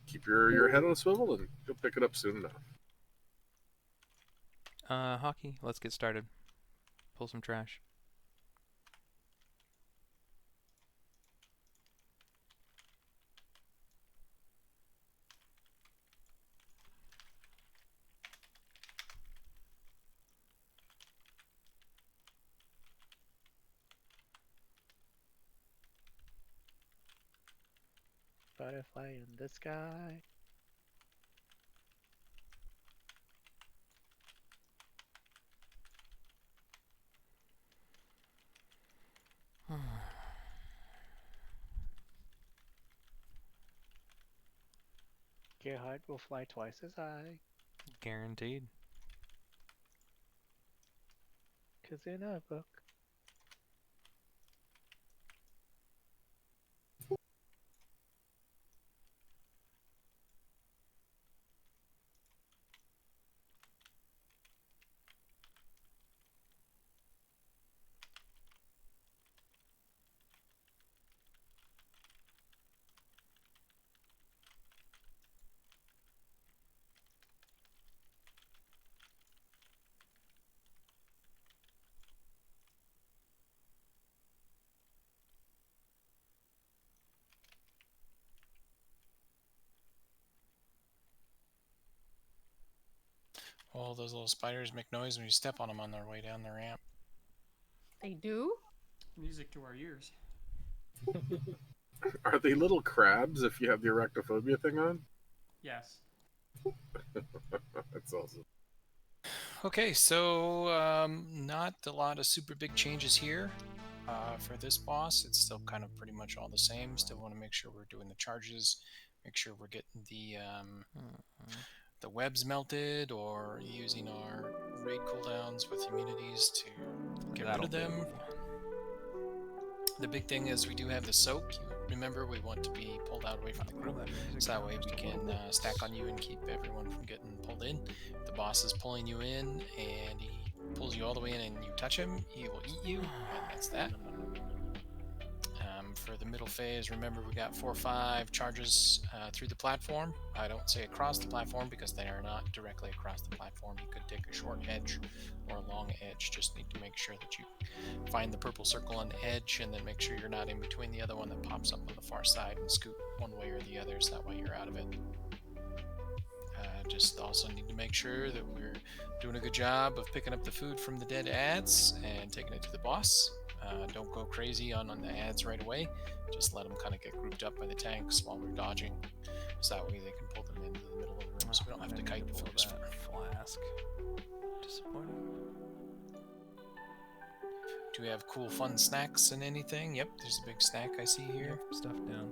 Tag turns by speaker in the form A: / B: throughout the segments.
A: keep your head on a swivel, and you'll pick it up soon enough.
B: Hockey, let's get started. Pull some trash.
C: Butterfly in the sky. Gerhard will fly twice as high.
B: Guaranteed.
C: 'Cause in a book.
D: All those little spiders make noise when you step on them on their way down the ramp.
E: They do?
F: Music to our ears.
A: Are they little crabs if you have the arachnophobia thing on?
F: Yes.
A: That's awesome.
D: Okay, so not a lot of super big changes here for this boss. It's still kind of pretty much all the same. Still want to make sure we're doing the charges, make sure we're getting the webs melted, or using our raid cooldowns with immunities to get rid of them. The big thing is we do have the soak. Remember, we want to be pulled out away from the group, so that way we can stack on you and keep everyone from getting pulled in. If the boss is pulling you in and he pulls you all the way in and you touch him, he will eat you, and that's that. For the middle phase, remember we got 4 or 5 charges through the platform. I don't say across the platform because they are not directly across the platform. You could take a short edge or a long edge. Just need to make sure that you find the purple circle on the edge, and then make sure you're not in between the other one that pops up on the far side, and scoot one way or the other, so that way you're out of it. Just also need to make sure that we're doing a good job of picking up the food from the dead ads and taking it to the boss. Don't go crazy on the ads right away. Just let them kind of get grouped up by the tanks while we're dodging, so that way they can pull them into the middle of the room, so we don't have to kite the food as far.
B: Flask. Disappointing.
D: Do we have cool fun snacks and anything? Yep, there's a big snack I see here.
B: Yep, stuff down.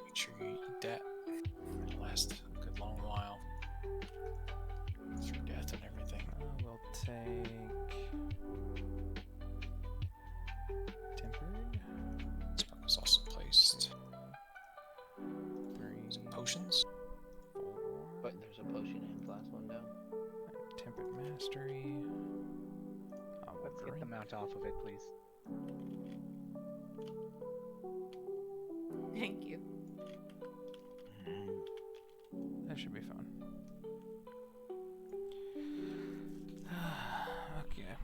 D: Make sure you eat that. It'll last a good long while. Through death and everything.
B: We'll take tempered.
D: This book was also placed.
B: 3,
D: Some potions.
B: 4.
C: But there's a potion in the last one down.
B: Tempered mastery.
C: Let's get the mount off of it, please.
E: Thank you.
B: That should be fun. Okay.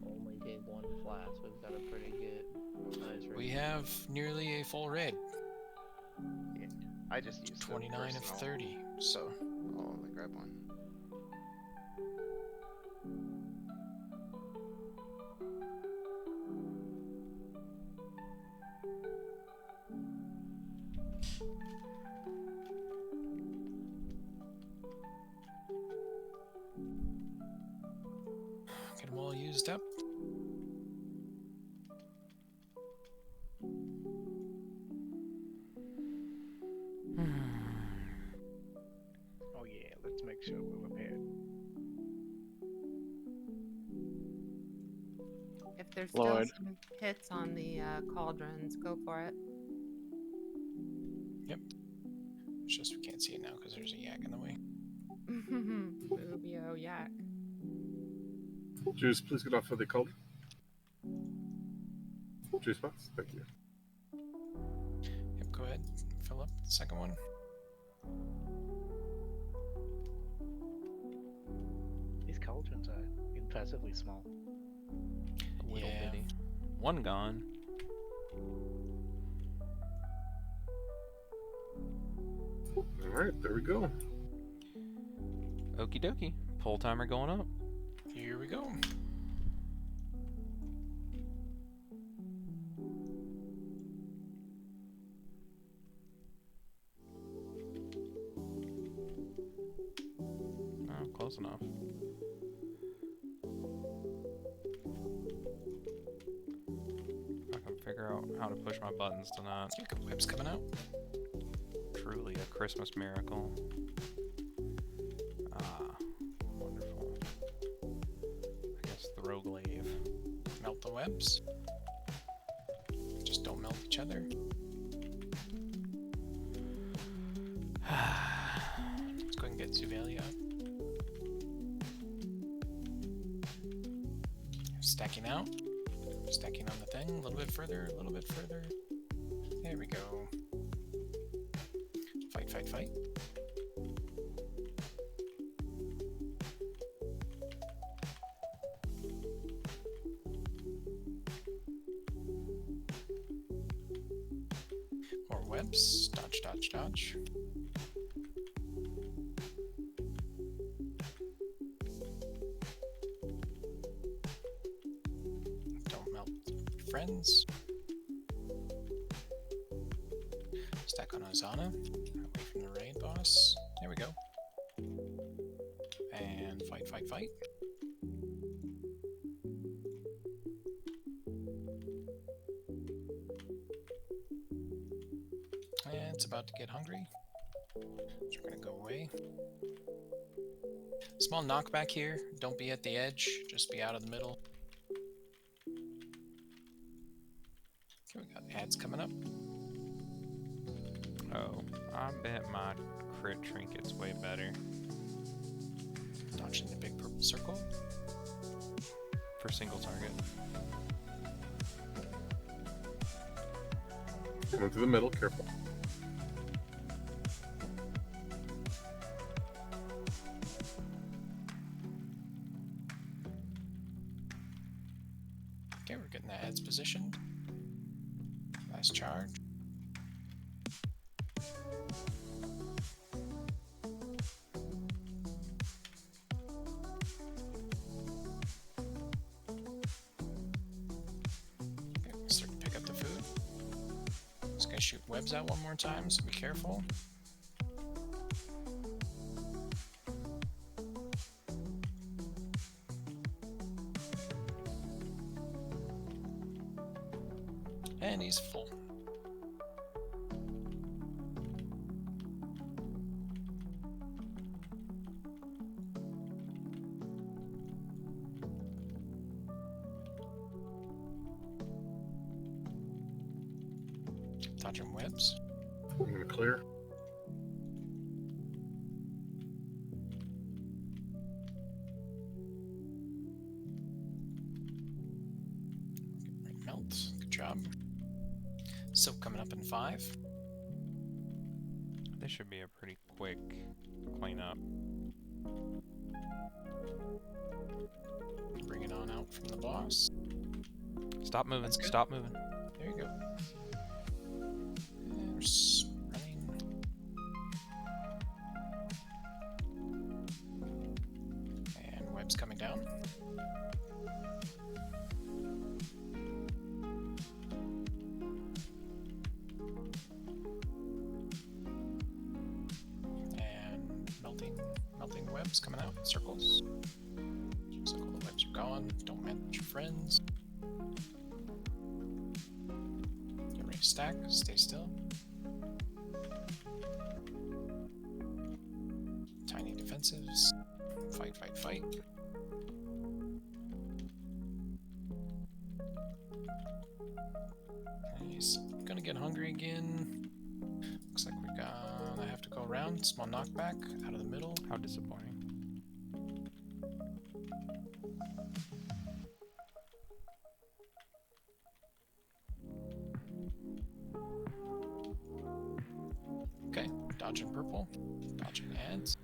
C: Only did 1 flask. We've got a pretty good size raid.
D: We have nearly a full raid.
G: Yeah, I just used
D: 29 of 30. So
G: Oh, let me grab one.
D: get them all used up.
C: Oh yeah, let's make sure we're prepared.
E: If there's
C: Lord.
E: still some hits on the cauldrons, go for it.
D: Yep. It's just we can't see it now because there's a yak in the way.
E: Rubio yak.
A: Juice, please get off of the cauldron. 2 spots. Thank you.
D: Yep, go ahead. Fill up the second one.
C: These cauldrons are impressively small.
B: Little
D: Yeah.
B: bitty. One gone.
A: Alright, there we go.
B: Okie dokie. Pull timer going up.
D: Here we go.
B: Oh, close enough. I can figure out how to push my buttons to not.
D: You got webs coming out.
B: Truly a Christmas miracle. Ah, wonderful. I guess throw glaive.
D: Melt the webs. Just don't melt each other. Let's go ahead and get Zuvalia up. Stacking out. Stacking on the thing. A little bit further, a little bit further. There we go. Fight, fight, fight. More webs. Dodge, dodge, dodge. Don't melt your friends. Stack on Ozana. Away from the raid boss. There we go. And fight, fight, fight. And it's about to get hungry. So we're gonna go away. Small knockback here. Don't be at the edge. Just be out of the middle. Okay, we got ads coming up.
B: Oh, I bet my crit trinket's way better.
D: Dodging the big purple circle.
B: For single target.
A: Going through the middle, careful.
D: Okay, we're getting the ads positioned. Last charge. Okay, we'll start to pick up the food. Just gonna shoot webs out one more time, so be careful. And he's full. Dodging webs.
A: I'm going to clear.
D: Melt. Good job. Silk coming up in 5.
B: This should be a pretty quick cleanup.
D: Bring it on out from the boss.
B: Stop moving,
D: That's good.
B: stop moving.
D: There you go. And we're running. And webs coming down. And melting webs coming out. Circles. Looks like all the webs are gone. Don't melt your friends. Get ready to stack. Stay still. Tiny defensives. Fight, fight, fight. He's gonna get hungry again. Looks like we're gonna have to go around. Small knockback out of the middle.
B: How disappointing.
D: dodging purple, dodging ads.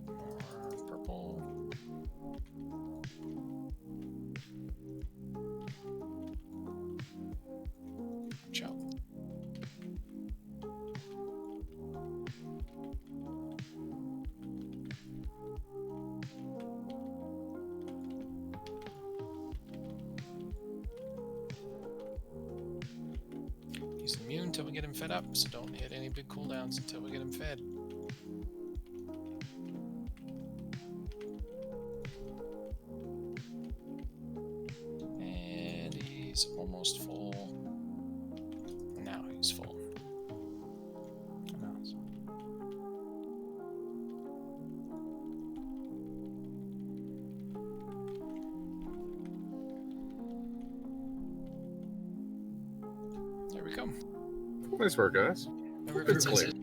D: More purple. Watch out. He's immune until we get him fed up, so don't hit any big cooldowns until we get him fed. And he's almost full. Now he's full.
B: Mouse.
D: There we go.
A: Nice work, guys.
D: Remember, if
A: Good
D: it says
A: clear.
D: it,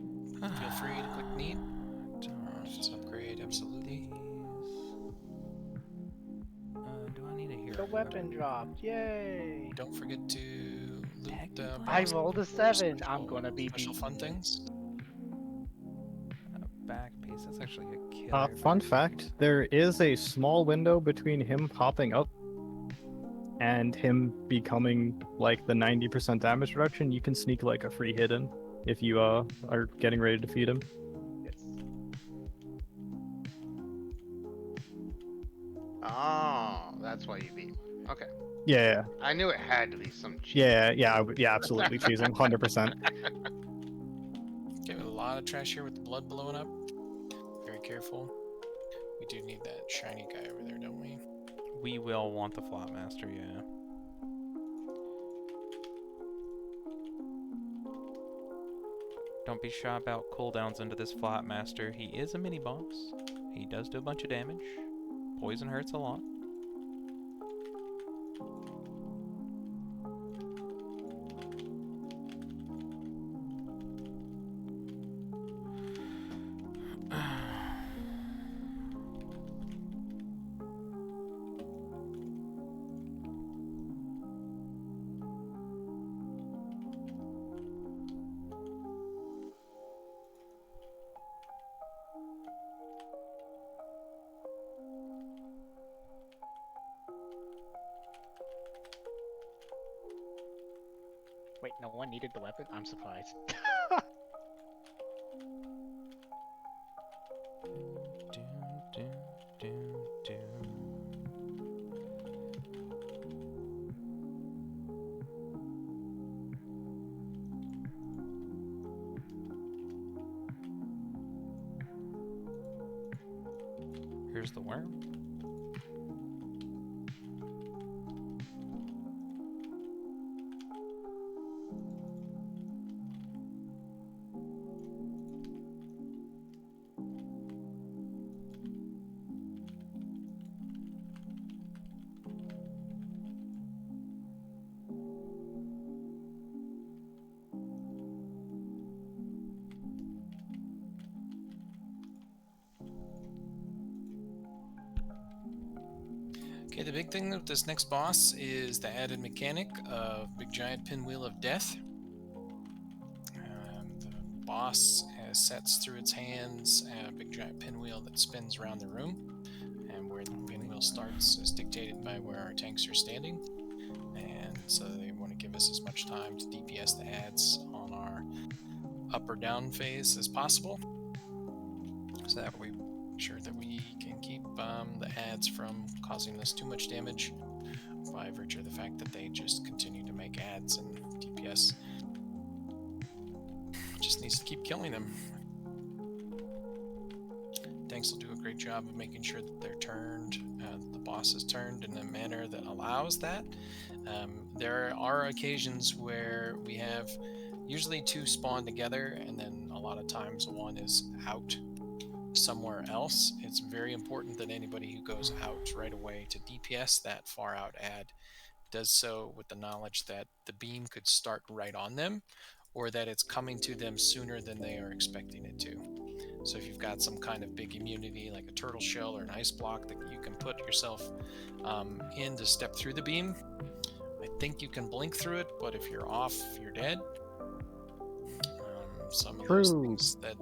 D: feel free to click need. Just upgrade, absolutely.
B: Do I need a hero?
C: The weapon dropped. Yay!
D: Don't forget to loot the
C: I
D: boss
C: rolled a
D: for
C: 7. I'm
D: special-
C: gonna be
D: special fun
C: beaten.
D: things.
B: Back piece. That's actually a killer.
H: Fun fact, there is a small window between him popping up and him becoming like the 90% damage reduction. You can sneak like a free hit in if you are getting ready to defeat him.
G: Yes. Oh, that's why you beat him. Okay.
H: Yeah,
G: I knew it had to be some cheat.
H: yeah, absolutely choose him, 100%.
D: Okay, a lot of trash here with the blood blowing up. Very careful. We do need that shiny guy over there, don't we?
B: We will want the Flopmaster, yeah. Don't be shy about cooldowns into this Flopmaster. He is a mini boss. He does do a bunch of damage. Poison hurts a lot.
I: Wait, no one needed the weapon? I'm surprised.
B: Here's the worm.
D: Okay, the big thing with this next boss is the added mechanic of Big Giant Pinwheel of Death. The boss has sets through its hands a big giant pinwheel that spins around the room, and where the pinwheel starts is dictated by where our tanks are standing. And so they want to give us as much time to DPS the adds on our up or down phase as possible, so that we sure that we can keep the adds from causing us too much damage by virtue of the fact that they just continue to make adds, and DPS just needs to keep killing them. Tanks will do a great job of making sure that they're turned, the boss is turned in a manner that allows that. There are occasions where we have usually two spawn together, and then a lot of times one is out somewhere else. It's very important that anybody who goes out right away to DPS that far out ad does so with the knowledge that the beam could start right on them, or that it's coming to them sooner than they are expecting it to. So if you've got some kind of big immunity, like a turtle shell or an ice block that you can put yourself in to step through the beam, I think you can blink through it, but if you're off, you're dead. Some of those things that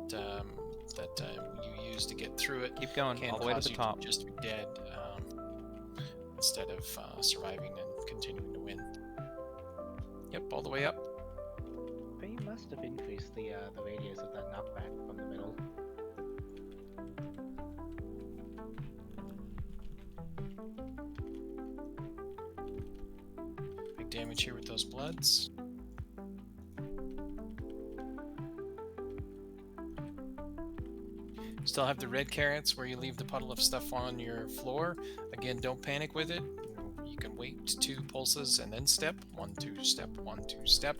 D: you use to get through it
B: Keep going,
D: can
B: all the way to
D: cause
B: the
D: you
B: top.
D: to just be dead instead of surviving and continuing to win. Yep, all the way up.
I: They must have increased the radius of that knockback from the middle.
D: Big damage here with those bloods. Still have the red carrots where you leave the puddle of stuff on your floor. Again, don't panic with it. You can wait 2 pulses and then step. 1, 2, step, 1, 2, step.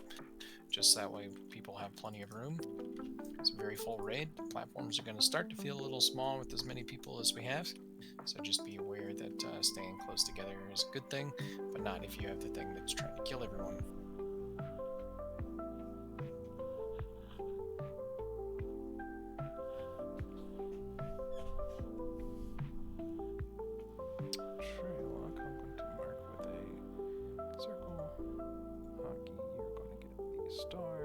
D: Just that way people have plenty of room. It's a very full raid. Platforms are going to start to feel a little small with as many people as we have. So just be aware that staying close together is a good thing, but not if you have the thing that's trying to kill everyone.
B: Sherlock, I'm going to mark with a circle. Hockey, you're going to get the star.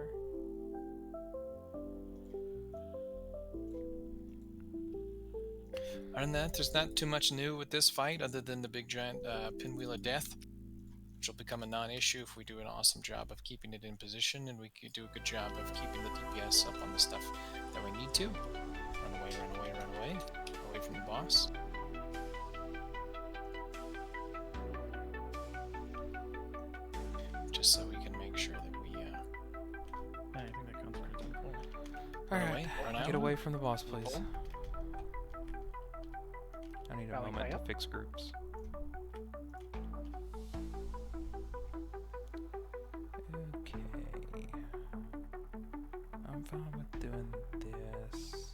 D: Other than that, there's not too much new with this fight other than the big giant pinwheel of death, which will become a non-issue if we do an awesome job of keeping it in position, and we could do a good job of keeping the DPS up on the stuff that we need to. Run away, run away, run away. Away from the boss. Just so we can make sure that we
H: I think that counts for a 10-4.
D: run
B: Alright,
D: away, run out.
B: get away from the boss, please. I need a
I: Rally
B: moment
I: high
B: to
I: up.
B: fix groups. Okay. I'm fine with doing this.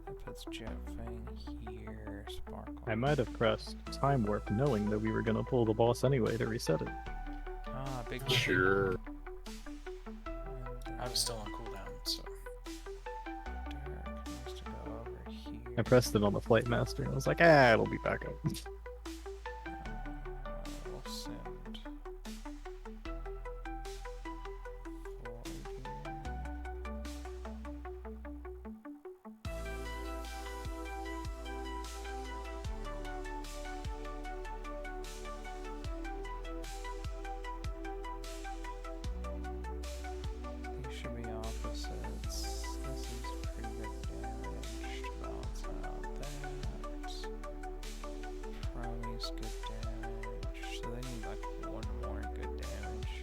B: That puts Jetfang here. Sparkle.
H: I might have pressed time warp knowing that we were gonna pull the boss anyway to reset it.
B: Ah, big
A: Sure.
B: And,
D: I was still on cooldown, so
B: Derek needs to go over here.
H: I pressed it on the flight master and I was like, ah, it'll be back up.
B: We'll send Floyd here. These should be opposites. This is pretty good damage to balance out that. Probably's good damage. So they need like 1 more good damage.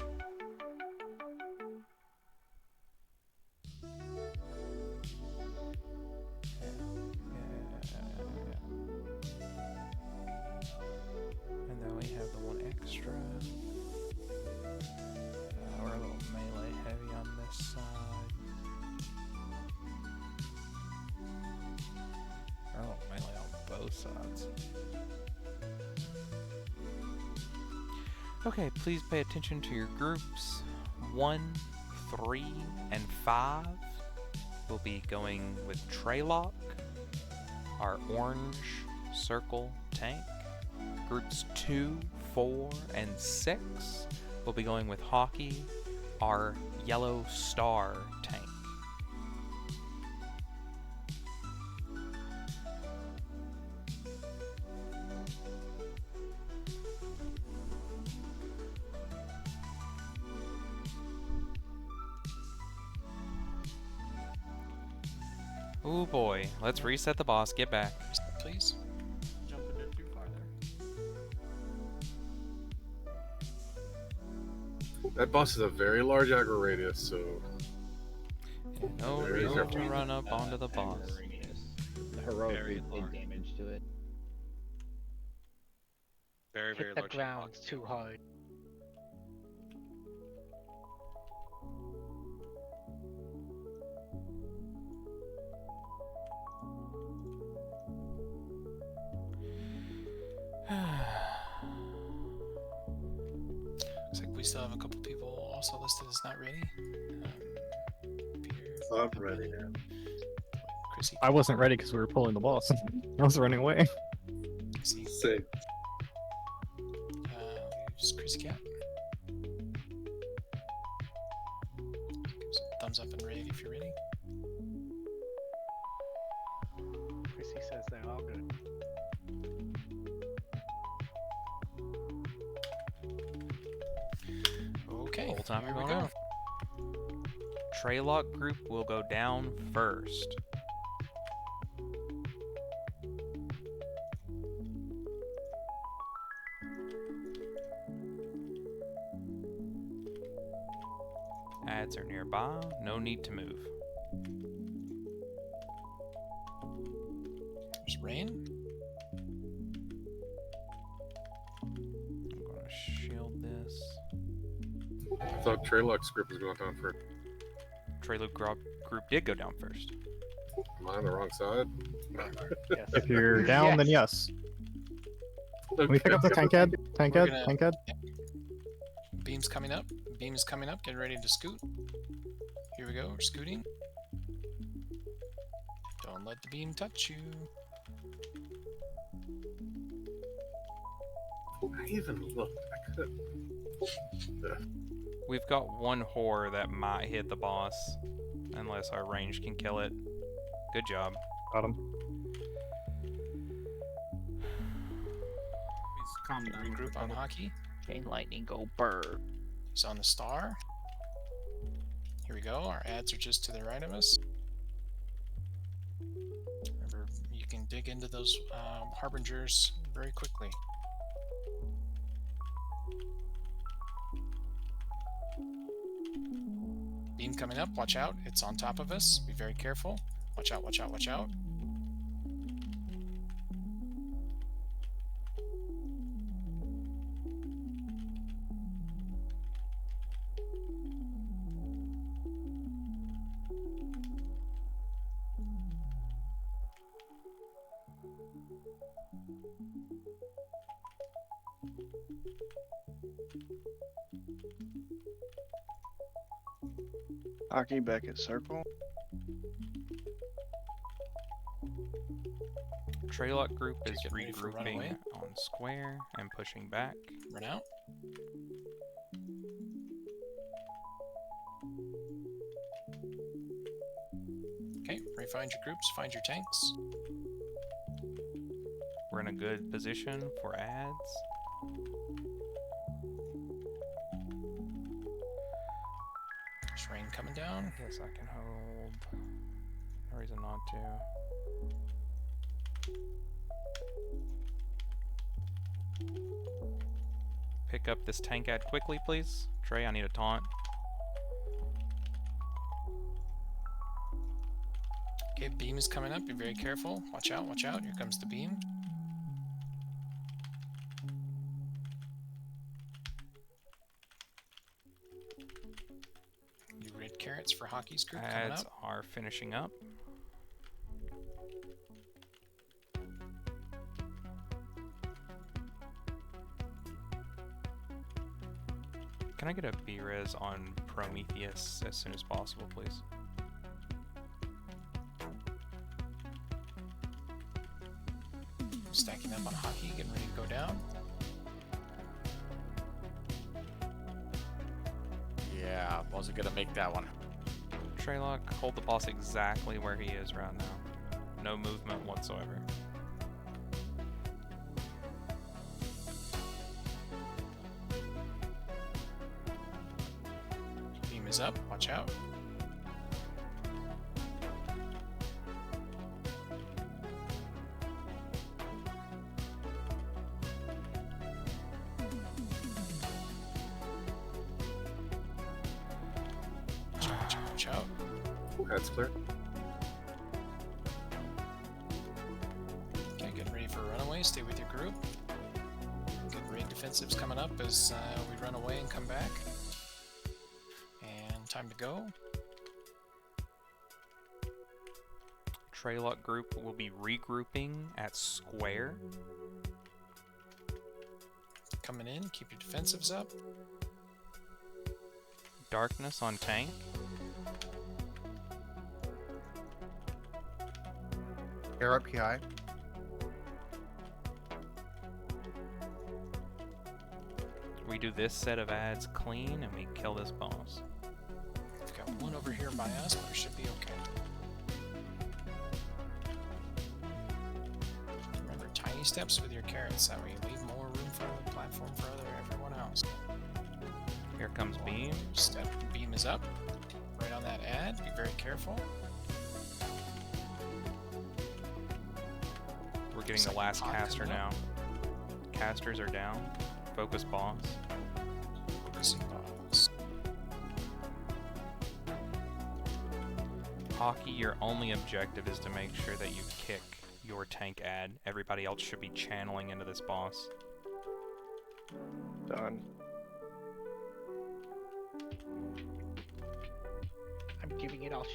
B: And then we have the 1 extra. We're a little melee heavy on this side. We're a little melee on both sides. Okay, please pay attention to your groups. 1, 3, and 5 will be going with Treylock, our orange circle tank. Groups 2, 4, and 6 will be going with Hockey, our yellow star tank. Oh boy, let's reset the boss, get back.
D: please.
F: Jumping in too far there.
A: That boss is a very large aggro radius, so
B: And no
A: Very
B: reason
A: careful.
B: to run up onto the boss.
C: The heroic
J: Very
C: did
J: large.
C: damage to it.
J: Very, very
I: Hit the
J: large
I: ground
J: hitbox,
I: too
J: yeah.
I: hard.
D: Looks like we still have a couple people also listed as not ready.
A: I'm ready now.
D: Chrissy,
H: I wasn't ready because we were pulling the boss. I was running away.
D: Chrissy,
A: Same.
D: just Chrissy Cat. Give us a thumbs up and raid if you're ready.
I: Chrissy says they're all good.
D: Okay,
B: Whole time
D: here
B: we're
D: we
B: going
D: go.
B: off. Treylock group will go down first. Ads are nearby, no need to move.
D: There's rain.
B: I'm gonna shield this.
A: I thought Treylock's group was going down for.
B: Treylock group did go down first.
A: Am I on the wrong side?
I: Yes.
H: If you're down, then yes. Can we pick up the tank head? Tank
D: We're
H: head?
D: gonna-
H: Tank head?
D: Beam's coming up. Beam is coming up. Get ready to scoot. Here we go. We're scooting. Don't let the beam touch you.
A: I even looked. I could.
B: We've got one whore that might hit the boss, unless our range can kill it. Good job.
H: Got him.
F: Please calm down.
D: Regroup on hockey.
C: Chain lightning, go burr.
D: He's on the star. Here we go. Our ads are just to the right of us. Remember, you can dig into those harbingers very quickly. Beam coming up. Watch out. It's on top of us. Be very careful. Watch out, watch out, watch out.
J: Hockey back at circle.
B: Treylock group is
D: Get ready for
B: regrouping
D: runaway.
B: on square and pushing back.
D: Run out. Okay, refind your groups, find your tanks.
B: We're in a good position for ads.
D: There's rain coming down.
B: I guess I can hold. No reason not to. Pick up this tank ad quickly, please. Trey, I need a taunt.
D: Okay, beam is coming up. Be very careful. Watch out, watch out. Here comes the beam. New red carrots for hockey's group coming
B: Ads
D: up.
B: are finishing up. Can I get a B-res on Prometheus as soon as possible, please?
D: Stacking up on hockey, getting ready to go down.
K: Yeah, wasn't gonna make that one.
B: Treylock, hold the boss exactly where he is right now. No movement whatsoever.
D: Beam is up. Watch out. Watch out, watch out, watch out.
A: That's clear.
D: Okay, getting ready for a runaway. Stay with your group. Good raid defensives coming up as we run away and come back. And time to go.
B: Treylock group will be regrouping at square.
D: Coming in, keep your defensives up.
B: Darkness on tank.
J: RPI.
B: We do this set of ads clean and we kill this boss.
D: We've got one over here by us, but we should be okay. Remember, tiny steps with your carrots. That way you leave more room for the platform for everyone else.
B: Here comes Beam.
D: Beam is up. Right on that ad. Be very careful.
B: We're getting the last caster now. Casters are down. Focus boss.
D: Focusing boss.
B: Hockey, your only objective is to make sure that you kick your tank ad. Everybody else should be channeling into this boss.
I: Done. I'm giving it all.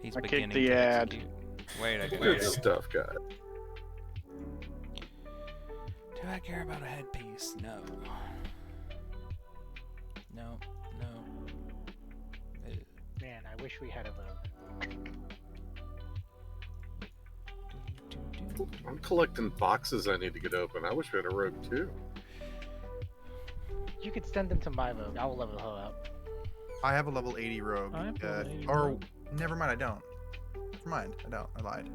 B: He's
F: I
B: beginning
F: kicked the
B: to
F: ad.
B: execute. Wait,
A: Good stuff, guys.
B: Do I care about a headpiece? No. No.
I: Man, I wish we had a vote.
A: I'm collecting boxes I need to get open. I wish we had a rogue too.
I: You could send them to my vote. I will level her up.
J: I have a level 80 rogue.
F: I have a level 80
J: or
F: rogue.
J: never mind, I don't. Never mind, I don't. I lied.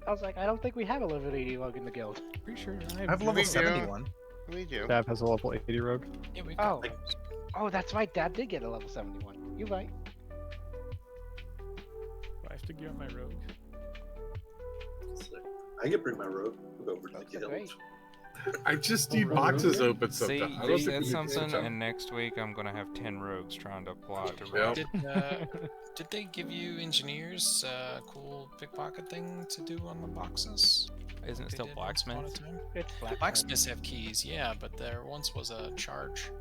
I: I was like, I don't think we have a level 80 log in the guild.
B: Pretty sure
J: I have a level
G: We do.
J: 71.
G: We do.
H: Dab has a level 80 rogue.
D: Yeah, we've got
I: Oh.
D: those.
I: Oh, that's right. Dab did get a level 71. You're right.
F: I have to gear up my rogue.
L: I can bring my rogue over to the
I: Rogues are
L: guild.
I: great.
A: I just need
F: rogue.
A: boxes open
B: See,
A: sometimes. I
B: you
A: don't
B: said
A: think we can
B: something,
A: jump.
B: and next week I'm gonna have 10 rogues trying to plot to
A: Yep.
B: rob.
D: Did they give you engineers cool pickpocket thing to do on the boxes?
B: Isn't it
D: They
B: still
D: did once upon a
B: blacksmith?
D: time?
I: It's black.
D: Blacksmiths have keys, yeah, but there once was a charge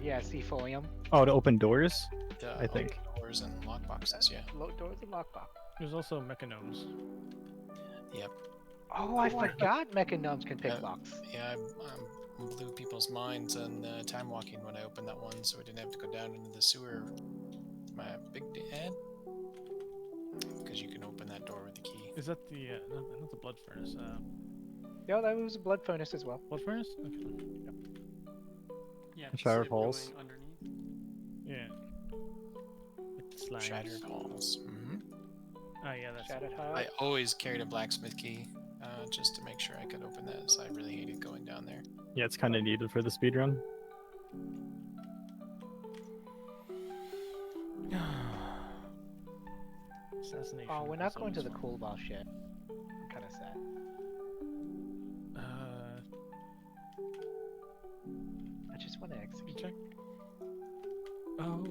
I: Yeah, C-folium.
H: Oh, to open doors?
D: to
H: I think.
D: open doors and lockboxes, yeah.
I: Doors and lockbox.
F: There's also mechanomes.
D: Yep.
I: Oh, I forgot mechanomes can pick locks.
D: Yeah, I blew people's minds on time walking when I opened that one, so we didn't have to go down into the sewer. My big ad? Because you can open that door with the key.
F: Is that the not the blood furnace?
I: Yeah, that was a blood furnace as well.
F: Blood furnace? Okay.
L: Yeah,
H: Showered halls.
F: Yeah. With the slimes.
D: Shattered halls.
F: Oh yeah, that's
I: Shattered
F: it.
I: Hall.
D: I always carried a blacksmith key just to make sure I could open that, so I really hated going down there.
H: Yeah, it's kind of needed for the speedrun.
F: Assassination.
I: Oh, we're not
F: is
I: going to the
F: always
I: cool boss yet. I'm kind of sad.
F: fun.
I: I just want to
F: Let me
I: execute.
F: check. Oh,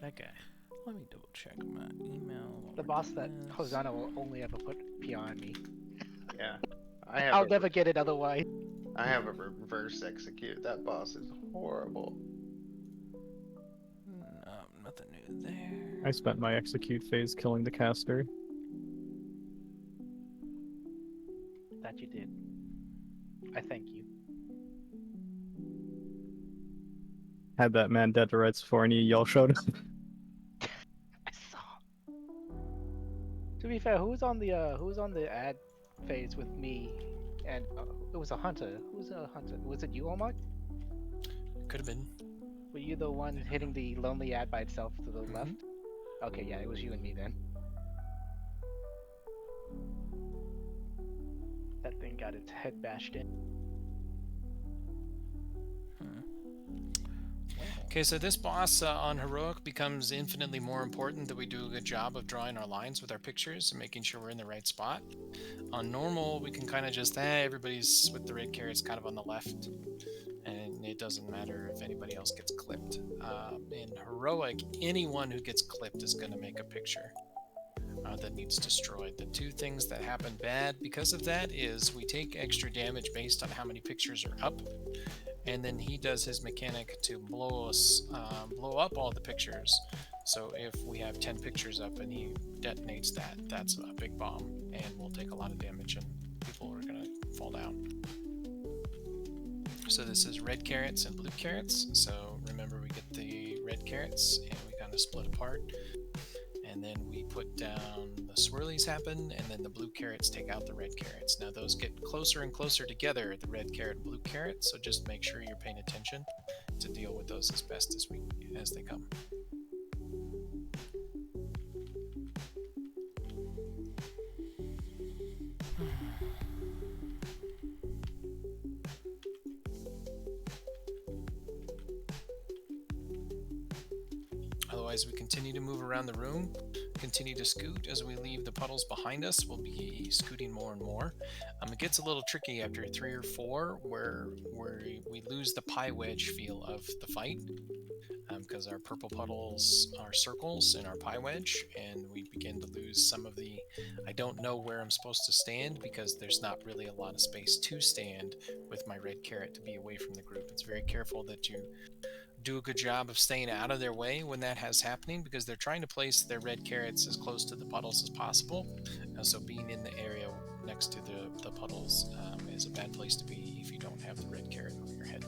F: that guy.
B: Let me double check my email. while
I: The
B: we're
I: boss
B: doing
I: that
B: this.
I: Hosanna will only ever put PR on me.
G: Yeah. I have
I: I'll
G: a,
I: never get it otherwise.
G: I have a reverse execute. That boss is horrible.
B: No, nothing new there.
H: I spent my execute phase killing the caster.
I: That you did. I thank you.
H: Had that man dead to rights before any of y'all showed up.
I: I saw. To be fair, who was on the ad phase with me? And it was a hunter. Who was a hunter? Was it you, Omar?
D: Could have been.
I: Were you the one hitting the lonely ad by itself to the left? Okay, yeah, it was you and me then. That thing got its head bashed in.
D: Okay, so this boss on Heroic becomes infinitely more important that we do a good job of drawing our lines with our pictures and making sure we're in the right spot. On Normal, we can kind of just, everybody's with the red carrots kind of on the left, and it doesn't matter if anybody else gets clipped. In Heroic, anyone who gets clipped is going to make a picture that needs destroyed. The two things that happen bad because of that is we take extra damage based on how many pictures are up, and then he does his mechanic to blow up all the pictures. So if we have 10 pictures up and he detonates that, that's a big bomb, and we'll take a lot of damage and people are gonna fall down. So this is red carrots and blue carrots. So remember, we get the red carrots and we kind of split apart. And then we put down the swirlies happen, and then the blue carrots take out the red carrots. Now those get closer and closer together, the red carrot and blue carrot, so just make sure you're paying attention to deal with those as best as they come. Otherwise, we continue to move around the room, continue to scoot. As we leave the puddles behind us, we'll be scooting more and more. It gets a little tricky after 3 or 4, where we lose the pie wedge feel of the fight, because our purple puddles are circles in our pie wedge, and we begin to lose some of the I don't know where I'm supposed to stand, because there's not really a lot of space to stand with my red carrot to be away from the group. It's very careful that you do a good job of staying out of their way when that has happening, because they're trying to place their red carrots as close to the puddles as possible. So being in the area next to the puddles is a bad place to be if you don't have the red carrot over your head.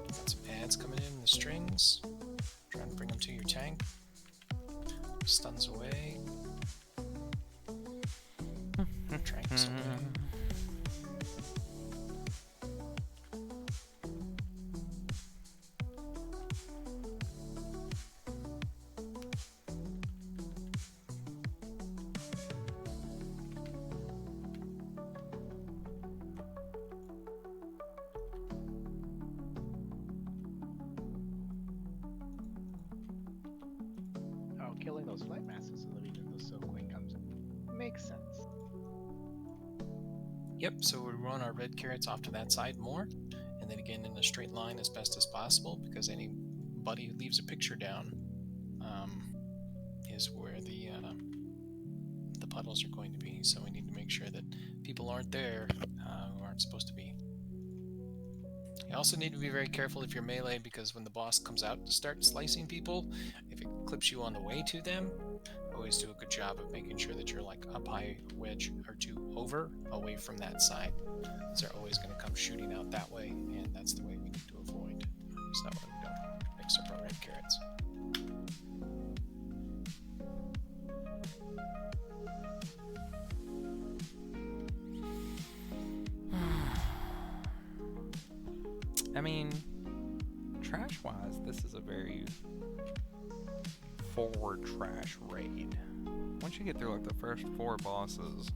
D: Got some ads coming in the strings. Trying to bring them to your tank. Stuns away. Tranks away.
I: Oh, killing those flight masters so that we get the Silk Queen comes in. Makes sense.
D: Yep, so we run our red carrots off to that side more, and then again in a straight line as best as possible, because anybody who leaves a picture down is where the puddles are going to be. So we need to make sure that people aren't there who aren't supposed to be. You also need to be very careful if you're melee, because when the boss comes out to start slicing people, if it clips you on the way to them, always do a good job of making sure that you're like up high wedge or 2 over, away from that side. So they're always going to come shooting out that way, and that's the way we need to avoid. So that way we don't mix up our red carrots.
B: I mean, trash-wise, this is a very forward trash raid. Once you get through like the first 4 bosses,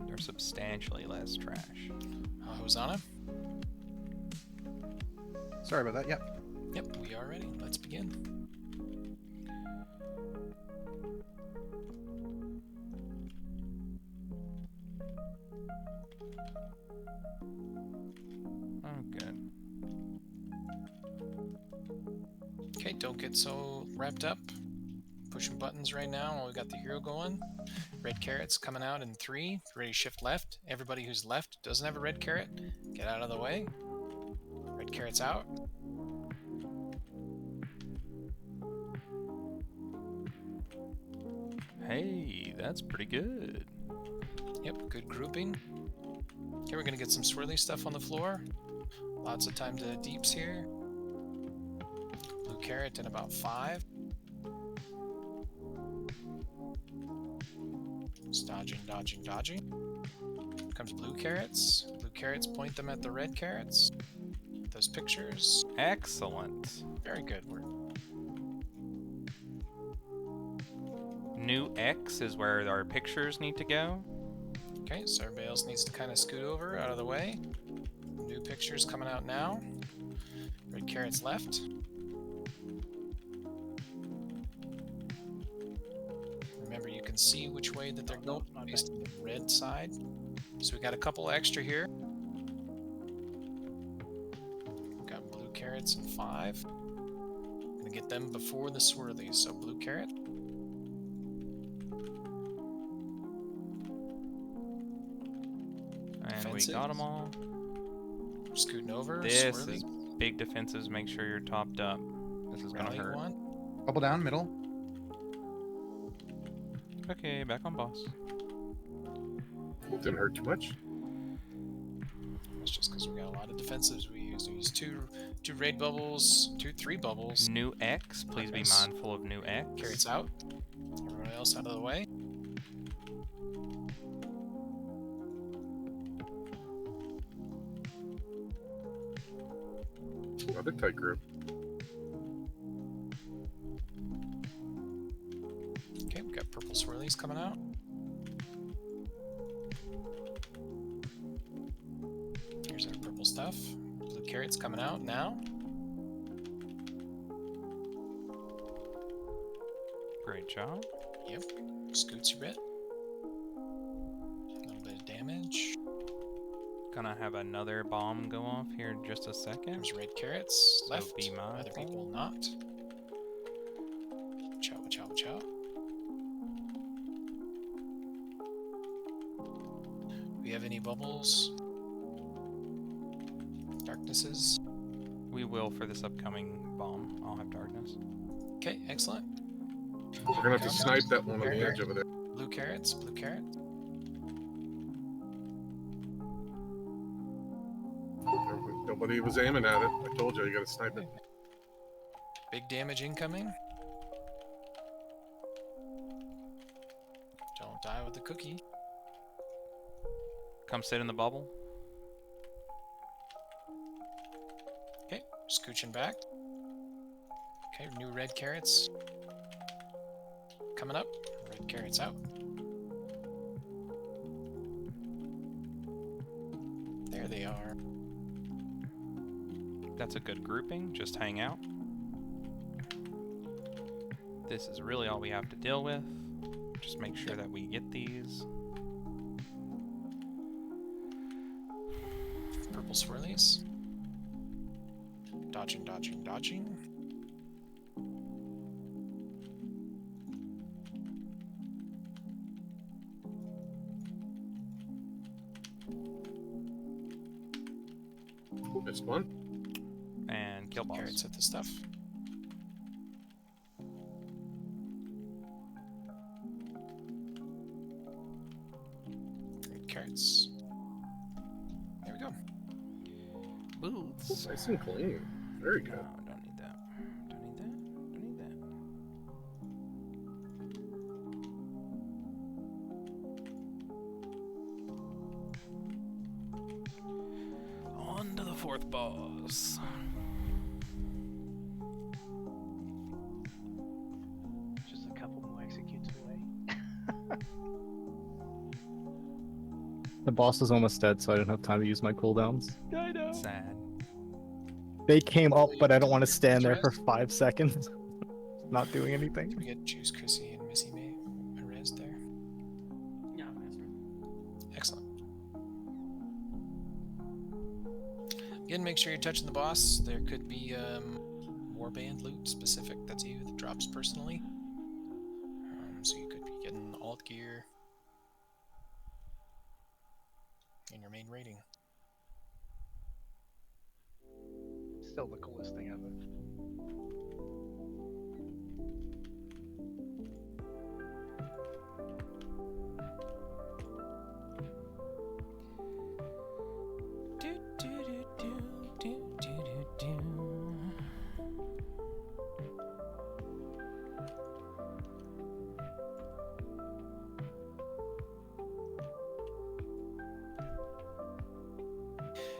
B: they're substantially less trash.
D: Hosanna?
J: Sorry about that. Yep.
D: Yep, we are ready. Let's begin.
B: Oh, good.
D: Okay, don't get so wrapped up. Pushing buttons right now while we got the hero going. Red carrots coming out in 3. Ready, shift left. Everybody who's left doesn't have a red carrot, get out of the way. Red carrots out.
B: Hey, that's pretty good.
D: Yep, good grouping. Okay, we're gonna get some swirly stuff on the floor. Lots of time to deeps here. Blue carrot in about 5. Just dodging, dodging, dodging. Comes blue carrots. Blue carrots, point them at the red carrots. Those pictures.
B: Excellent.
D: Very good work.
B: New X is where our pictures need to go.
D: Okay, so everybody else needs to kind of scoot over out of the way. New pictures coming out now. Red carrots left. Remember, you can see which way that they're going based on the red side. So we got a couple extra here. Got blue carrots in 5. Gonna get them before the swirlies. So blue carrot.
B: And we got them all.
D: Scooting over.
B: This
D: swirly.
B: is big defenses. Make sure you're topped up. This is gonna
D: Rally
B: hurt.
D: one.
J: Bubble down, middle.
B: Okay, back on boss.
A: Didn't hurt too much.
D: That's just because we got a lot of defensives. We used two raid bubbles, three bubbles.
B: New X. Please be
D: Nice.
B: mindful of new X.
D: Carrots out. Everyone else out of the way.
A: Another tight group.
D: Okay, we got purple swirlies coming out. Here's our purple stuff. Blue carrots coming out now.
B: Great job.
D: Yep. Scoots a bit. A little bit of damage.
B: Gonna have another bomb go off here in just a second.
D: There's red carrots
B: So
D: left.
B: be
D: Other
B: mindful.
D: people not. Chow, chow, chow. Do we have any bubbles? Darknesses?
B: We will for this upcoming bomb. I'll have darkness.
D: Okay, excellent.
A: We're gonna have to snipe that one on the edge over there.
D: Blue carrots, blue carrots.
A: Nobody was aiming at it. I told you, you gotta snipe it.
D: Big damage incoming. Don't die with the cookie.
B: Come sit in the bubble.
D: Okay, scooching back. Okay, new red carrots. Coming up. Red carrots out. There they are.
B: That's a good grouping. Just hang out. This is really all we have to deal with. Just make sure that we get these.
D: Purple swirlies. Dodging, dodging, dodging.
A: Missed one.
B: And kill boss.
D: Carrots at the stuff. Red carrots. There we go.
B: Boots.
A: Nice and clean. Very good.
B: No, don't need that. Don't need that. Don't need that. On to the fourth boss.
I: Just a couple more executes away.
H: The boss is almost dead, so I don't have time to use my cooldowns.
I: I know.
B: Sad.
H: They came up, but I don't want to stand there for 5 seconds. Not doing anything.
D: Did we get Juice, Chrissy, and Missy May res there?
F: Yeah, that's right.
D: Excellent. Again, make sure you're touching the boss. There could be warband loot specific that's you that drops personally. So you could be getting alt gear in your main rating.
I: Still the coolest thing ever.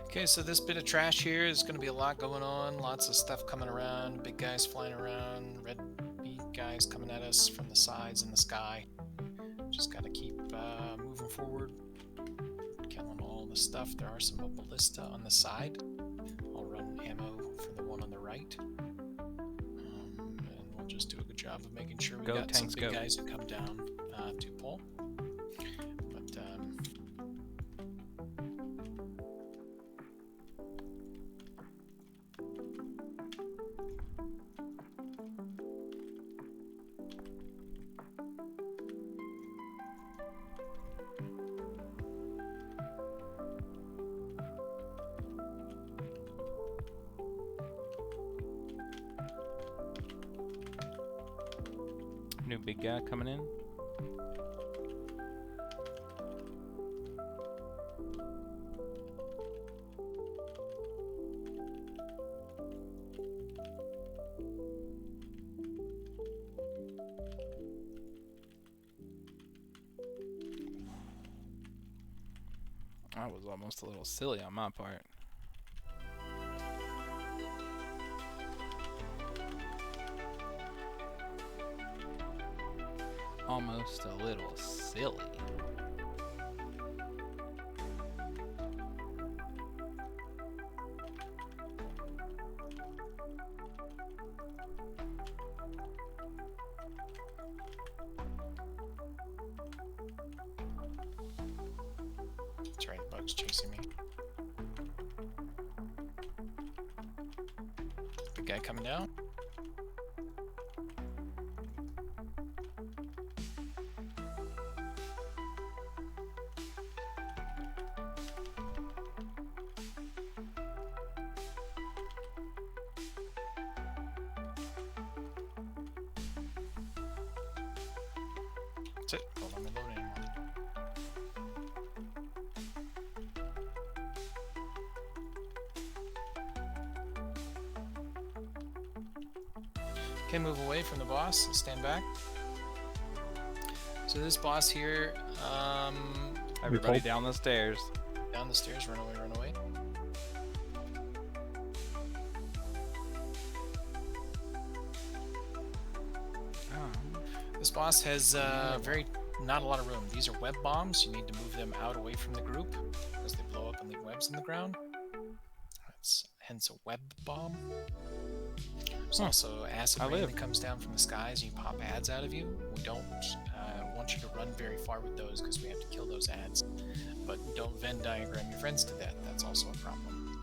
D: Okay, so this bit of trash here is going to be a lot going on. Lots of stuff coming around. Big guys flying around. Red beak guys coming at us from the sides in the sky. Just got to keep moving forward. Killing all the stuff. There are some ballista on the side. I'll run ammo for the one on the right. And we'll just do a good job of making sure we
B: Go,
D: got some
B: tanks,
D: big
B: go.
D: guys who come down to pull. But
B: big guy coming in? That was almost a little silly on my part. Almost a little silly.
D: That's right, bug's chasing me. Big guy coming down. That's it. Don't let me load anymore. Okay, move away from the boss. Stand back. So this boss here,
B: Everybody down the stairs.
D: down the stairs, run away, run away. This boss has not a lot of room. These are web bombs. You need to move them out away from the group because they blow up and leave webs in the ground. That's hence a web bomb. There's also acid rain that comes down from the skies and you pop ads out of you. We don't want you to run very far with those because we have to kill those ads. But don't Venn diagram your friends to death. That's also a problem.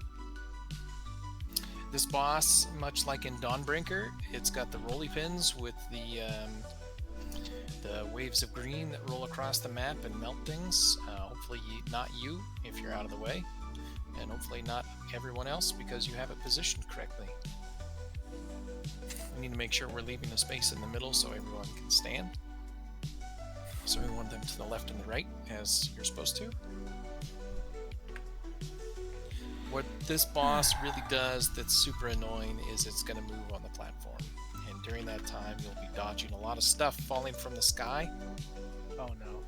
D: This boss, much like in Dawnbreaker, it's got the rolly pins with the waves of green that roll across the map and melt things. Hopefully not you, if you're out of the way. And hopefully not everyone else because you have it positioned correctly. We need to make sure we're leaving the space in the middle so everyone can stand. So we want them to the left and the right, as you're supposed to. What this boss really does that's super annoying is it's going to move on the platform. And during that time, you'll be dodging a lot of stuff falling from the sky.
I: Oh no.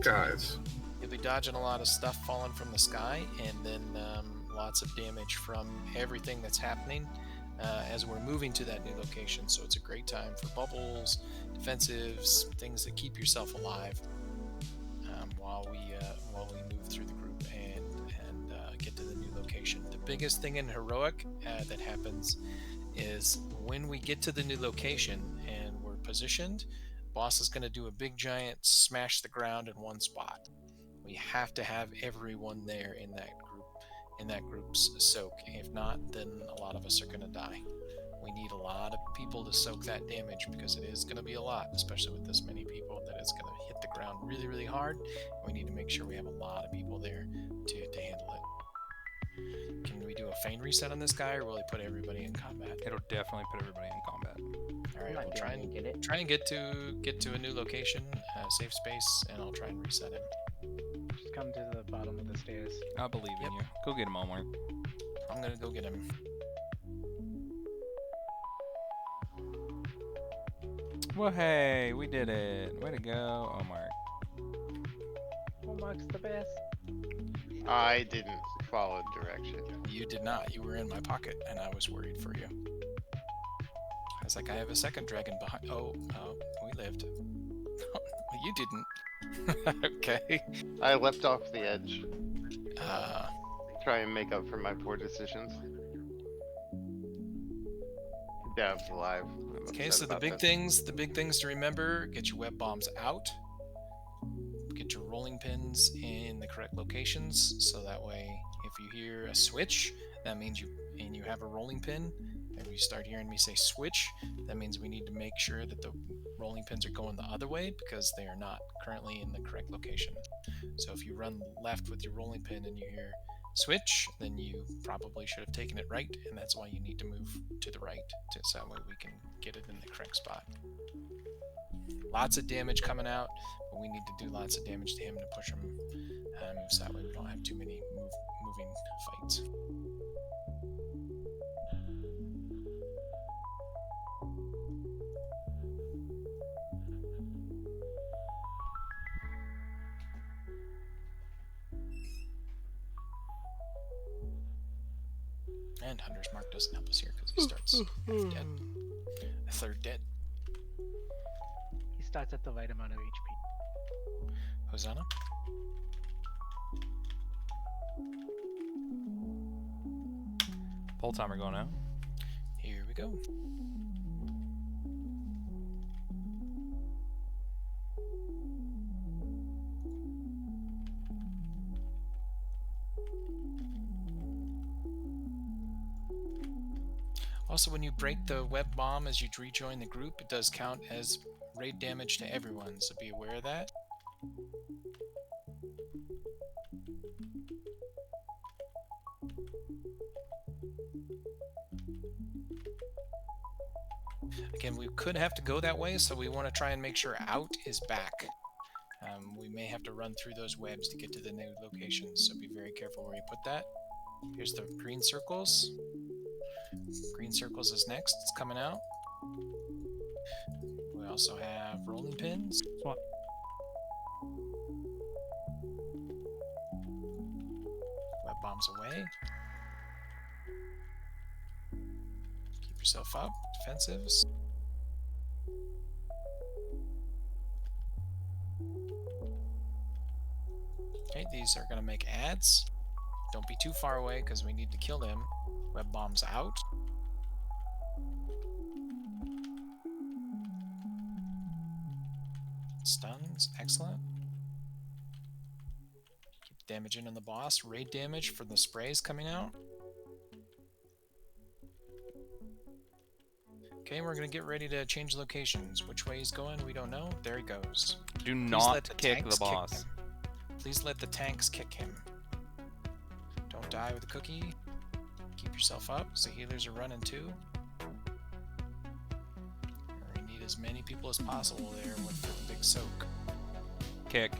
A: Guys.
D: You'll be dodging a lot of stuff falling from the sky, and then lots of damage from everything that's happening as we're moving to that new location. So it's a great time for bubbles, defensives, things that keep yourself alive while we move through the group and get to the new location. The biggest thing in heroic that happens is when we get to the new location and we're positioned, boss is going to do a big giant smash the ground in one spot. We have to have everyone there in that group's soak. If not, then a lot of us are going to die. We need a lot of people to soak that damage because it is going to be a lot, especially with this many people, that it's going to hit the ground really, really hard. We need to make sure we have a lot of people there to handle it. Can we do a feign reset on this guy, or will he put everybody in combat?
B: It'll definitely put everybody in combat.
D: All right, we'll try and get to a new location, safe space, and I'll try and reset him.
I: Just come to the bottom of the stairs.
B: I believe in you. Go get him, Omar.
D: I'm gonna go get him.
B: Well, hey, we did it. Way to go, Omar.
I: Omar's the best.
G: I didn't follow direction.
D: You did not. You were in my pocket, and I was worried for you. I was like, I have a second dragon behind. Oh, we lived. Well, you didn't. Okay.
G: I leapt off the edge.
D: Try
G: and make up for my poor decisions. Dev's alive.
D: Okay, so the big things to remember: get your web bombs out, get your rolling pins in the correct locations, so that way, if you hear a switch, that means you have a rolling pin. If you start hearing me say switch, that means we need to make sure that the rolling pins are going the other way because they are not currently in the correct location. So if you run left with your rolling pin and you hear switch, then you probably should have taken it right, and that's why you need to move to the right, so that way we can get it in the correct spot. lots of damage coming out, but we need to do lots of damage to him to push him, so that way we don't have too many moving fights. And Hunter's Mark doesn't help us here because he starts dead. A third dead.
I: He starts at the right amount of HP.
D: Hosanna.
B: Pull timer going out.
D: Here we go. Also, when you break the web bomb as you rejoin the group, it does count as raid damage to everyone, so be aware of that. Again, we could have to go that way, so we want to try and make sure out is back. We may have to run through those webs to get to the new locations, so be very careful where you put that. Here's the green circles. Green circles is next, it's coming out. We also have rolling pins.
H: Swap.
D: Web bombs away. Keep yourself up, defensives. Okay, these are going to make ads. Don't be too far away because we need to kill them. Web bombs out. Stuns, excellent. Keep damaging on the boss. Raid damage for the sprays coming out. Okay, we're gonna get ready to change locations. Which way he's going, we don't know. There he goes.
B: Do
D: Please
B: not
D: let the
B: kick
D: tanks
B: the boss.
D: him. Please let the tanks kick him. Don't die with a cookie. Keep yourself up, so healers are running too. We need as many people as possible there with the big soak.
B: Kick.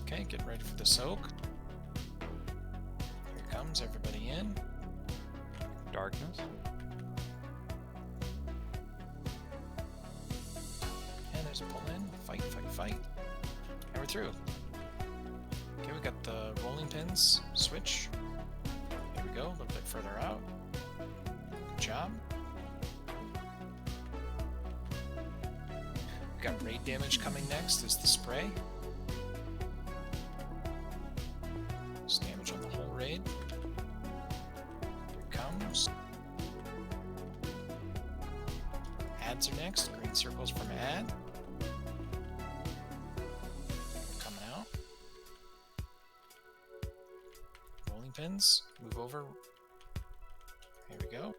D: Okay, get ready for the soak. Here comes everybody in.
B: Darkness.
D: And there's a pull in. Fight, fight, fight. And we're through. Okay, we got the rolling pins. Switch. Here we go, a little bit further out. Good job. We got raid damage coming next. Is the spray. Just damage on the whole raid. Here it comes. Ads are next. Green circles from ad. Coming out. Rolling pins. Move over. Here we go.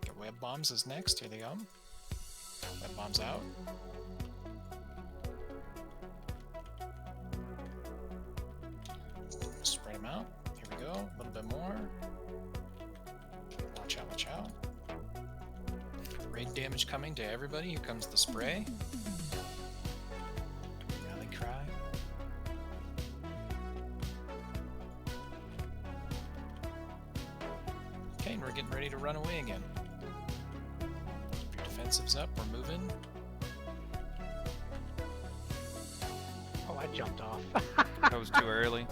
D: Get web bombs is next. Here they go. Web bombs out. Spread them out. Here we go. A little bit more. Watch out, watch out. Raid damage coming to everybody. Here comes the spray. Rally cry. Okay, and we're getting ready to run away again. Keep your defensives up. We're moving.
I: Oh, I jumped off.
B: That was too early.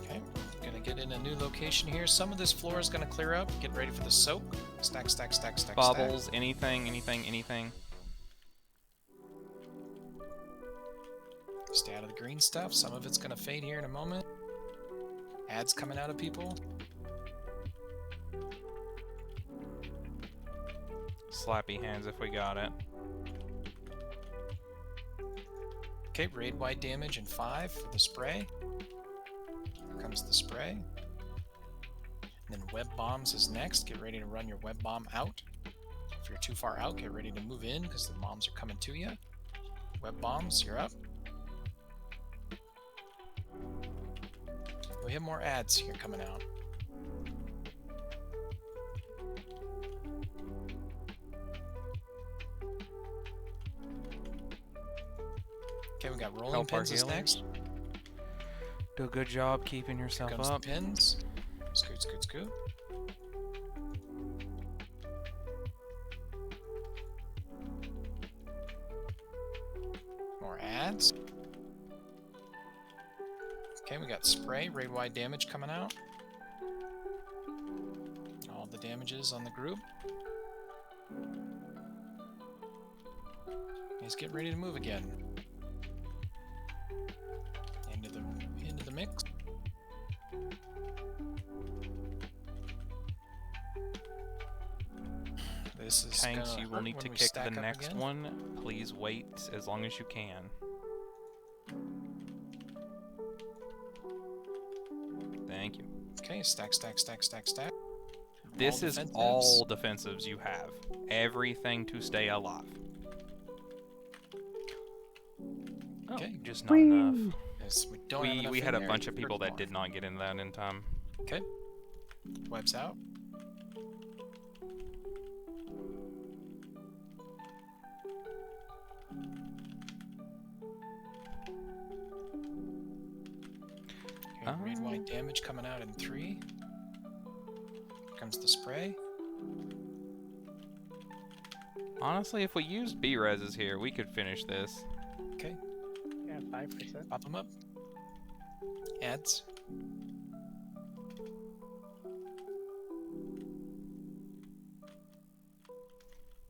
D: Okay, gonna get in a new location here. Some of this floor is gonna clear up. Get ready for the soak. Stack, stack, stack, stack,
B: Bubbles,
D: stack.
B: anything.
D: Stay out of the green stuff. Some of it's gonna fade here in a moment. Ads coming out of people.
B: Slappy hands if we got it.
D: Okay, raid wide damage in 5 for the spray. Here comes the spray. And then web bombs is next. Get ready to run your web bomb out. If you're too far out, get ready to move in because the bombs are coming to you. Web bombs, you're up. We have more ads here coming out. Okay, we got rolling
B: Help our
D: pins is
B: healers.
D: next.
B: Do a good job keeping
D: Here
B: yourself
D: comes
B: up.
D: the pins. Scoot, scoot, scoot. More ads. Okay, we got spray, raid-wide damage coming out. All the damages on the group. He's getting ready to move again. Into the mix. This is
B: Tanks,
D: gonna
B: you will
D: hurt
B: need
D: when
B: to
D: we
B: kick
D: stack
B: the
D: up
B: next
D: again.
B: one. Please wait as long as you can. Thank you.
D: Okay, stack, stack, stack, stack, stack.
B: This is
D: defensives.
B: all defensives you have. Everything to stay alive. Oh,
D: Okay.
B: just not enough.
D: Yes, we don't have enough
B: We
D: in
B: had a
D: there
B: bunch of
D: for
B: people that
D: more.
B: did not get in that in time.
D: Okay. Webs out. Okay, raid-wide damage coming out in 3. Here comes the spray.
B: Honestly, if we used B-reses here, we could finish this.
D: Okay,
I: Yeah, 5%.
D: pop them up. Ads.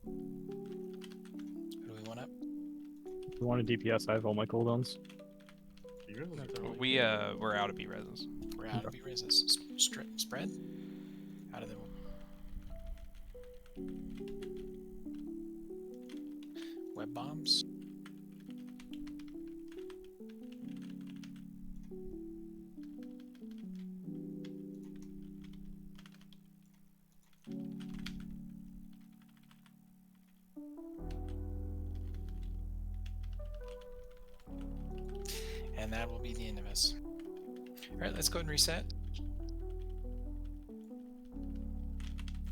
D: Who do we want up?
H: If you want a DPS, I have all my cooldowns.
B: We're out of B-reses.
D: We're out of B-reses. Spread. Out of the... Web bombs. And that will be the end of us. Alright, let's go ahead and reset.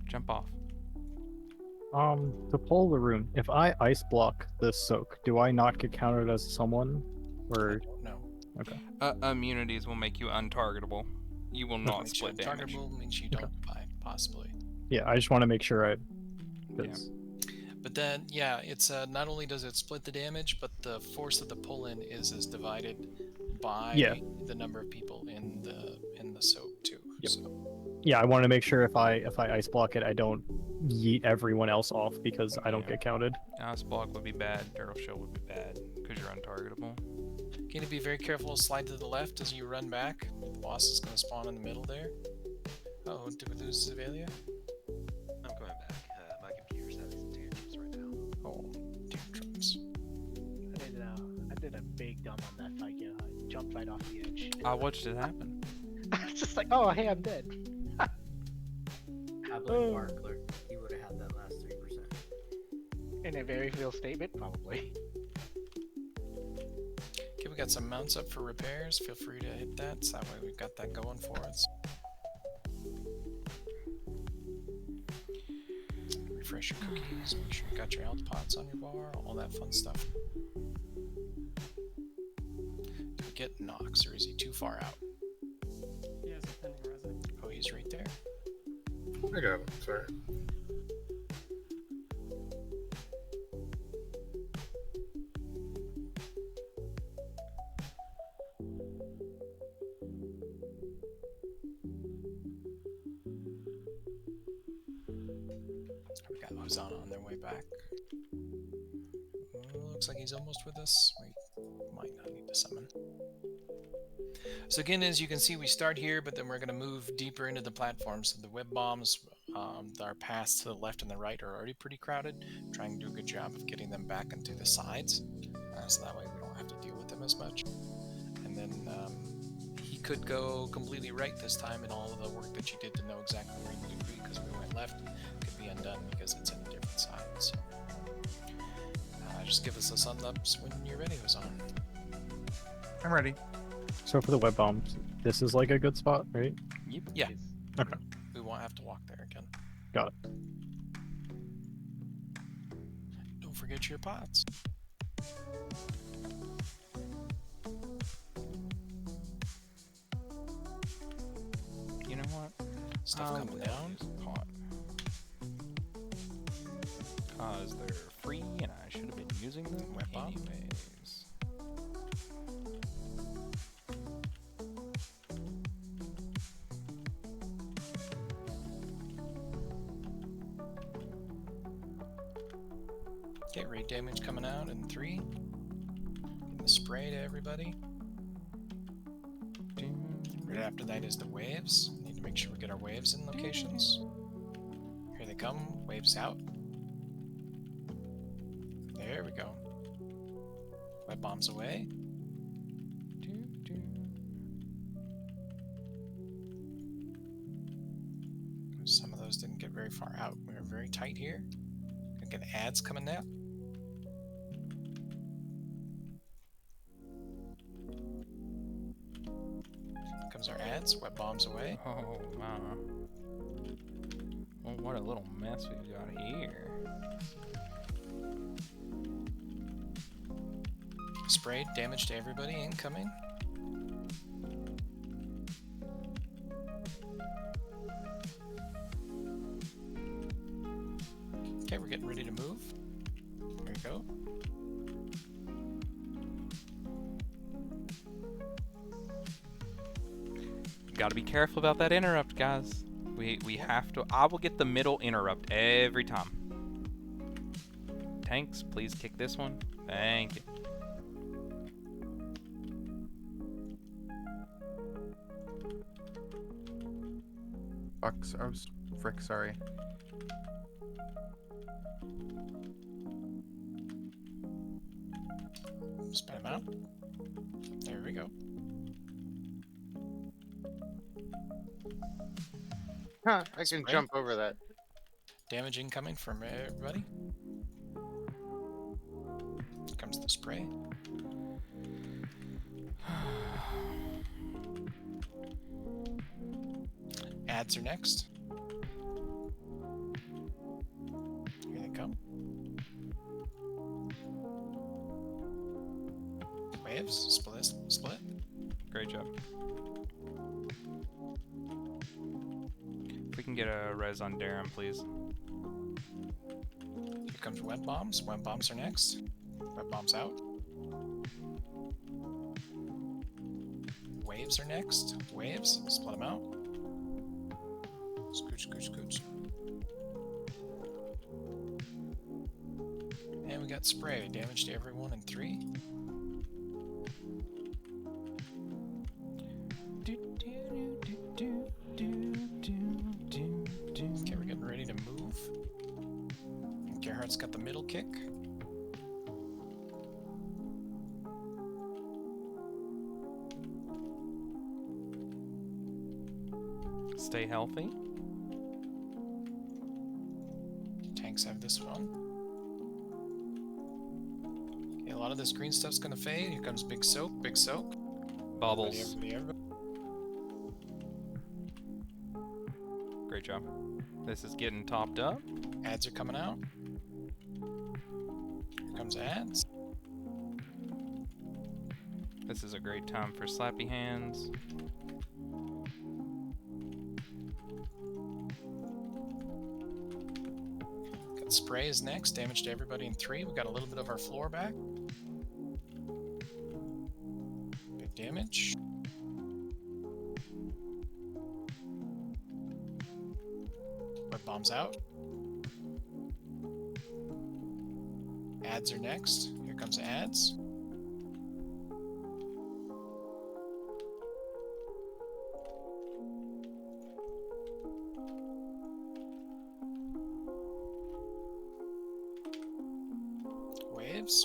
B: Jump off.
H: To pull the room, if I ice block this soak, do I not get counted as someone? Or
D: No.
H: okay.
B: Immunities will make you untargetable. You will not
D: Makes you
B: split damage.
D: untargetable, means you don't buy, possibly.
H: Yeah, I just want to make sure I. 'cause-
D: But then, yeah, it's not only does it split the damage, but the force of the pull-in is divided by the number of people in the soap too.
H: Yep.
D: So,
H: Yeah, I want to make sure if I ice block it, I don't yeet everyone else off because I don't
B: Yeah.
H: get counted.
B: Ice block would be bad. Turtle shell would be bad because you're untargetable.
D: going to be very careful. Slide to the left as you run back. The boss is going to spawn in the middle there. Oh, did we lose Zevalia?
M: I'm coming back. My computer's having some tantrums right now.
D: Oh, tantrums.
I: I did a big dumb on that fight. Yeah, I jumped right off the edge.
B: I watched it happen.
I: I was just like, oh, hey, I'm dead.
N: I blame Barkler. He would have had that last 3%.
I: In a very real statement, probably.
D: Okay, we got some mounts up for repairs. Feel free to hit that. So that way we've got that going for us. Refresh your cookies. Make sure you got your health pots on your bar. All that fun stuff. Do we get Nox, or is he too far out?
F: He has a pending resident.
D: Oh, he's right there.
A: I got him. Sorry.
D: We got Hosanna on their way back. Looks like he's almost with us. We might not need to summon. So again, as you can see, we start here, but then we're going to move deeper into the platform. So the web bombs, our paths to the left and the right are already pretty crowded. Trying to do a good job of getting them back into the sides, so that way we don't have to deal with them as much. And then he could go completely right this time, and all of the work that you did to know exactly where he needed to be because we went left could be undone because it's in a different side. So, just give us a sun ups when you're ready, Ozan.
J: I'm ready.
H: So for the web bombs, this is like a good spot, right?
D: Yep. Yeah.
H: Okay.
D: We won't have to walk there again.
H: Got it.
D: Don't forget your pots.
B: You know what?
D: Stuff coming down.
B: Pot. Cause they're free and I should have been using them
D: Web bomb.
B: anyways.
D: Okay, raid damage coming out in 3. Getting the spray to everybody. Right after that is the waves. Need to make sure we get our waves in locations. Here they come. Waves out. There we go. Web bombs away. Some of those didn't get very far out. We were very tight here. Gonna get ads coming now. Here comes our ads. Web bombs away.
B: Oh wow. Well, what a little mess we've got here.
D: Sprayed. Damage to everybody. Incoming. Okay, we're getting ready to move. There we go.
B: Gotta be careful about that interrupt, guys. We have to. I will get the middle interrupt every time. Tanks, please kick this one. Thank you.
J: Fuck, I was frick sorry.
D: Spread them out. There we go.
G: Huh, I can
D: Spray.
G: jump over that.
D: Damage incoming from everybody. Here comes the spray. Ads are next. Here they come. Waves, split.
B: Great job. If we can get a res on Darren, please.
D: Here comes web bombs. Web bombs are next. Web bombs out. Waves are next. Waves, split them out. Scooch, scooch, scooch. And we got spray. Damage to everyone in 3. Okay, we're getting ready to move. Gerhardt's got the middle kick.
B: Stay healthy.
D: Tanks have this one. Okay, a lot of this green stuff's gonna fade. Here comes big soak, big soak.
B: Bubbles.
D: Everybody.
B: Great job. This is getting topped up.
D: Ads are coming out. Here comes ads.
B: This is a great time for slappy hands.
D: Got spray is next. Damage to everybody in 3. We got a little bit of our floor back. Big damage. Web bombs out. Ads are next. Here comes ads.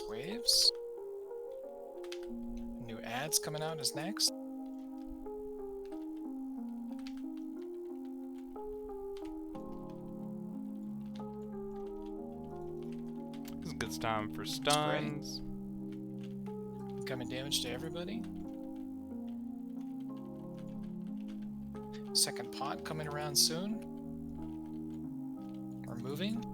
D: Waves. New ads coming out is next.
B: time for stuns.
D: Becoming damage to everybody. Second pot coming around soon. We're moving.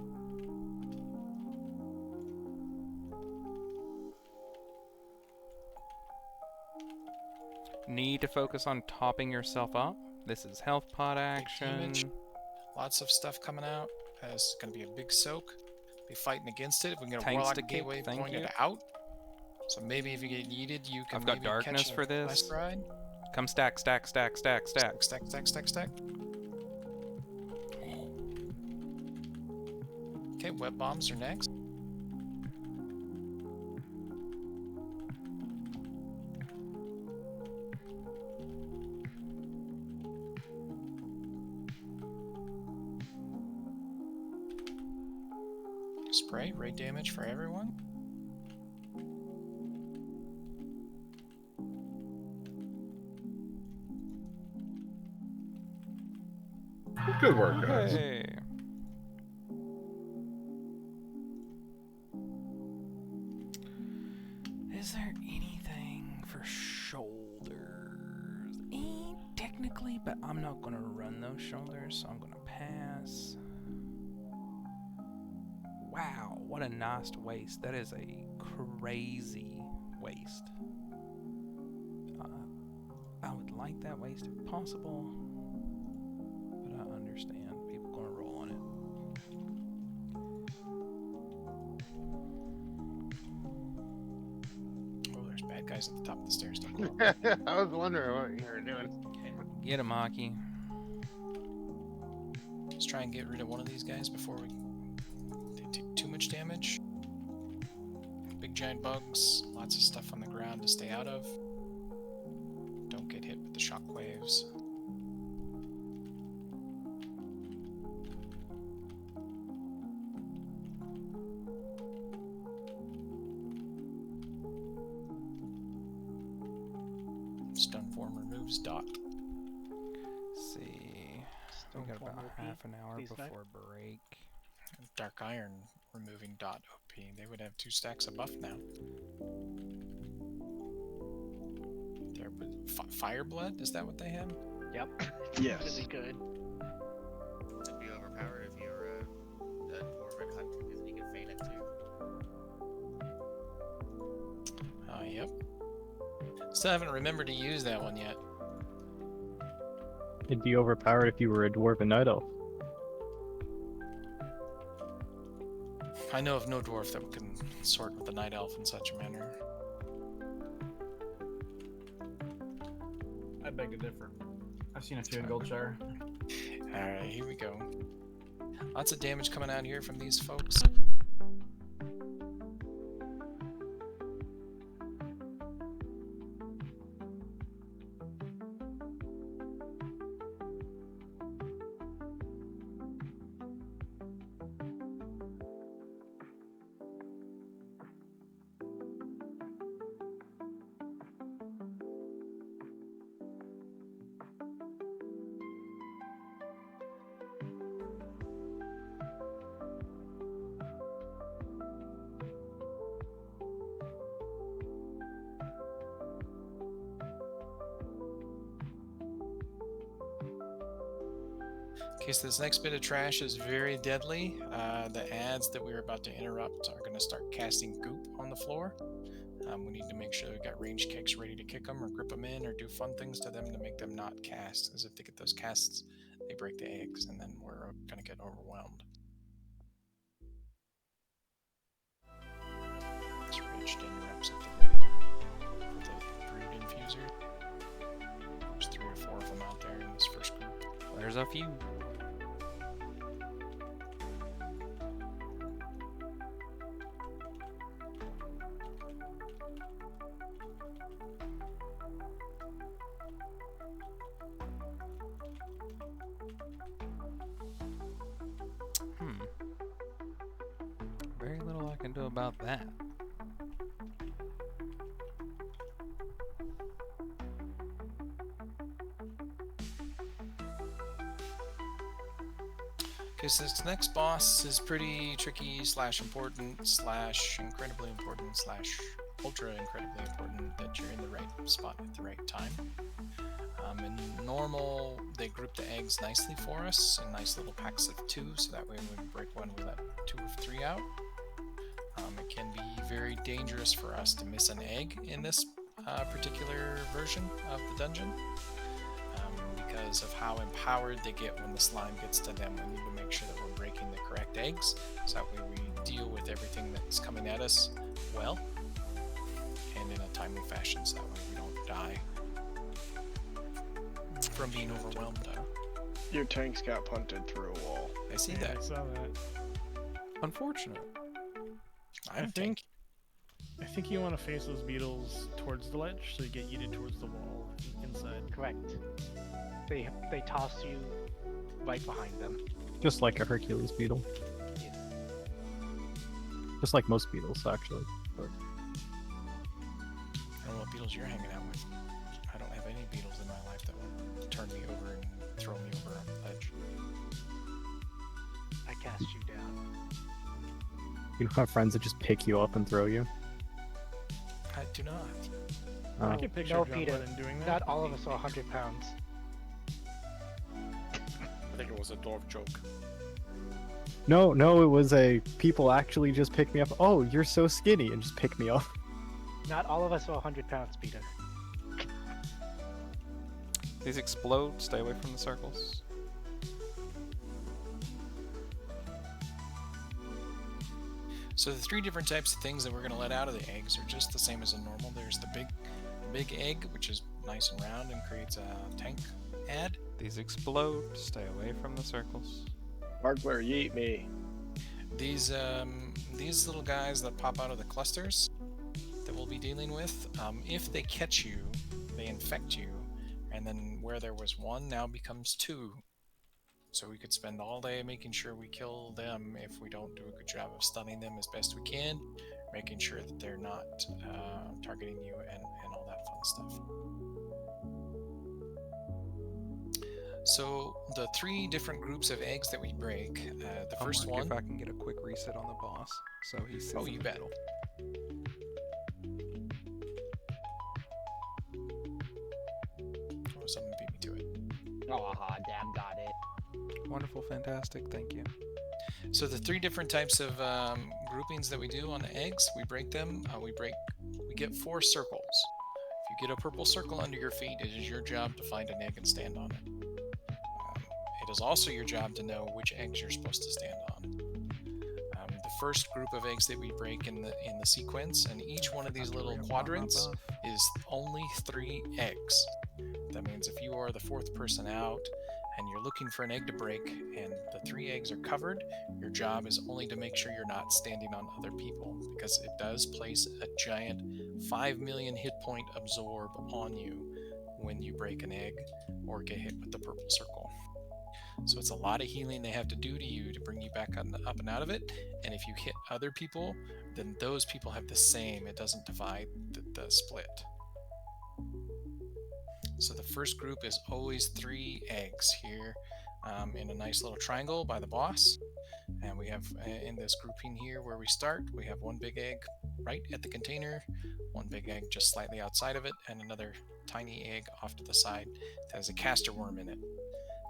B: Need to focus on topping yourself up. This is health pot
D: Big
B: action.
D: damage. Lots of stuff coming out. It's going to be a big soak. Be fighting against it. If we can get a
B: Tanks
D: Warlock
B: to kick,
D: Gateway
B: thank
D: pointed
B: you.
D: out. So maybe if you get yeeted, you can
B: I've got
D: maybe
B: darkness
D: catch
B: for
D: a
B: this.
D: last ride.
B: Come stack, stack, stack, stack, stack.
D: Stack, stack, stack, stack. Okay, web bombs are next. Spray, raid damage for everyone.
A: Good work, guys.
B: Hey. Is there anything for shoulders? Technically, but I'm not gonna run those shoulders, so I'm gonna pass. Wow, what a nice waist. That is a crazy waist. I would like that waist if possible, but I understand people gonna roll on it.
D: Oh, there's bad guys at the top of the stairs. Don't go up.
G: I was wondering what you were doing.
B: Get him, Aki.
D: Let's try and get rid of one of these guys before they take too much damage. Big giant bugs, lots of stuff on the ground to stay out of. Don't get hit with the shock waves. Stun form removes dot.
B: See, we got about half an hour before break.
D: Dark Iron removing dot OP. They would have 2 stacks of buff now. There, Fireblood? Is that what they have?
I: Yep.
L: Yes.
I: Really good.
M: It'd be overpowered if you were a dwarven hunt, because you can feign it too.
D: Yep. Still haven't remembered to use that one yet.
H: It'd be overpowered if you were a dwarven night elf.
D: I know of no dwarf that can sort with the night elf in such a manner.
F: I beg to differ. I've seen a few in Goldshire.
D: Alright, here we go. Lots of damage coming out here from these folks. Okay, so this next bit of trash is very deadly. The ads that we're about to interrupt are going to start casting goop on the floor. We need to make sure we've got range kicks ready to kick them or grip them in or do fun things to them to make them not cast. As if they get those casts, they break the eggs and then we're going to get overwhelmed. It's raged interrupts at the ready for the brood infuser. There's 3 or 4 of them out there in this first group.
B: There's a few. Very little I can do about that.
D: Okay, so this next boss is pretty tricky / important / incredibly important / ultra incredibly important that you're in the right spot at the right time. In normal, they group the eggs nicely for us in nice little packs of 2, so that way when we break one, we let 2 of 3 out. It can be very dangerous for us to miss an egg in this particular version of the dungeon. Because of how empowered they get when the slime gets to them. We need to make sure that we're breaking the correct eggs, so that way we deal with everything that's coming at us well, and in a timely fashion, so that way we don't die from being overwhelmed.
O: Your tanks got punted through a wall.
D: I see
P: Yeah,
D: that.
P: I saw that.
B: Unfortunate.
D: I'm
P: I think you want to face those beetles towards the ledge, so you get yeeted towards the wall inside.
I: Correct. They toss you right behind them.
H: Just like a Hercules beetle.
I: Yeah.
H: Just like most beetles, actually. But
D: I don't know what beetles you're hanging out with. I don't have any beetles in my life that would turn me over and throw me over a ledge.
I: I cast you down.
H: you don't have friends that just pick you up and throw you.
D: I do not.
P: I can picture
I: No,
P: John
I: Peter.
P: Lennon doing that.
I: Not all of us are 100 pounds.
K: I think it was a dwarf joke.
H: No, it was a people actually just pick me up. Oh, you're so skinny, and just pick me up.
I: Not all of us are 100 pounds, Peter.
B: These explode. Stay away from the circles.
D: So the 3 different types of things that we're going to let out of the eggs are just the same as a normal. There's the big egg, which is nice and round and creates a tank ad.
B: These explode. Stay away from the circles.
O: Markler, yeet me.
D: These little guys that pop out of the clusters that we'll be dealing with, if they catch you, they infect you, and then where there was 1 now becomes 2. So we could spend all day making sure we kill them if we don't do a good job of stunning them as best we can, making sure that they're not targeting you and all that fun stuff. So the 3 different groups of eggs that we break, the first
B: Mark,
D: one...
B: if I can get a quick reset on the boss, so he sits
D: Oh,
B: in
D: you
B: the
D: bet.
B: middle.
D: Oh, someone beat me to it.
C: Oh, damn, got it.
B: Wonderful, fantastic, thank you.
D: So the 3 different types of groupings that we do on the eggs, we break them. We get 4 circles. If you get a purple circle under your feet, it is your job to find an egg and stand on it. It is also your job to know which eggs you're supposed to stand on. The first group of eggs that we break in the sequence, and each one of these little quadrants is only 3 eggs. That means if you are the 4th person out and you're looking for an egg to break and the 3 eggs are covered, your job is only to make sure you're not standing on other people, because it does place a giant 5 million hit point absorb on you when you break an egg or get hit with the purple circle. So it's a lot of healing they have to do to you to bring you back up and out of it. And if you hit other people, then those people have the same. It doesn't divide the split. So the first group is always 3 eggs here in a nice little triangle by the boss. And we have in this grouping here where we start, we have 1 big egg right at the container, 1 big egg just slightly outside of it, and another tiny egg off to the side that has a caster worm in it.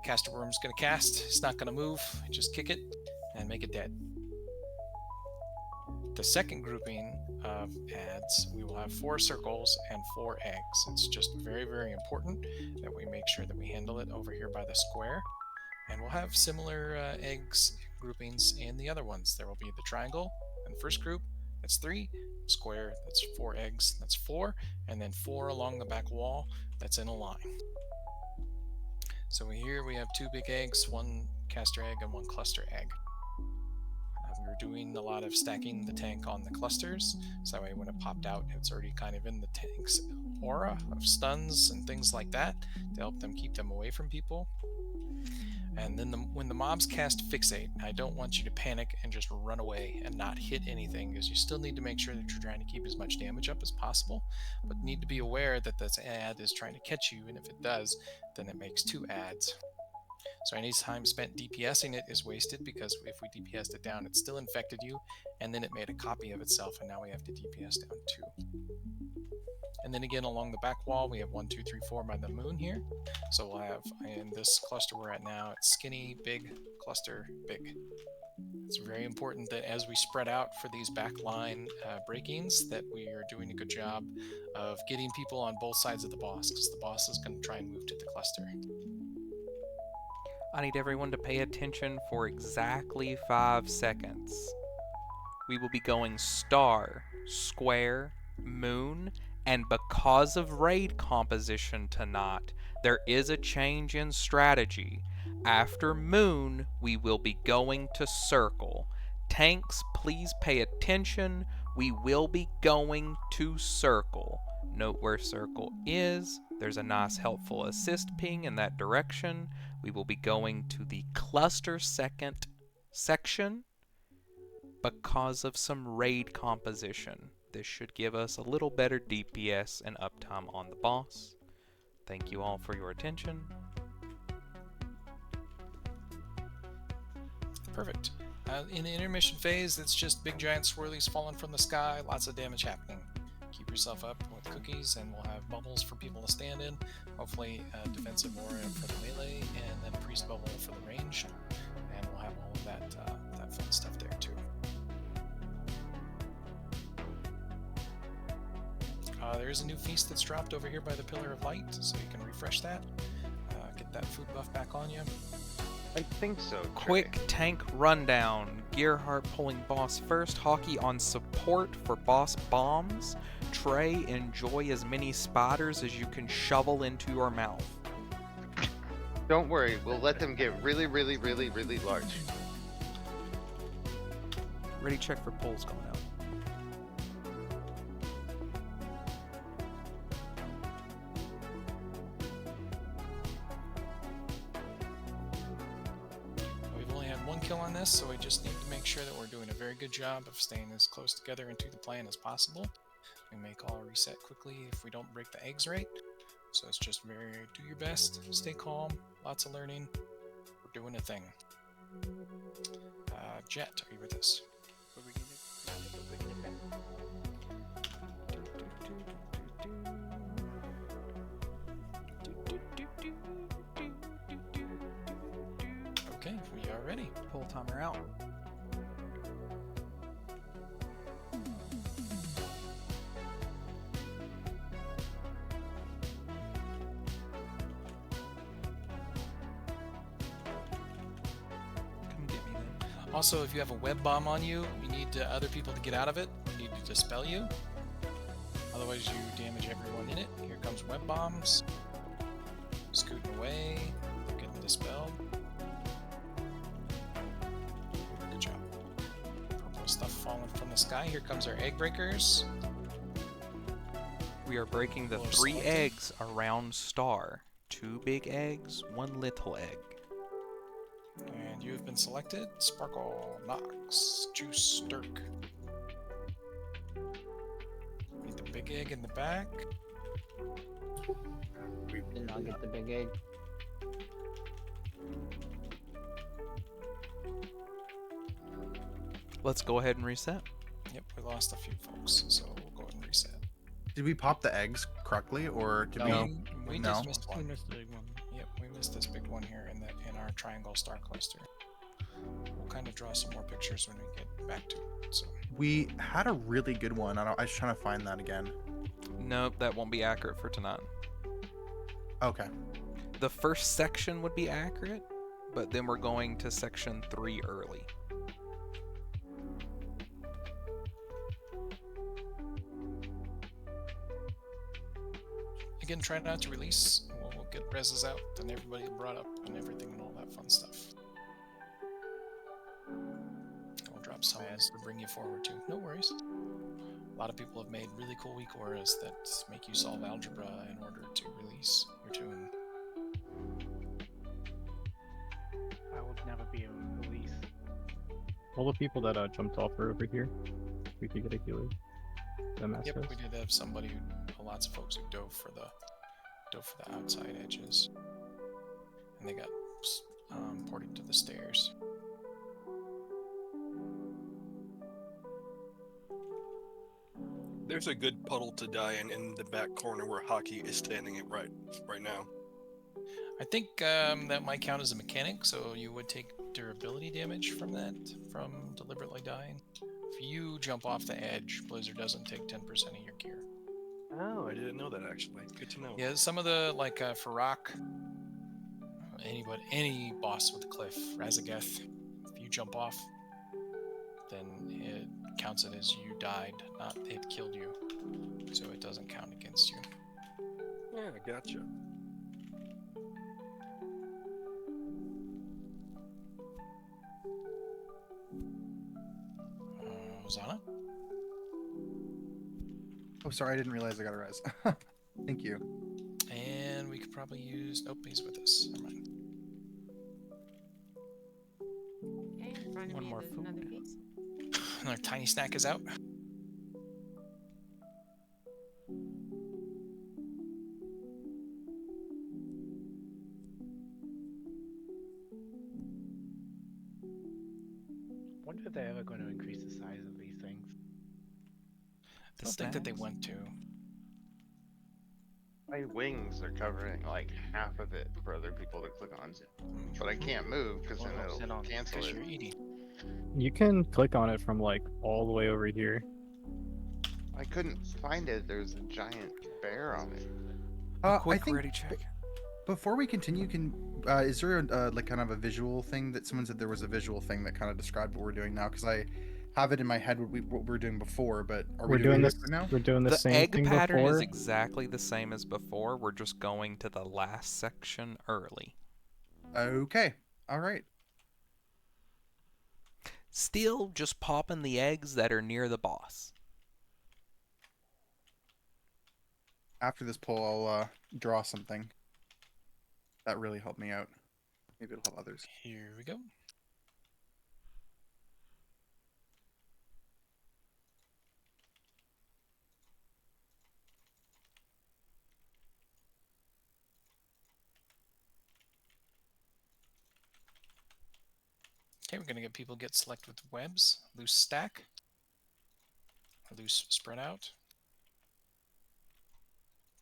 D: Caster worm's going to cast, it's not going to move, just kick it and make it dead. The second grouping of ads, we will have 4 circles and 4 eggs. It's just very, very important that we make sure that we handle it over here by the square. And we'll have similar eggs groupings in the other ones. There will be the triangle in the first group, that's 3, square, that's 4 eggs, that's 4, and then 4 along the back wall, that's in a line. So here we have 2 big eggs, 1 caster egg and 1 cluster egg. We were doing a lot of stacking the tank on the clusters, so that way when it popped out, it's already kind of in the tank's aura of stuns and things like that to help them keep them away from people. And then when the mobs cast Fixate, I don't want you to panic and just run away and not hit anything, because you still need to make sure that you're trying to keep as much damage up as possible, but need to be aware that this ad is trying to catch you, and if it does, then it makes 2 ads. So any time spent DPSing it is wasted, because if we DPSed it down, it still infected you, and then it made a copy of itself, and now we have to DPS down 2. And then again, along the back wall, we have 1, 2, 3, 4 by the moon here. So we'll have, in this cluster we're at now, it's skinny, big, cluster, big. It's very important that as we spread out for these backline breakings, that we are doing a good job of getting people on both sides of the boss, because the boss is going to try and move to the cluster.
B: I need everyone to pay attention for exactly 5 seconds. We will be going star, square, moon, and because of raid composition tonight, there is a change in strategy. After moon, we will be going to circle. Tanks, please pay attention. We will be going to circle. Note where circle is. There's a nice helpful assist ping in that direction. We will be going to the cluster second section because of some raid composition. This should give us a little better DPS and uptime on the boss. Thank you all for your attention.
D: Perfect. In the intermission phase, it's just big giant swirlies falling from the sky, lots of damage happening. Keep yourself up with cookies, and we'll have bubbles for people to stand in. Hopefully defensive aura for the melee, and then priest bubble for the ranged. And we'll have all of that, that fun stuff there too. There's a new feast that's dropped over here by the Pillar of Light, so you can refresh that. Get that food buff back on you.
G: I think so. Trey.
B: Quick tank rundown. Gearhart pulling boss first. Hockey on support for boss bombs. Trey, enjoy as many spiders as you can shovel into your mouth.
G: Don't worry, we'll let them get really, really, really, really large.
B: Ready check for pulls going out.
D: We've only had 1 kill on this, so we just need to make sure that we're doing a very good job of staying as close together into the plan as possible. We may call a reset quickly if we don't break the eggs right. So it's just do your best, stay calm, lots of learning. We're doing a thing. Jet, are you with us? Okay, we are ready.
B: Pull timer out.
D: Also, if you have a web bomb on you, you need other people to get out of it. You need to dispel you. Otherwise, you damage everyone in it. Here comes web bombs. Scooting away. Getting dispelled. Good job. Purple stuff falling from the sky. Here comes our egg breakers.
B: We are breaking the 3 eggs around star. 2 big eggs, 1 little egg.
D: And you have been selected. Sparkle, Nox, Juice, Dirk. Need the big egg in the back.
C: Did not get the big egg.
B: Let's go ahead and reset.
D: Yep, we lost a few folks, so we'll go ahead and reset.
J: Did we pop the eggs correctly, or did
D: We
J: no?
D: just missed one.
P: We missed the big one.
D: Yep, we missed this big one here in our triangle star cluster. We'll kind of draw some more pictures when we get back to it. So
J: We had a really good one. I was trying to find that again.
B: Nope, that won't be accurate for tonight.
J: Okay.
B: The first section would be accurate, but then we're going to section 3 early.
D: again, try not to release. We'll get reses out and everybody brought up and everything and all that fun stuff. I'll drop songs to bring you forward too. No worries. A lot of people have made really cool weak auras that make you solve algebra in order to release your tune.
I: I would never be able to release.
H: All the people that jumped off are over here. We could get a healer.
D: Yep, we did have somebody lots of folks who dove for the outside edges, and they got porting to the stairs.
K: There's a good puddle to die in the back corner where Hockey is standing right now.
D: I think that might count as a mechanic, so you would take durability damage from that, from deliberately dying. If you jump off the edge, Blizzard doesn't take 10% of your gear.
K: Oh, I didn't know that actually. Good to know.
D: Yeah, some of the, like for Rock, any boss with a cliff, Razageth, if you jump off, then it counts it as you died, not it killed you. So it doesn't count against you.
K: Yeah, gotcha.
D: Zana?
J: Oh, sorry, I didn't realize I got a res. Thank you.
D: And we could probably use... Nope, he's with us. Never mind.
E: Okay, in front of
B: One
E: me,
B: more
E: there's
B: food.
E: another piece.
D: Another tiny snack is out.
I: Wonder if they're ever going to increase the size of these things.
D: I don't think that they want to.
G: My wings are covering like half of it for other people to click on. But I can't move because then
I: Well, sit
G: it'll
I: on it,
G: cancel
D: 'Cause
G: it.
D: you're eating.
H: You can click on it from like all the way over here.
G: I couldn't find it. There's a giant bear on it.
B: A quick
J: I think
B: ready check.
J: before we continue, is there like kind of a visual thing that someone said there was a visual thing that kind of described what we're doing now? Because I have it in my head what we were doing before, but are we
H: We're doing this
J: it now?
H: We're doing the same
B: egg
H: thing
B: pattern
H: before.
B: is exactly the same as before. We're just going to the last section early.
J: Okay. All right.
B: Still just popping the eggs that are near the boss.
J: After this poll, I'll draw something. That really helped me out. Maybe it'll help others.
D: Here we go. Okay, we're going to get people get select with webs, loose stack, loose spread out.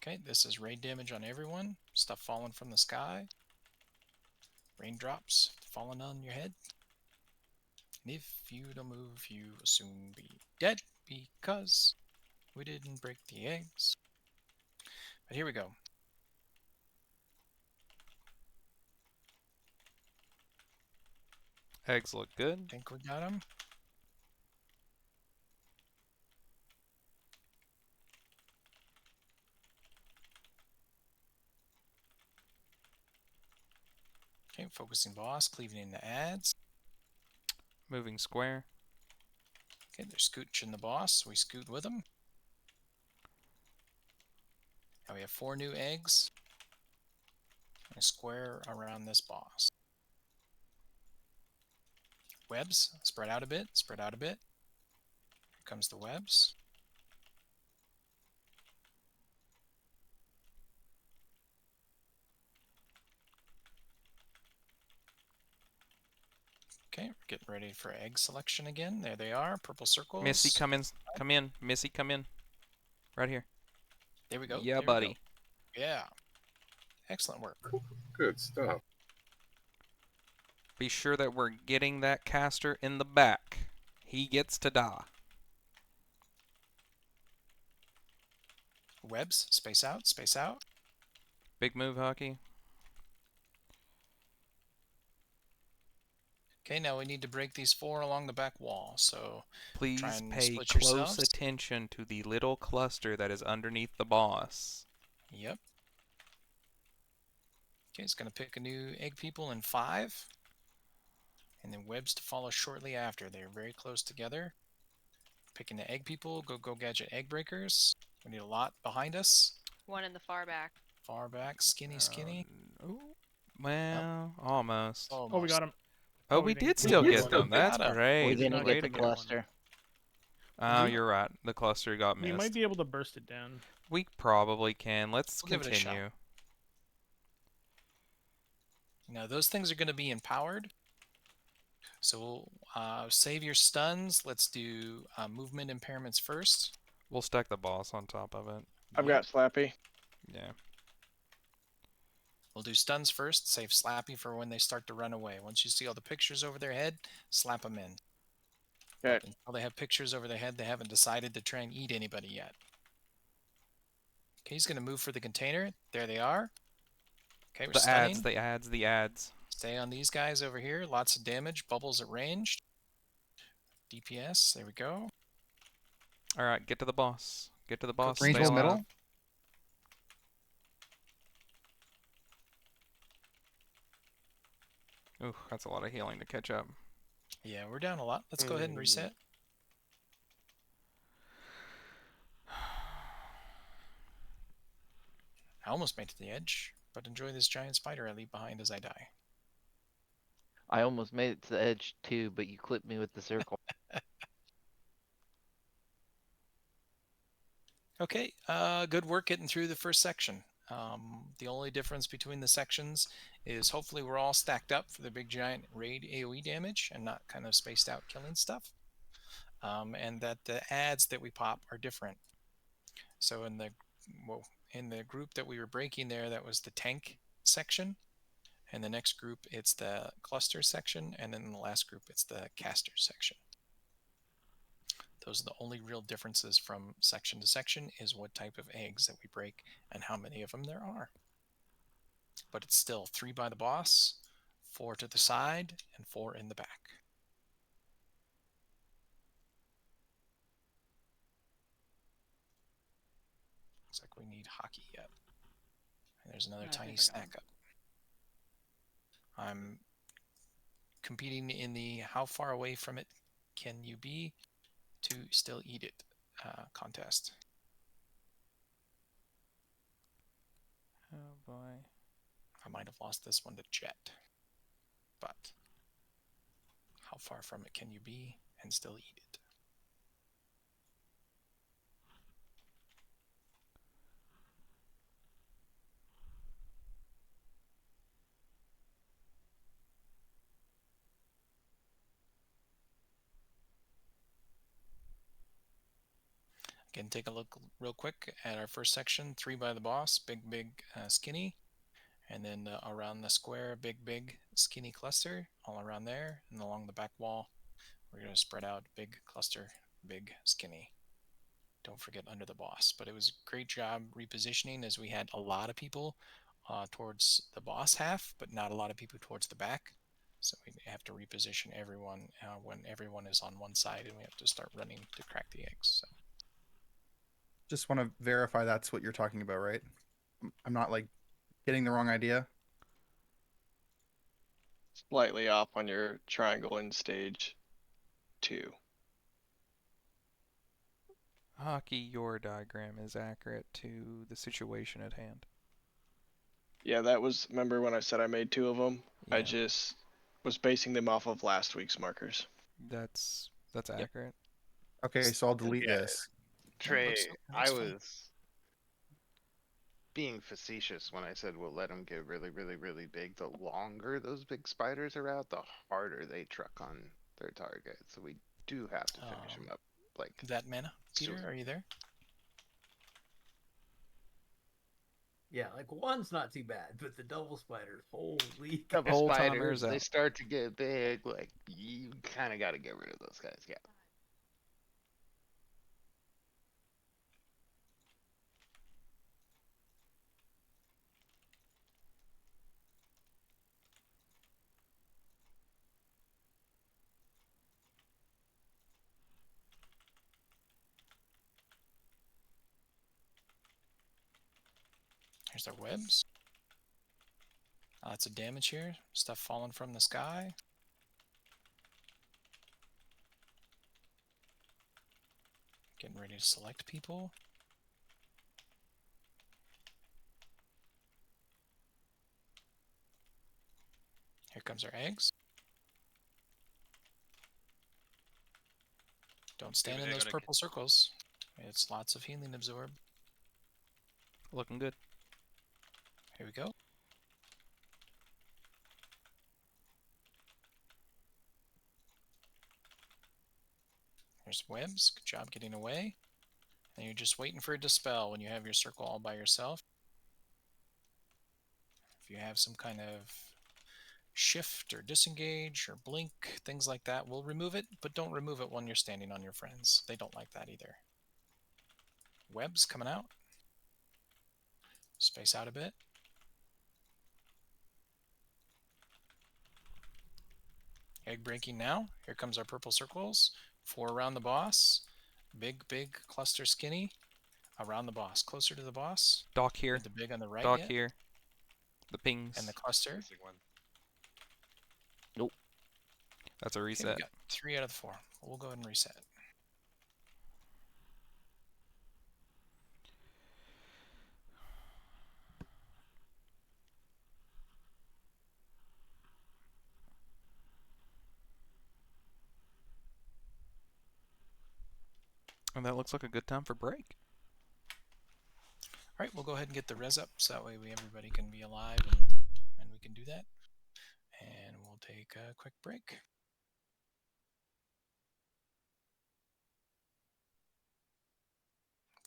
D: Okay, this is raid damage on everyone. Stuff falling from the sky. Raindrops falling on your head. And if you don't move, you will soon be dead because we didn't break the eggs. But here we go.
B: Eggs look good.
D: Think we got them. Okay, focusing boss, cleaving into ads.
B: Moving square.
D: Okay, they're scooching the boss. We scoot with them. Now we have 4 new eggs. A square around this boss. Webs, spread out a bit, spread out a bit. Here comes the webs. Okay, we're getting ready for egg selection again. There they are, purple circles.
B: Missy, come in. Come in. Missy, come in. Right here.
D: There we go.
B: Yeah,
D: there we
B: buddy.
D: go. Yeah. Excellent work.
A: Good stuff.
B: Be sure that we're getting that caster in the back. He gets to die.
D: Webs, space out, space out.
B: Big move, Hockey.
D: Okay, now we need to break these 4 along the back wall. So
B: Please
D: try and
B: pay
D: split
B: close
D: yourselves.
B: attention to the little cluster that is underneath the boss.
D: Yep. Okay, it's going to pick a new egg people in 5. And then webs to follow shortly after. They're very close together. Picking the egg people, go gadget egg breakers. We need a lot behind us.
Q: One in the far back.
D: Far back, skinny.
B: Ooh, well, almost.
P: Oh, we got him.
B: Oh, we did still get them. That's
D: got 'em.
B: great.
I: We didn't
B: Way
I: get the
B: to go.
I: cluster.
B: Oh, you're right. The cluster got
P: We
B: missed.
P: might be able to burst it down.
B: We probably can. Let's
D: We'll give it a shot.
B: continue.
D: Now those things are going to be empowered. So we'll save your stuns. Let's do movement impairments first.
B: We'll stack the boss on top of it.
O: I've got Slappy.
B: Yeah.
D: We'll do stuns first. Save Slappy for when they start to run away. Once you see all the pictures over their head, slap them in.
O: Okay.
D: But until they have pictures over their head, they haven't decided to try and eat anybody yet. Okay, he's going to move for the container. There they are. Okay, we're
B: The
D: stunning.
B: the ads.
D: Stay on these guys over here. Lots of damage. Bubbles at ranged. DPS. There we go.
B: All right, get to the boss. Get to the boss.
J: Range
B: Stay
J: hold
B: alive.
J: middle.
B: Ooh, that's a lot of healing to catch up.
D: Yeah, we're down a lot. Let's go ahead and reset. I almost made it to the edge, but enjoy this giant spider I leave behind as I die.
C: I almost made it to the edge too, but you clipped me with the circle.
D: Okay, good work getting through the first section. The only difference between the sections is hopefully we're all stacked up for the big giant raid AoE damage and not kind of spaced out killing stuff. And that the ads that we pop are different. So in the group that we were breaking there, that was the tank section. And the next group, it's the cluster section. And then in the last group, it's the caster section. Those are the only real differences from section to section, is what type of eggs that we break and how many of them there are. But it's still 3 by the boss, 4 to the side, and 4 in the back. Looks like we need hockey yet. And there's another tiny snack up. I'm competing in the how far away from it can you be to still eat it contest.
B: Oh boy.
D: I might have lost this one to Jet. But how far from it can you be and still eat it? Again, take a look real quick at our first section. 3 by the boss, big, skinny. And then around the square, big, skinny cluster, all around there. And along the back wall, we're going to spread out big cluster, big, skinny. Don't forget under the boss. But it was a great job repositioning, as we had a lot of people towards the boss half, but not a lot of people towards the back. So we have to reposition everyone when everyone is on one side, and we have to start running to crack the eggs. So.
J: Just want to verify that's what you're talking about, right? I'm not like getting the wrong idea.
O: Slightly off on your triangle in stage 2.
B: Hockey, your diagram is accurate to the situation at hand.
O: Yeah, that was, remember when I said I made 2 of them?
B: Yeah.
O: I just was basing them off of last week's markers.
B: That's accurate.
J: Okay, so I'll delete
G: Yeah.
J: this.
G: Trey, I
D: fine.
G: was being facetious when I said we'll let them get really, really, really big. The longer those big spiders are out, the harder they truck on their target. So we do have to finish them up. Like
D: That mana, Peter, are you there?
N: Yeah, like one's not too bad, but the double spiders, holy
G: double
B: Whole
G: spiders,
B: timers
G: they
B: out.
G: start to get big. Like you kind of got to get rid of those guys. Yeah.
D: Here's their webs. Lots of damage here. Stuff falling from the sky. Getting ready to select people. Here comes our eggs. Don't stand in those purple circles. It's lots of healing absorb.
B: Looking good.
D: Here we go. There's webs. Good job getting away. And you're just waiting for a dispel when you have your circle all by yourself. If you have some kind of shift or disengage or blink, things like that, we'll remove it, but don't remove it when you're standing on your friends. They don't like that either. Webs coming out. Space out a bit. Egg breaking now. Here comes our purple circles. 4 around the boss. Big, big cluster skinny. Around the boss. Closer to the boss.
B: Dock here.
D: Did the big on the right
B: Dock
D: yet?
B: here. The pings.
D: And the cluster.
B: Nope. That's a
D: Okay,
B: reset.
D: we got 3 out of the 4. We'll go ahead and reset.
B: And that looks like a good time for break.
D: All right, we'll go ahead and get the res up so that way everybody can be alive and we can do that. And we'll take a quick break.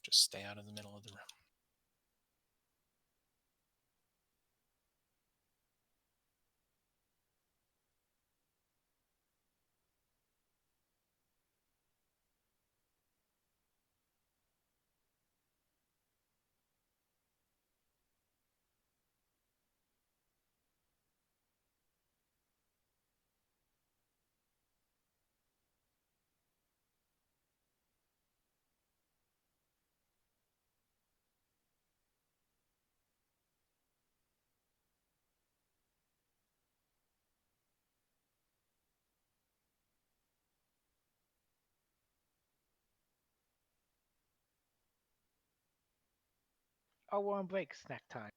D: Just stay out of the middle of the room.
I: Oh, we're on break. Snack time.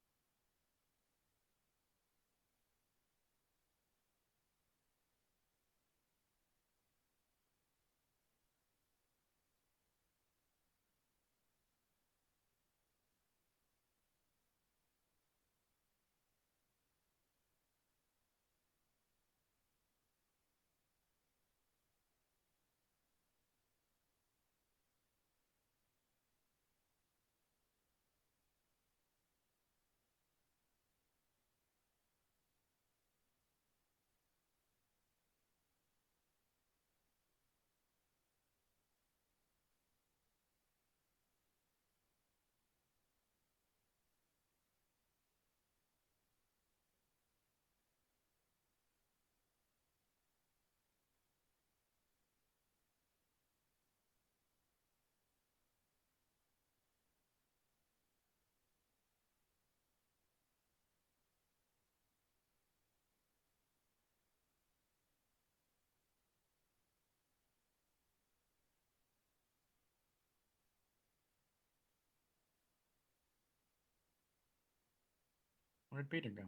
F: Where'd Peter go?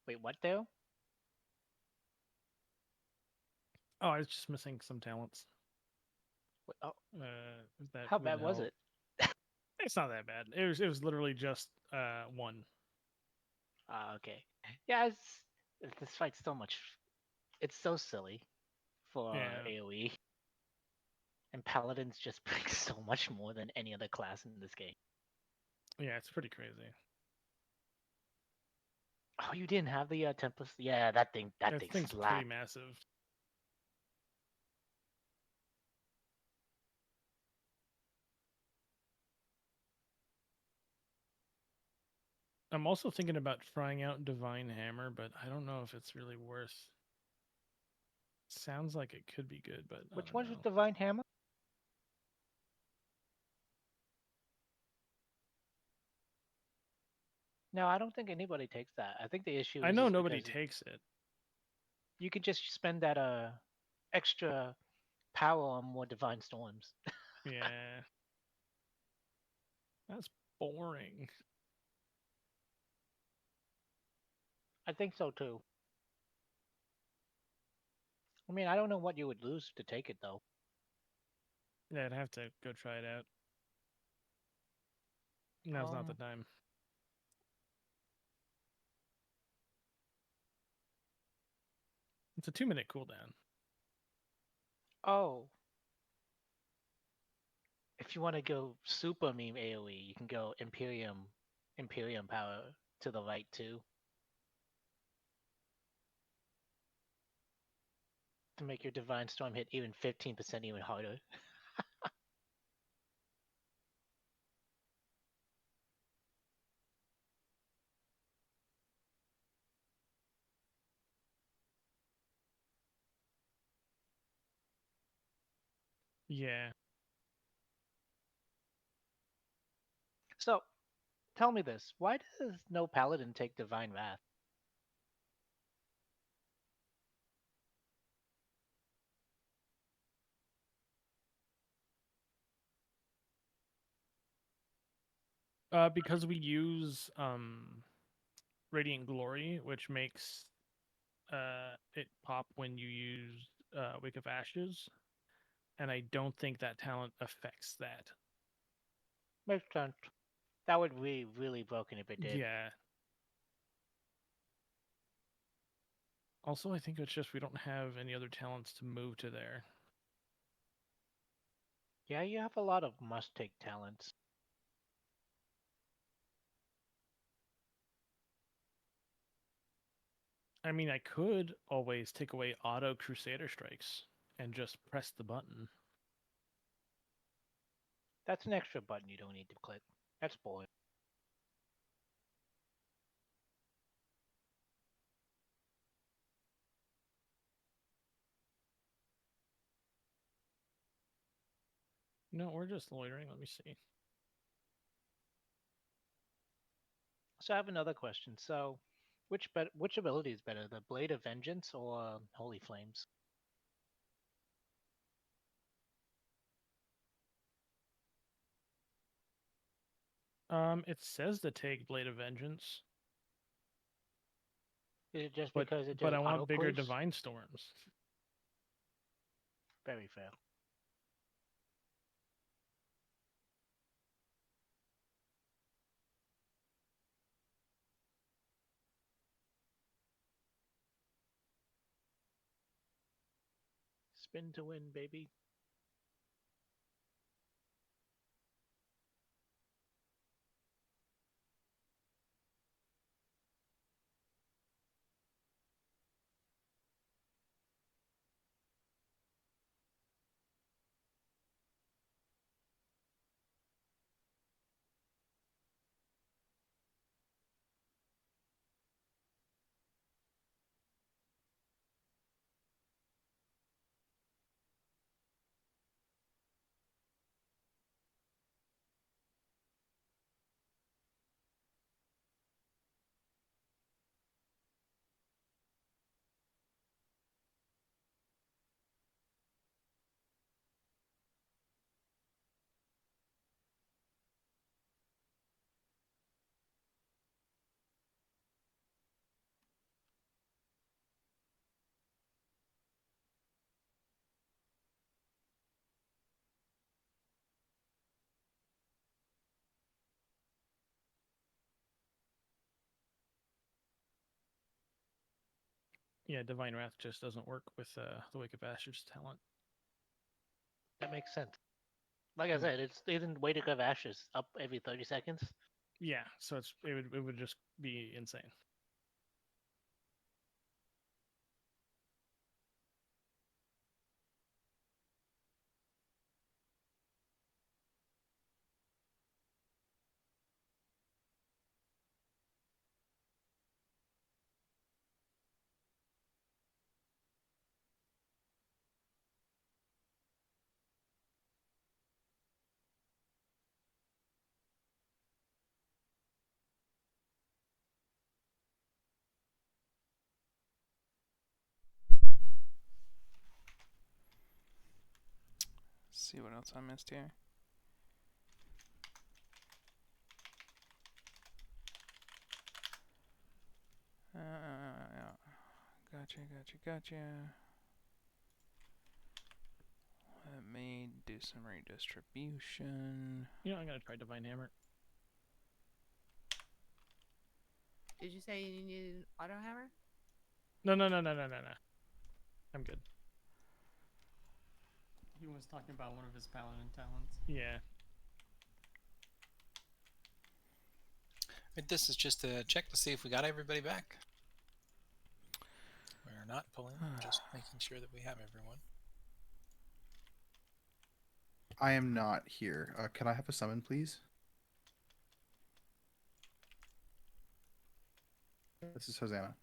I: Wait, what though?
P: Oh, I was just missing some talents.
I: Wait, oh,
P: That
I: how
P: would
I: bad was
P: help.
I: it?
P: It's not that bad. It was literally just one.
I: Okay. Yeah, this fight's so much. It's so silly for
P: Yeah.
I: AOE. And Paladins just bring so much more than any other class in this game.
P: Yeah, it's pretty crazy.
I: Oh, you didn't have the Tempest? Yeah, that thing
P: That
I: thing
P: thing's
I: slapped.
P: pretty massive. I'm also thinking about trying out Divine Hammer, but I don't know if it's really worth. Sounds like it could be good, but I
I: Which
P: don't
I: one's
P: know.
I: with Divine Hammer? No, I don't think anybody takes that. I think the issue
P: I
I: is
P: know
I: just
P: nobody
I: because
P: takes it.
I: You could just spend that extra power on more divine storms.
P: Yeah. That's boring.
I: I think so too. I mean, I don't know what you would lose to take it though.
P: Yeah, I'd have to go try it out. Now's not the time. It's a 2-minute cooldown.
I: Oh. If you want to go super meme AoE, you can go Imperium power to the right too. To make your Divine Storm hit even 15% even harder.
P: Yeah.
I: So, tell me this. Why does no Paladin take Divine Wrath?
P: Because we use Radiant Glory, which makes it pop when you use Wake of Ashes, and I don't think that talent affects that.
I: Makes sense. That would be really broken if it did.
P: Yeah. Also, I think it's just we don't have any other talents to move to there.
I: Yeah, you have a lot of must-take talents.
P: I mean, I could always take away auto Crusader Strikes and just press the button.
I: That's an extra button you don't need to click. That's boring.
P: No, we're just loitering. Let me see.
I: So I have another question. So, which ability is better, the Blade of Vengeance or Holy Flames?
P: It says to take Blade of Vengeance.
I: Is it just
P: But
I: because it
P: but
I: just
P: I want bigger
I: autoclaves?
P: Divine Storms.
I: Very fair. Spin to win, baby.
P: Yeah, Divine Wrath just doesn't work with the Wake of Ashes talent.
I: That makes sense. Like I said, it's isn't Way to Go of Ashes up every 30 seconds?
P: Yeah, so it would just be insane.
B: see what else I missed here. Yeah. Gotcha. Let me do some redistribution.
P: I'm gonna try Divine Hammer.
E: Did you say you needed an auto hammer?
P: No. I'm good.
Q: He was talking about one of his paladin talents.
P: Yeah.
D: This is just a check to see if we got everybody back. We're not pulling, just making sure that we have everyone.
J: I am not here. Can I have a summon, please? This is Hosanna.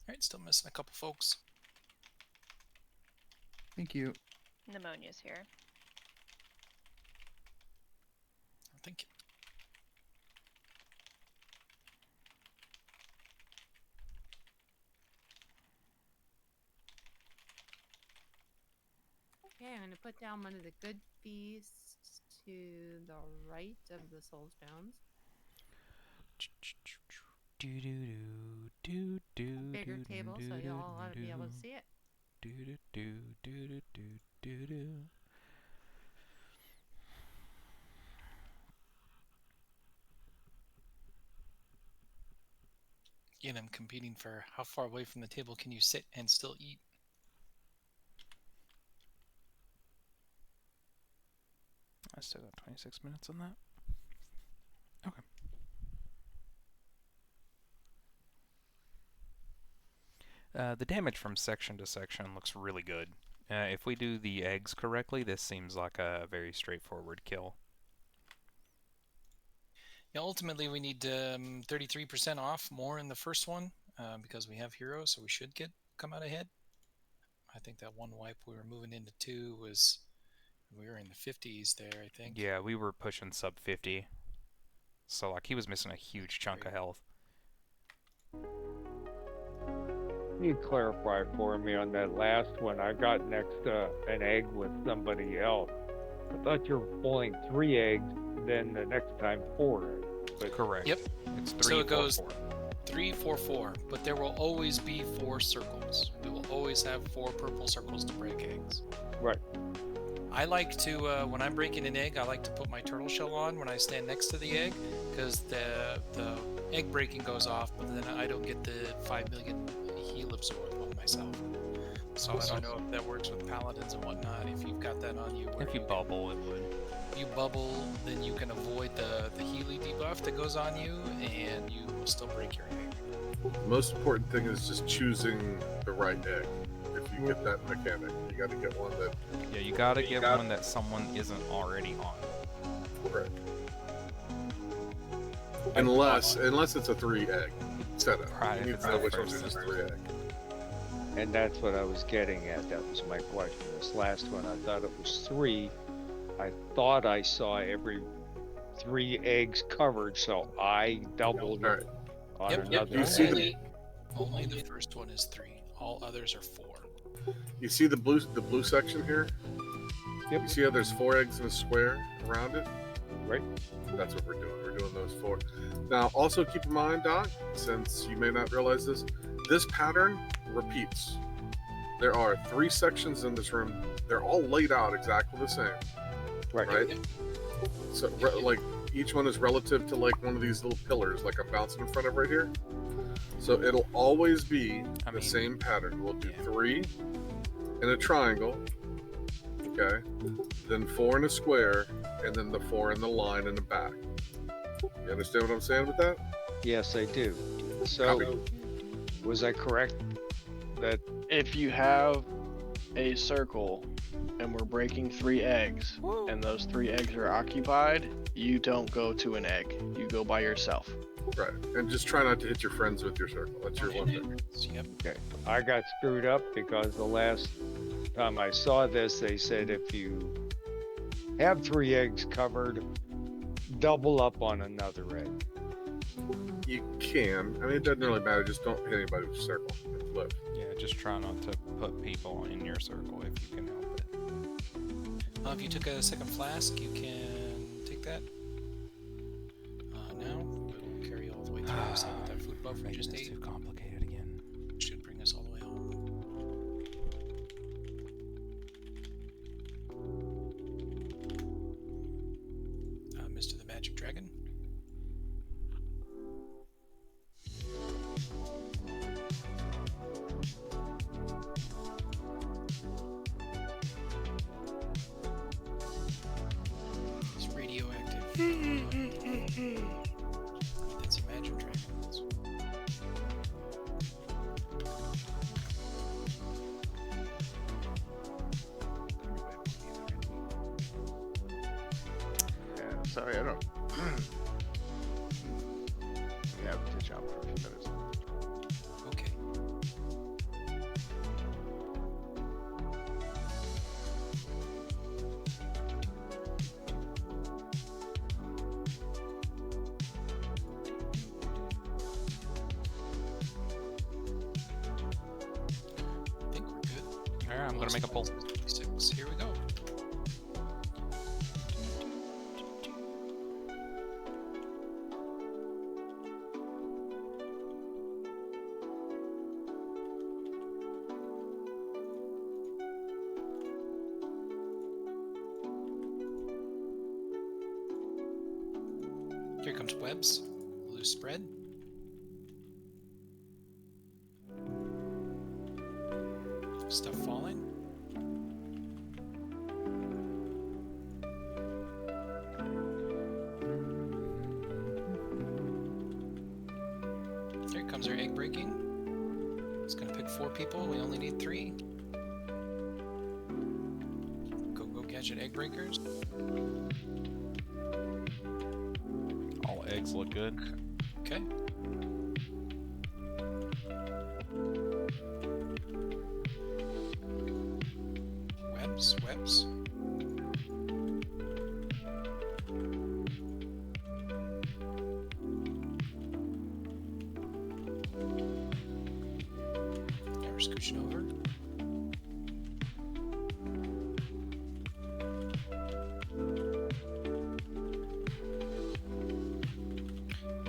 D: Alright, still missing a couple folks.
J: Thank you.
R: Pneumonia's here.
D: Thank you.
E: Okay, I'm gonna put down one of the good beasts to the right of the soul stones. Bigger table, so y'all ought to be able to see it.
D: Again, I'm competing for how far away from the table can you sit and still eat.
B: I still got 26 minutes on that. Okay. The damage from section to section looks really good. If we do the eggs correctly, this seems like a very straightforward kill.
D: Yeah, ultimately we need 33% off more in the first one because we have heroes, so we should come out ahead. I think that one wipe we were moving into 2 was, we were in the 50s there, I think.
B: Yeah, we were pushing sub 50. So like he was missing a huge chunk of health.
S: Can you clarify for me on that last one? I got next to an egg with somebody else. I thought you were pulling 3 eggs, then the next time 4 eggs. But
B: correct.
D: Yep.
B: It's 3,
D: so it
B: 4,
D: goes
B: 4.
D: 3, 4, 4, but there will always be 4 circles. We will always have 4 purple circles to break eggs.
S: Right.
D: I like to, when I'm breaking an egg, I like to put my turtle shell on when I stand next to the egg, because the egg breaking goes off, but then I don't get the 5 million heal absorb on myself. So I don't know if that works with paladins and whatnot. If you've got that on you,
B: If you bubble, it would.
D: If you bubble, then you can avoid the Healy debuff that goes on you, and you will still break your egg.
A: The most important thing is just choosing the right egg. If you get that mechanic, you got to get one that.
B: Yeah, you gotta get one that someone isn't already on.
A: Correct. Unless it's a 3 egg setup.
B: Right,
A: You need to know which one is 3 egg.
S: And that's what I was getting at. That was my question. This last one, I thought it was 3. I thought I saw every 3 eggs covered, so I doubled it on another egg.
D: Only the first one is 3. All others are 4.
A: You see the blue section here?
S: Yep.
A: You see how there's 4 eggs in a square around it?
S: Right.
A: That's what we're doing. We're doing those 4. Now, also keep in mind, Doc, since you may not realize this pattern repeats. There are 3 sections in this room. They're all laid out exactly the same. Right? So, like, each one is relative to, like, one of these little pillars, like I'm bouncing in front of right here. So it'll always be the same pattern. We'll do 3 in a triangle, okay? Then 4 in a square, and then the 4 in the line in the back. You understand what I'm saying with that?
S: Yes, I do. So, was I correct that
O: if you have a circle and we're breaking 3 eggs, and those 3 eggs are occupied, you don't go to an egg. You go by yourself.
A: Right, and just try not to hit your friends with your circle. That's your one thing.
D: Yep.
S: Okay. I got screwed up because the last time I saw this, they said if you have 3 eggs covered, double up on another egg.
A: You can. I mean, it doesn't really matter. Just don't hit anybody with your circle. And live.
B: Yeah, just try not to put people in your circle if you can help it.
D: If you took a second flask, you can take that. Now it'll carry all the way through. Same with that food buff we just ate.
B: Too complicated again.
D: Should bring us all the way home. Mr. the Magic Dragon. He's radioactive. That's Imagine Dragons.
G: Yeah, sorry, I don't. We have to jump for a few minutes.
D: Okay. I think we're good.
B: Alright, I'm gonna make a poll.
D: 26. Here we go. Here comes webs. Loose spread. Stuff falling. Here comes our egg breaking. It's gonna pick 4 people. We only need 3. Go gadget egg breakers.
B: All eggs look good.
D: Okay. Webs. Yeah, we're scooching over.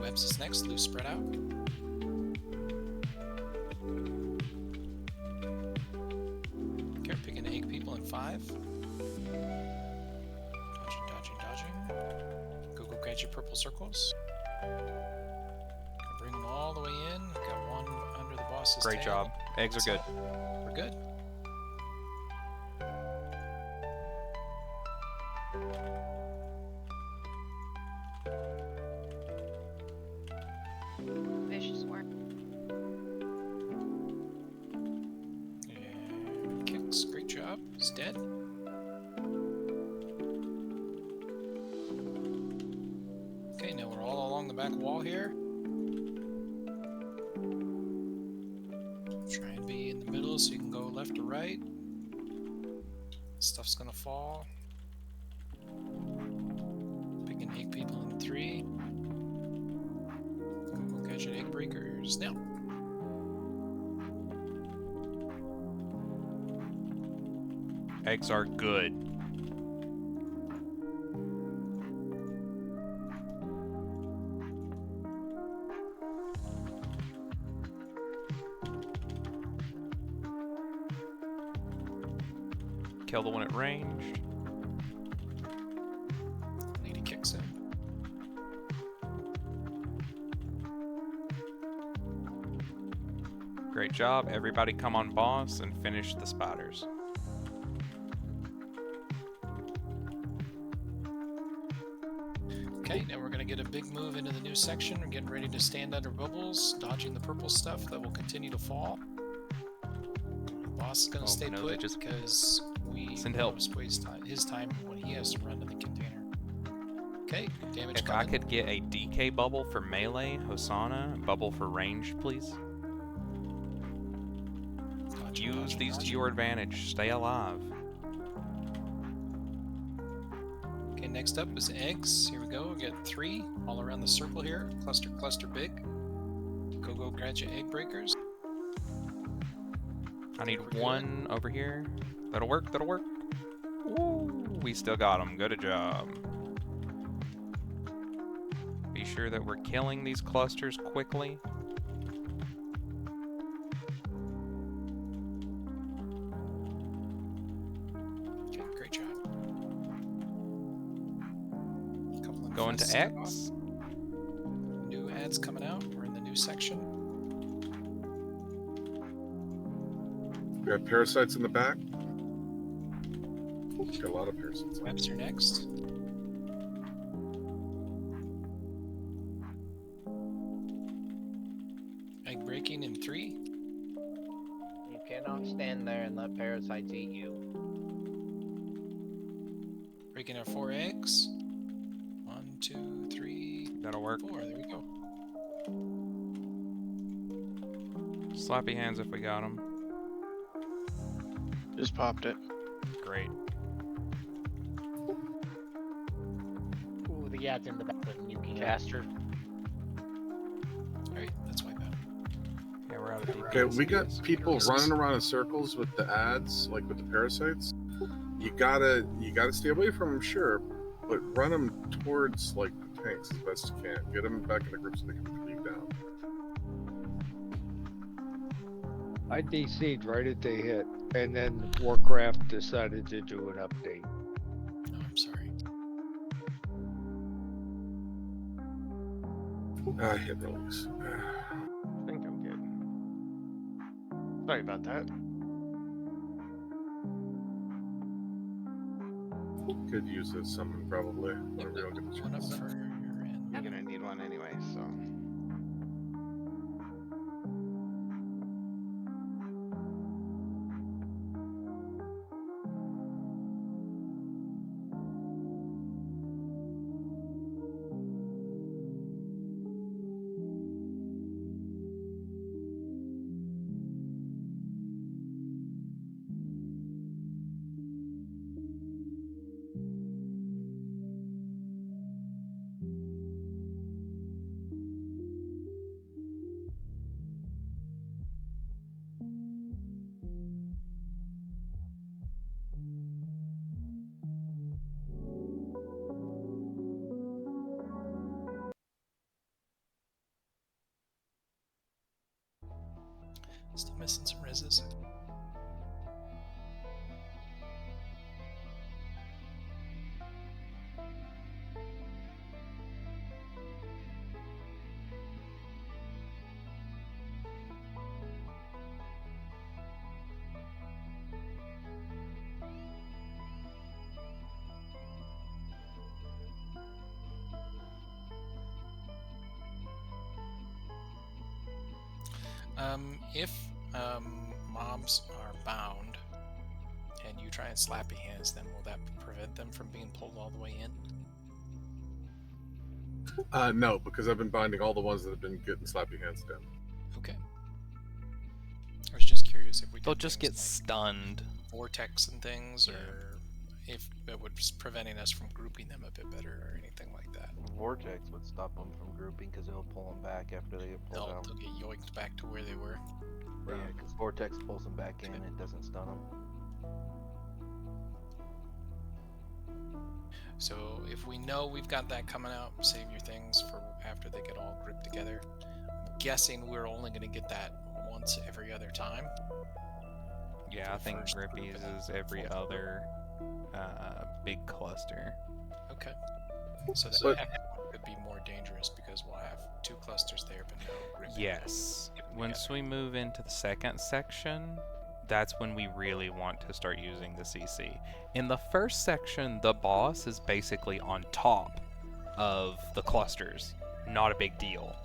D: Webs is next, loose spread out. Okay, we're picking 8 people in 5. Dodging. Go get your purple circles. Bring them all the way in. Got one under the boss's
B: Great
D: tail.
B: job. Eggs are good.
D: We're good.
E: Vicious work.
D: And kicks. Great job. He's dead. Okay, now we're all along the back wall here. Try and be in the middle so you can go left or right. Stuff's gonna fall. Picking 8 people in 3. Go catch it, egg breakers now.
B: Eggs are good. Kill the one at range.
D: Lady kicks in.
B: Great job. Everybody come on boss and finish the spiders.
D: Okay, now we're gonna get a big move into the new section. We're getting ready to stand under bubbles, dodging the purple stuff that will continue to fall. The boss is gonna stay
B: no,
D: put
B: they just
D: because we
B: send
D: don't
B: help.
D: want to waste his time when he has to run to the container. Okay, damage
B: If I
D: coming.
B: could get a DK bubble for melee, Hosanna, bubble for range, please.
D: Gotcha,
B: Use
D: gotcha,
B: these to
D: gotcha.
B: your advantage. Stay alive.
D: Okay, next up is eggs. Here we go. We got 3 all around the circle here. Cluster, cluster big. Go, grab your egg breakers.
B: I need
D: We're good.
B: 1 over here. That'll work, that'll work. Woo! We still got them. Good job. Be sure that we're killing these clusters quickly.
D: Okay, great job. Couple of
B: Going to
D: infests
B: X.
D: off. New ads coming out. We're in the new section.
A: We got parasites in the back. Got a lot of parasites.
D: Webs are next. Egg breaking in 3.
C: You cannot stand there and let parasites eat you.
D: Breaking our 4 eggs. 1, 2, 3.
B: That'll work.
D: 4. There we go.
B: Slappy hands if we got them.
O: Just popped it.
B: Great.
I: Ooh, the ad's in the back with Nuki Caster.
D: Alright, let's wipe out.
B: Yeah, we're out of DPS.
A: Okay, we got people running around in circles with the ads, like with the parasites. You gotta stay away from them, sure, but run them towards like the tanks as best you can. Get them back in the group so they can put you down.
S: I DC'd right at the hit, and then Warcraft decided to do an update.
D: Oh, I'm sorry.
A: Hit release.
O: I think I'm good. Sorry about that.
A: Could use this summon probably. Whenever we all get the
D: One up
A: chance.
D: for your end.
G: You're gonna need one anyway, so.
D: Still missing some reses. If mobs are bound and you try and slappy hands them, will that prevent them from being pulled all the way in?
A: No, because I've been binding all the ones that have been getting slappy hands down.
D: Okay. I was just curious if we
B: They'll
D: did
B: just
D: things
B: get
D: like
B: stunned.
D: vortex and things, or if it was preventing us from grouping them a bit better or anything like that.
C: Vortex would stop them from grouping because it'll pull them back after they get pulled
D: They'll
C: out.
D: get yoinked back to where they were.
C: Yeah, because Vortex pulls them back in, it doesn't stun them.
D: So if we know we've got that coming out, save your things for after they get all grouped together. I'm guessing we're only going to get that once every other time.
B: Yeah, I think
D: First group
B: Grippies
D: and
B: is every
D: fourth
B: other big cluster.
D: Okay. So that
A: But-
D: one could be more dangerous because we'll have 2 clusters there, but no grouping.
B: Yes.
D: Yep,
B: Once
D: together.
B: we move into the second section, that's when we really want to start using the CC. In the first section, the boss is basically on top of the clusters. Not a big deal.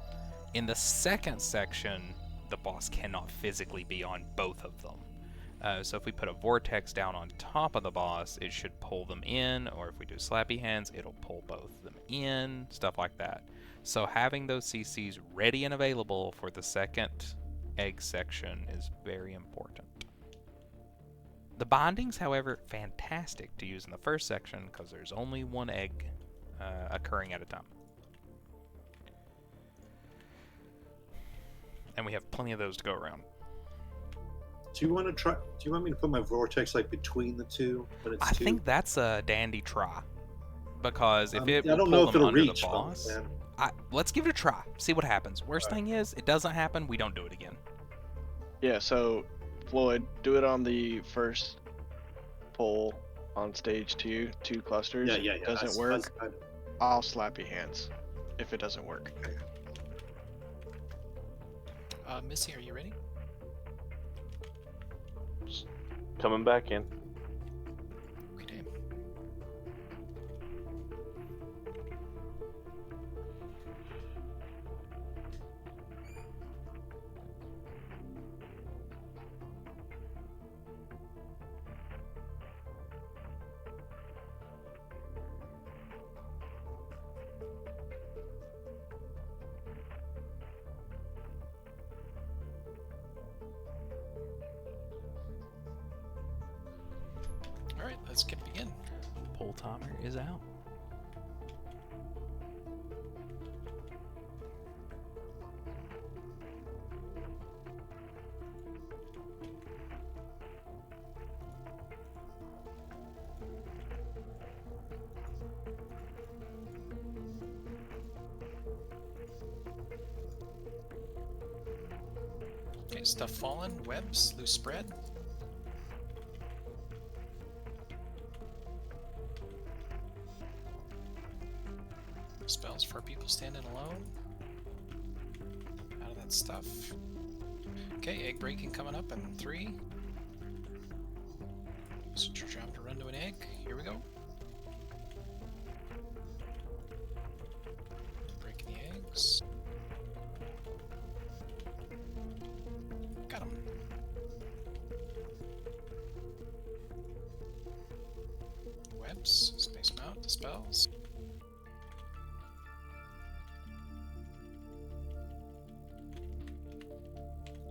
B: In the second section, the boss cannot physically be on both of them. So if we put a vortex down on top of the boss, it should pull them in, or if we do slappy hands, it'll pull both of them in, stuff like that. So having those CCs ready and available for the second egg section is very important. The bindings, however, fantastic to use in the first section because there's only one egg occurring at a time. And we have plenty of those to go around.
L: Do you want to try? Do you want me to put my vortex like between the two when it's
B: I
L: two?
B: think that's a dandy try. Because if it
L: I
B: will
L: don't
B: pull
L: know if
B: them
L: it'll
B: under
L: reach,
B: the boss,
L: man.
B: let's give it a try. See what happens. Worst thing is, it doesn't happen. We don't do it again.
O: Yeah, so Floyd, do it on the first pull on stage 2, 2 clusters.
L: Yeah.
O: Doesn't work. I'll slap your hands if it doesn't work.
D: Missy, are you ready?
R: Coming back in.
D: Okay. Alright, let's begin.
B: Pull timer is out.
D: Okay, stuff fallen, webs, loose spread. Spells for people standing alone. Out of that stuff. Okay, egg breaking coming up in 3. It's your job to run to an egg. Here we go. Breaking the eggs. Got 'em. Webs, space them out, dispels.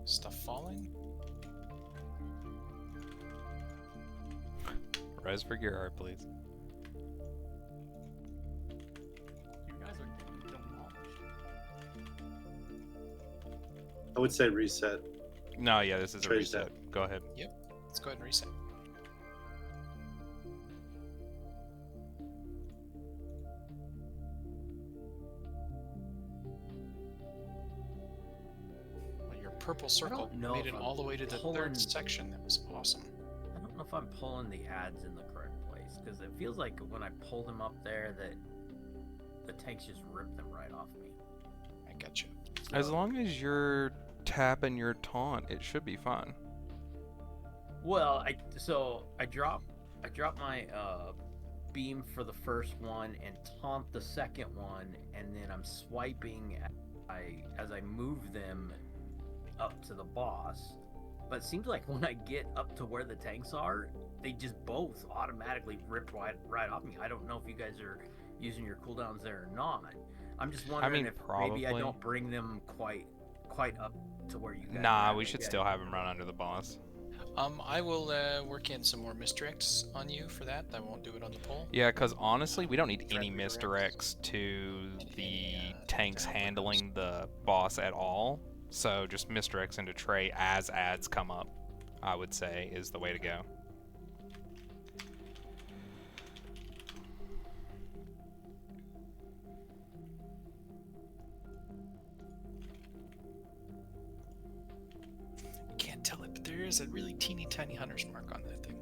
D: Stuff falling.
B: Res for Gerard, please.
N: You guys are getting demolished.
L: I would say reset.
B: No, yeah, this is a
L: Trade
B: reset.
L: that.
B: Go ahead.
D: Yep. Let's go ahead and reset. Well, your purple circle
N: don't know
D: made
N: if
D: it
N: I'm
D: all the way to the
N: pulling-
D: third section. That was awesome.
N: I don't know if I'm pulling the ads in the correct place because it feels like when I pull them up there that the tanks just rip them right off me.
D: I got you.
B: As long as you're tapping your taunt, it should be fine.
N: Well, I drop my beam for the first one and taunt the second one, and then I'm swiping as I move them up to the boss. But it seems like when I get up to where the tanks are, they just both automatically rip right off me. I don't know if you guys are using your cooldowns there or not. I'm just wondering if maybe I
B: probably.
N: don't bring them quite up to where you guys
B: Nah,
N: are.
B: we should still have him run under the boss.
D: I will work in some more misdirects on you for that. I won't do it on the pull.
B: Yeah, because honestly, we don't need any misdirects to the tanks handling the boss at all. So just misdirects into Trey as ads come up, I would say, is the way to go.
D: Can't tell it, but there is a really teeny tiny hunter's mark on that thing.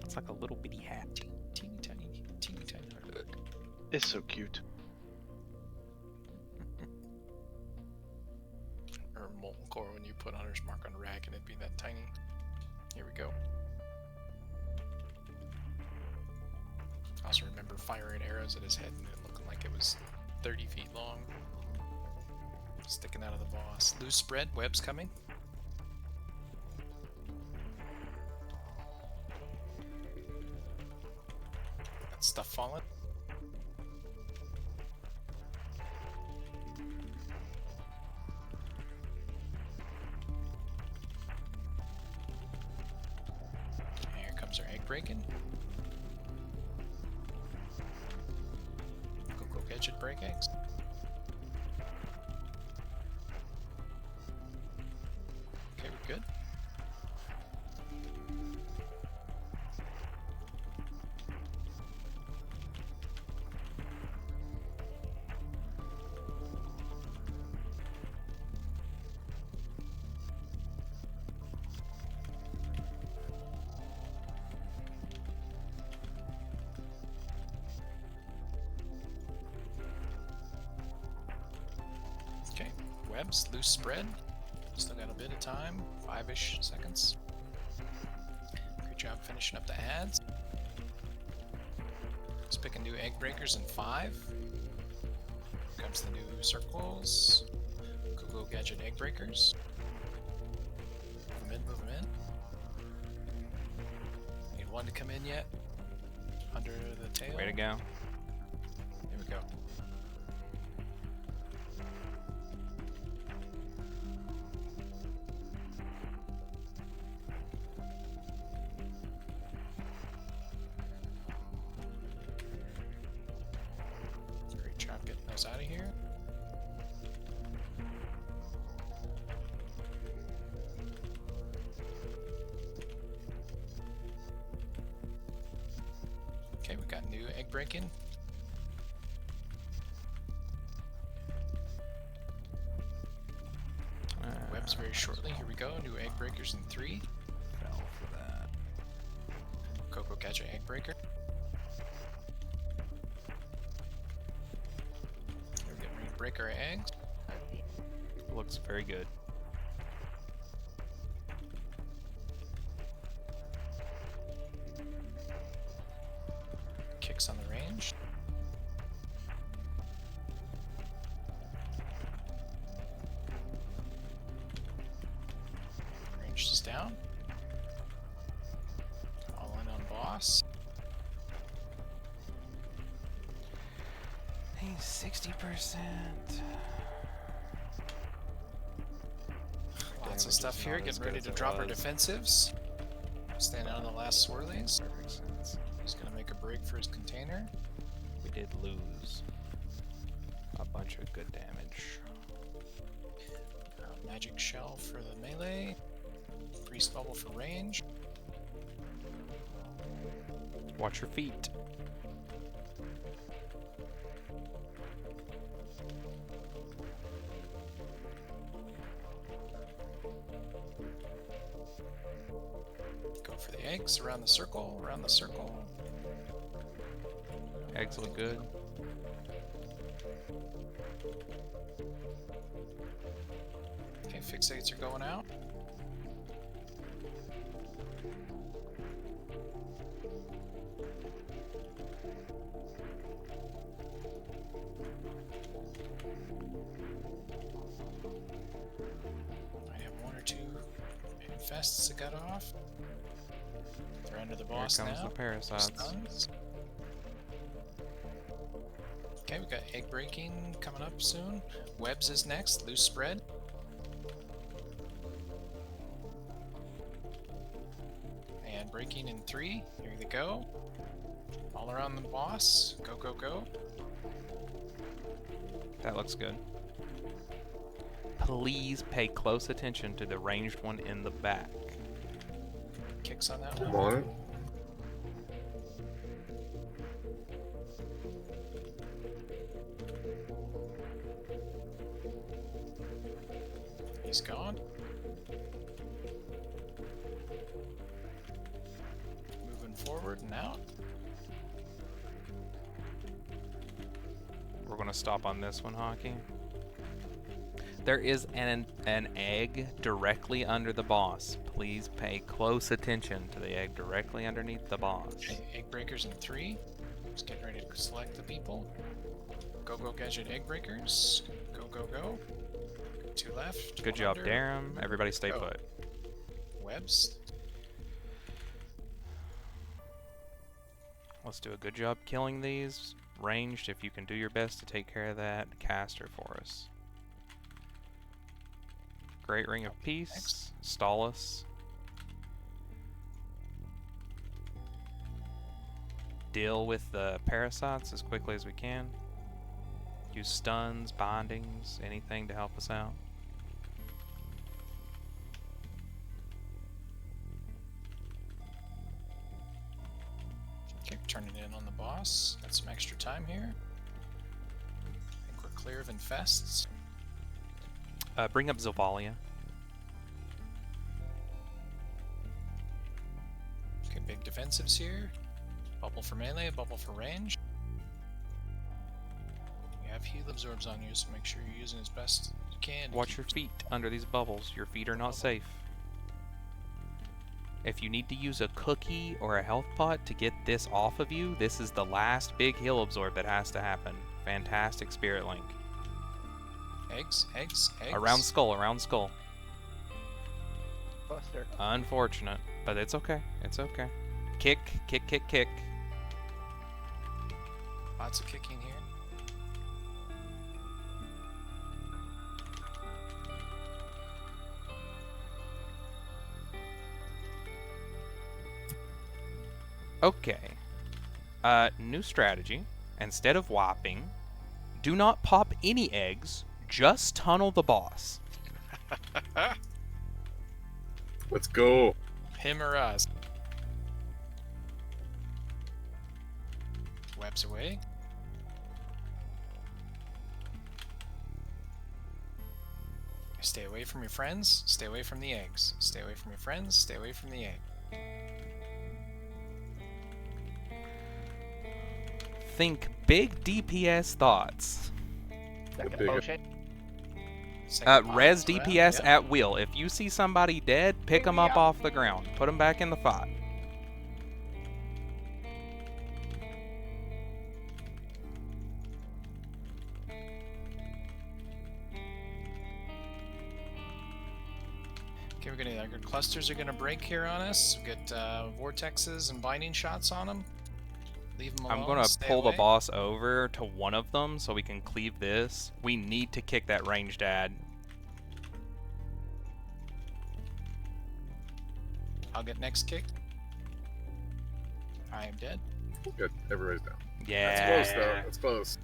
B: It's like a little bitty hat.
D: Teeny tiny hunter.
O: It's so cute.
D: Or molten core when you put hunter's mark on a rag and it'd be that tiny. Here we go. I also remember firing arrows at his head and it looking like it was 30 feet long. Sticking out of the boss. Loose spread, webs coming. stuff falling. Here comes our egg breaking. Go gadget break eggs. Okay, we're good. Okay, webs, loose spread. Still got a bit of time, 5-ish seconds. Good job finishing up the ads. Let's pick a new egg breakers in 5. Here comes the new circles. Google Gadget egg breakers. Move 'em in, move 'em in. Need one to come in yet? Under the tail.
B: Way to go.
D: There we go. Great job getting those out of here. Okay, we got new egg breaking. Webs very shortly. Here we go. New egg breakers in 3.
B: Fell for that.
D: Coco catch an egg breaker. We're getting ready to break our eggs.
B: Looks very good.
D: Kicks on the range. Range is down. All in on boss.
B: He's 60%.
D: Lots of stuff here. Getting ready to drop our defensives. Standing on the last swirlies. He's gonna make a break for his container.
B: We did lose a bunch of good damage.
D: Magic shell for the melee. Priest bubble for range.
B: Watch your feet.
D: Go for the eggs around the circle, around the circle.
B: Eggs look good.
D: Okay, fixates are going out. I have 1 or 2 infests that got off. They're under the boss
B: Here comes
D: now.
B: the parasites.
D: Stuns. Okay, we got egg breaking coming up soon. Webs is next. Loose spread. And breaking in 3. Here they go. All around the boss. Go, go, go.
B: That looks good. Please pay close attention to the ranged one in the back.
D: Kicks on that
A: I'm
D: one.
A: on it.
D: He's gone. Moving forward and out.
B: We're gonna stop on this one, Hockey. There is an egg directly under the boss. Please pay close attention to the egg directly underneath the boss.
D: Okay, egg breakers in 3. Just getting ready to select the people. Go, go, gadget egg breakers. Go, go, go. 2 left.
B: Good
D: 1
B: job,
D: under.
B: Darum. Everybody stay
D: Go.
B: put.
D: Webs.
B: Let's do a good job killing these. Ranged, if you can do your best to take care of that caster for us. Great Ring of Peace. Stall us. Deal with the parasites as quickly as we can. Use stuns, bindings, anything to help us out.
D: Okay, turning in on the boss. Got some extra time here. I think we're clear of infests.
B: Bring up Zovalia.
D: Okay, big defensives here. Bubble for melee, bubble for range. You have heal absorbs on you, so make sure you're using as best you can.
B: Watch your feet under these bubbles. Your feet are not safe. If you need to use a cookie or a health pot to get this off of you, this is the last big heal absorb that has to happen. Fantastic Spirit Link.
D: Eggs, eggs, eggs.
B: Around skull, around skull.
I: Buster.
B: Unfortunate, but it's okay. It's okay. Kick, kick, kick, kick.
D: Lots of kicking here.
B: Okay. New strategy. Instead of whopping, do not pop any eggs. Just tunnel the boss.
A: Let's go.
D: Him or us. Webs away. Stay away from your friends. Stay away from the eggs. Stay away from your friends. Stay away from the egg.
B: Think big DPS thoughts.
I: Second potion.
B: Res DPS at will. If you see somebody dead, pick them up off the ground. Put them back in the fight.
D: Okay, we're gonna. Our clusters are gonna break here on us. We get vortexes and binding shots on them. Leave them alone.
B: I'm gonna
D: stay
B: pull
D: away.
B: the boss over to one of them so we can cleave this. We need to kick that ranged ad.
D: I'll get next kick. I am dead.
A: Good. Everybody's down.
B: Yeah.
A: That's close, though. That's close.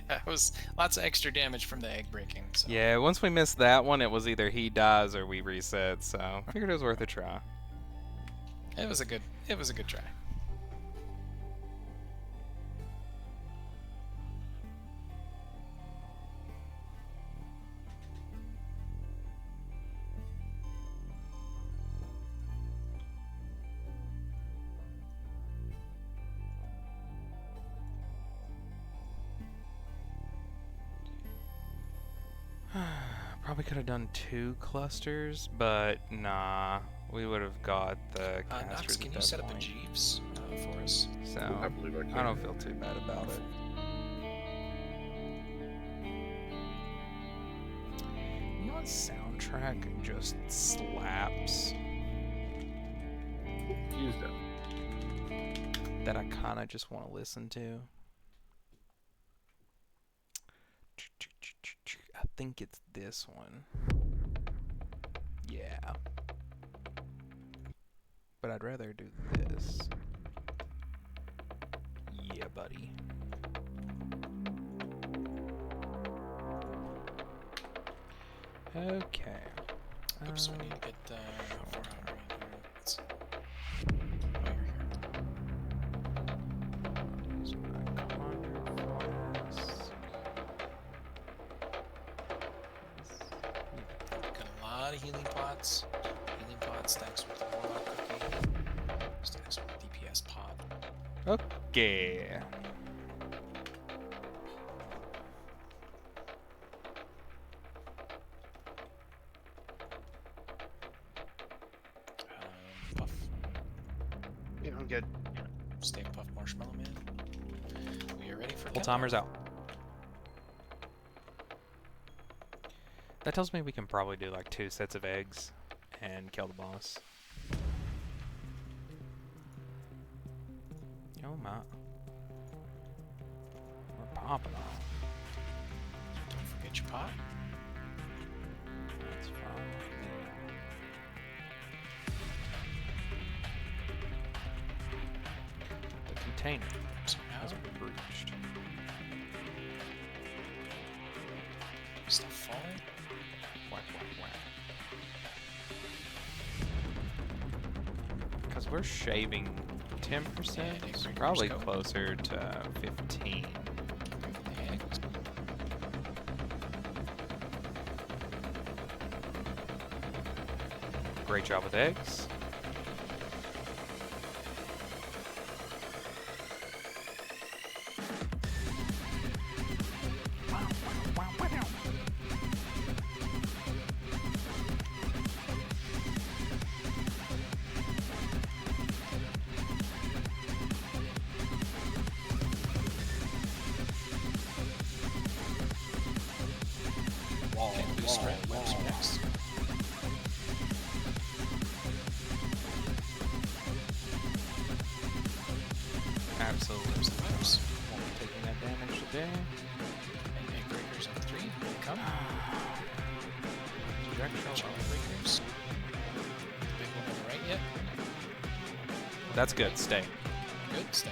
D: That was lots of extra damage from the egg breaking. So.
B: Yeah, once we missed that one, it was either he dies or we reset, so I figured it was worth a try.
D: It was a good try.
B: Probably could have done 2 clusters, but nah. We would have got the casters
D: Knox,
B: at
D: can you
B: that
D: set up a
B: point.
D: Jeeves for us?
B: So,
A: I believe I can.
B: I don't feel too bad about it. You know what soundtrack just slaps?
A: Use that.
B: That I kind of just want to listen to. I think it's this one. Yeah. But I'd rather do this. Yeah, buddy. Okay.
D: Oops, we need to get 400 here. Let's-
B: Use my Conjure Flask.
D: Got a lot of healing pots. Healing pot stacks with the warlock cookie. Stacks with DPS pot.
B: Okay.
D: Puff.
G: You don't get.
D: Steak puff marshmallow man. We are ready for
B: Full
D: countdown.
B: timer's out. That tells me we can probably do like 2 sets of eggs and kill the boss.
D: Yeah,
B: Come on. We're popping off.
D: Don't forget your pot.
B: That's fine. The container has been breached.
D: Stuff falling.
B: Whack, whack, whack. Because we're shaving 10%, so probably closer to 15. Great job with eggs.
D: Can't lose spread. Webs next.
B: Absolutely. Won't be taking that damage today.
D: And egg breakers on 3. Here they come.
B: Projectile.
D: Egg breakers. Big one on the right yet?
B: That's good. Stay.
D: Good. Stay.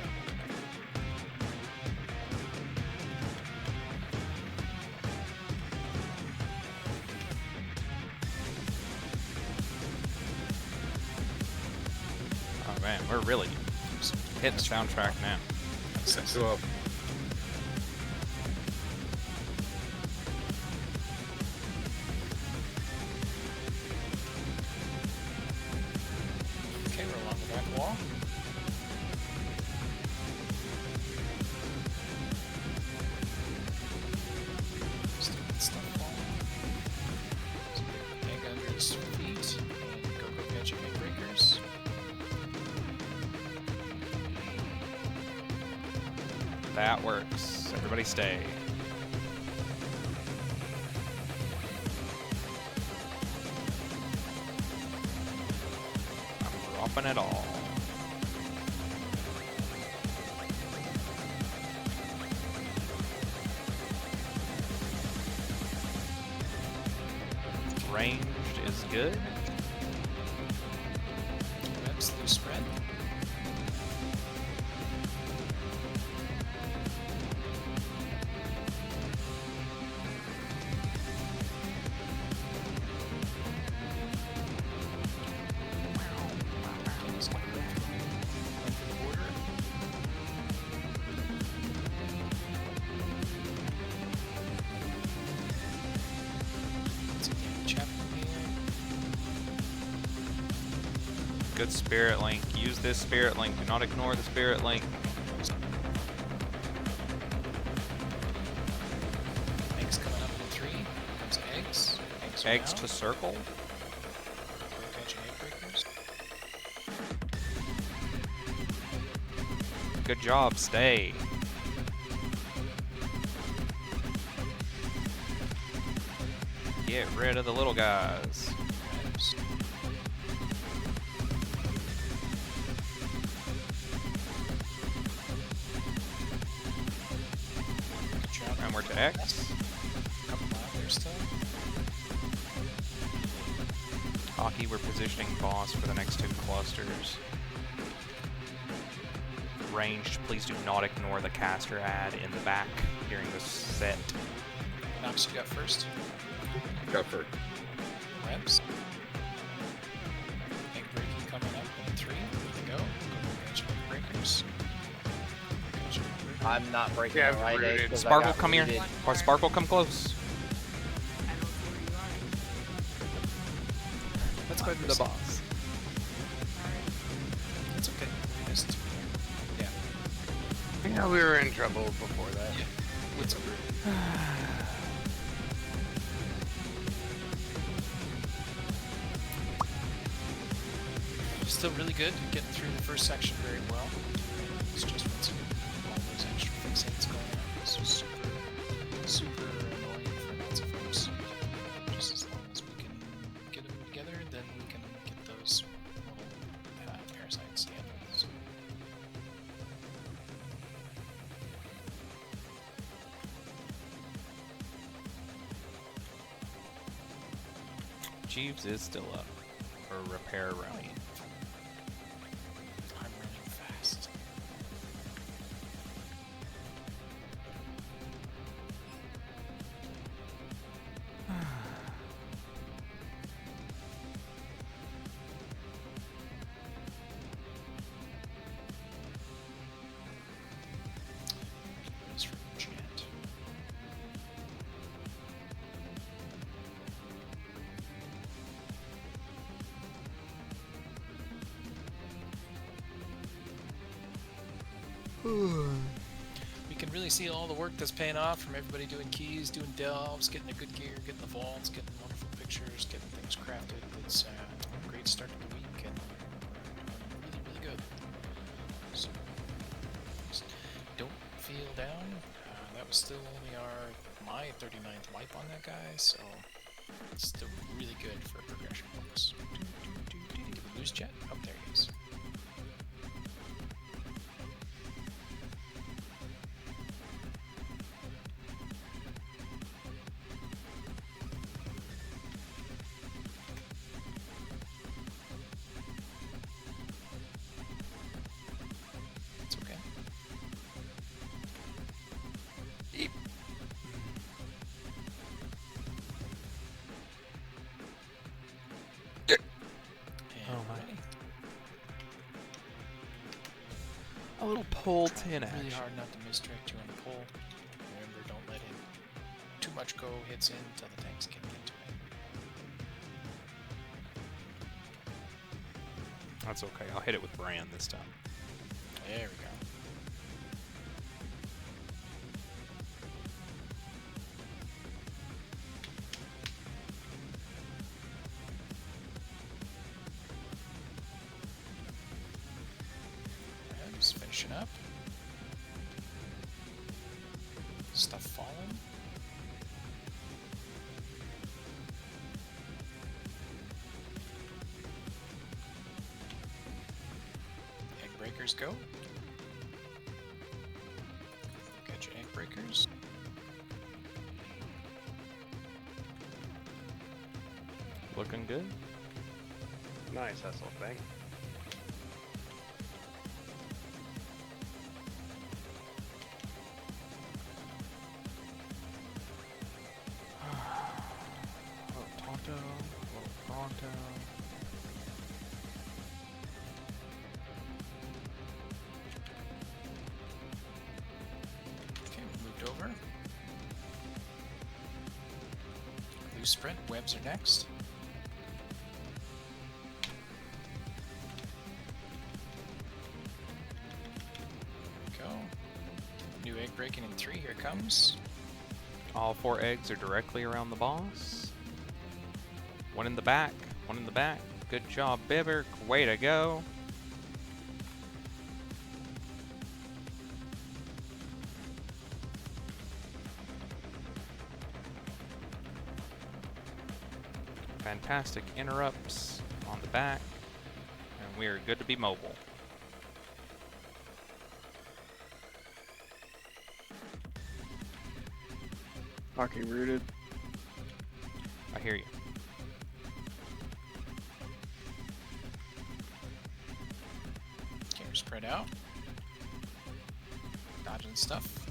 B: Oh man, we're really hitting the soundtrack now.
A: 6-12.
D: Okay, we're along the back wall. Still got stuff falling. So egg under his feet. And go catch egg breakers.
B: That works. Everybody stay. I'm dropping it all. Ranged is good.
D: Webs loose spread. He's gonna run for the border. Let's see damage happening here.
B: Good spirit link. Use this spirit link. Do not ignore the spirit link.
D: Eggs coming up in 3. Here comes eggs. Eggs, are
B: Eggs
D: down.
B: to circle.
D: Go catching egg breakers.
B: Good job. Stay. Get rid of the little guys.
D: Webs. Good job.
B: And we're to X.
D: Couple out there still.
B: Hockey, we're positioning boss for the next 2 clusters. Ranged, please do not ignore the caster ad in the back during the set.
D: Knox, you got first.
A: Got first.
D: Webs. Egg breaking coming up in 3. Here we go. Go catch egg breakers. Catch egg breakers.
C: I'm not breaking
O: Yeah,
C: the right
O: rooted.
C: egg 'cause I
B: Sparkle,
C: got
B: come here.
C: rooted.
B: Or Sparkle, come close.
E: I don't see where you are.
B: Let's go to the boss.
D: It's okay. We missed. Yeah.
G: Yeah, we were in trouble before that.
D: Yeah. It's over. Still really good. Getting through the first section very well. It's just once you get all those extra fixates going on. This was super annoying for lots of folks. Just as long as we can get them together, then we can get those little parasites handled. So
B: Jeeves is still up. Or repair rally.
D: I'm running fast. This from Jet. We can really see all the work that's paying off from everybody doing keys, doing delves, getting the good gear, getting the vaults, getting wonderful pictures, getting things crafted. It's a great start to the week and really, really good. So just don't feel down. That was still only my 39th wipe on that guy, so it's still really good for progression bonus. Did we lose Jet? Oh, there he is. It's okay. Eep.
B: Oh my. A little pull 10 action.
D: Really hard not to misdirect you on the pull. Remember, don't let it too much go hits in until the tanks can get to it.
B: That's okay. I'll hit it with Brand this time.
D: There we go. And just finishing up. Stuff falling. Egg breakers go. Got your egg breakers.
B: Looking good.
O: Nice hustle, thing.
B: Tonto, Pronto.
D: Okay, we moved over. Loose sprint, webs are next. Go. New egg breaking in 3, here it comes.
B: All 4 eggs are directly around the boss. One in the back, one in the back. Good job, Bibber. Way to go. Fantastic interrupts on the back. And we are good to be mobile.
O: Hockey rooted.
B: I hear you.
D: Okay, we're spread out. Dodging stuff.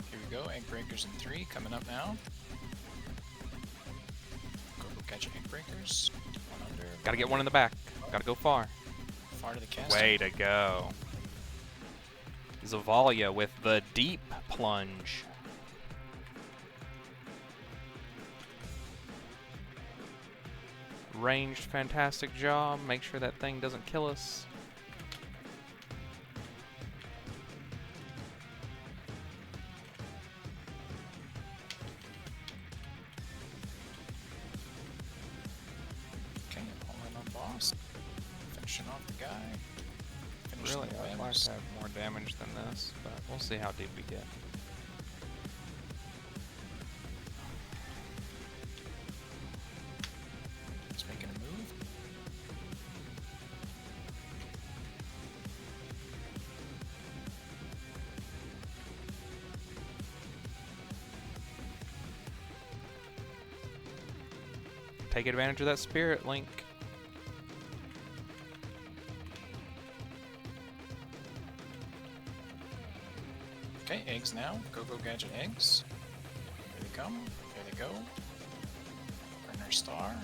D: Here we go, egg breakers in 3, coming up now. Go catch egg breakers. One under.
B: Gotta get one in the back. Gotta go far.
D: Far to the cast.
B: Way to go. Zavalia with the deep plunge. Ranged, fantastic job. Make sure that thing doesn't kill us.
D: Okay, all in on boss. Finishing off the guy. Finishing
B: Really,
D: the
B: I'd like
D: webs.
B: to have more damage than this, but we'll see how deep we get.
D: It's making a move.
B: take advantage of that spirit link.
D: Okay, eggs now. Go gadget eggs. Here they come. Here they go. Earn our star.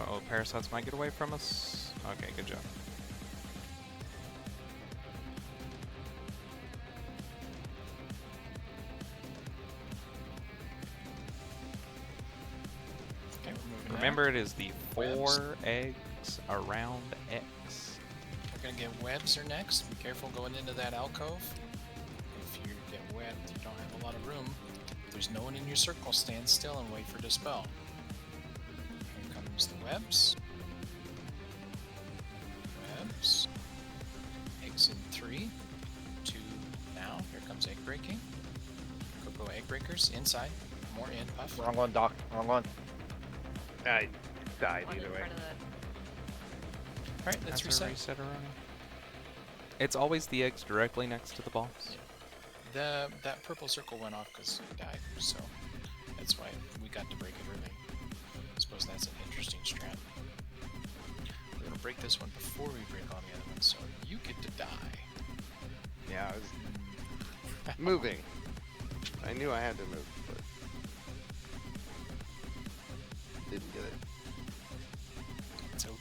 B: Uh-oh, parasites might get away from us. Okay, good job.
D: Okay, we're moving
B: Remember, it is the
D: Webs.
B: 4 eggs around X.
D: We're gonna get webs are next. Be careful going into that alcove. If you get webbed, you don't have a lot of room. If there's no one in your circle, stand still and wait for dispel. Here comes the webs. Webs. Eggs in 3, 2, now. Here comes egg breaking. Go egg breakers inside. More in, Puff.
I: Wrong one, Doc. Wrong one.
T: I died
E: One
T: either
E: in
T: way.
E: front of that.
D: Alright, let's
B: Has there
D: reset.
B: reset already? It's always the eggs directly next to the boss.
D: That purple circle went off because he died, so that's why we got to break it early. I suppose that's an interesting strat. We're gonna break this one before we break all the other ones, so you get to die.
G: Yeah, I was moving. I knew I had to move, but didn't get it.
D: It's okay.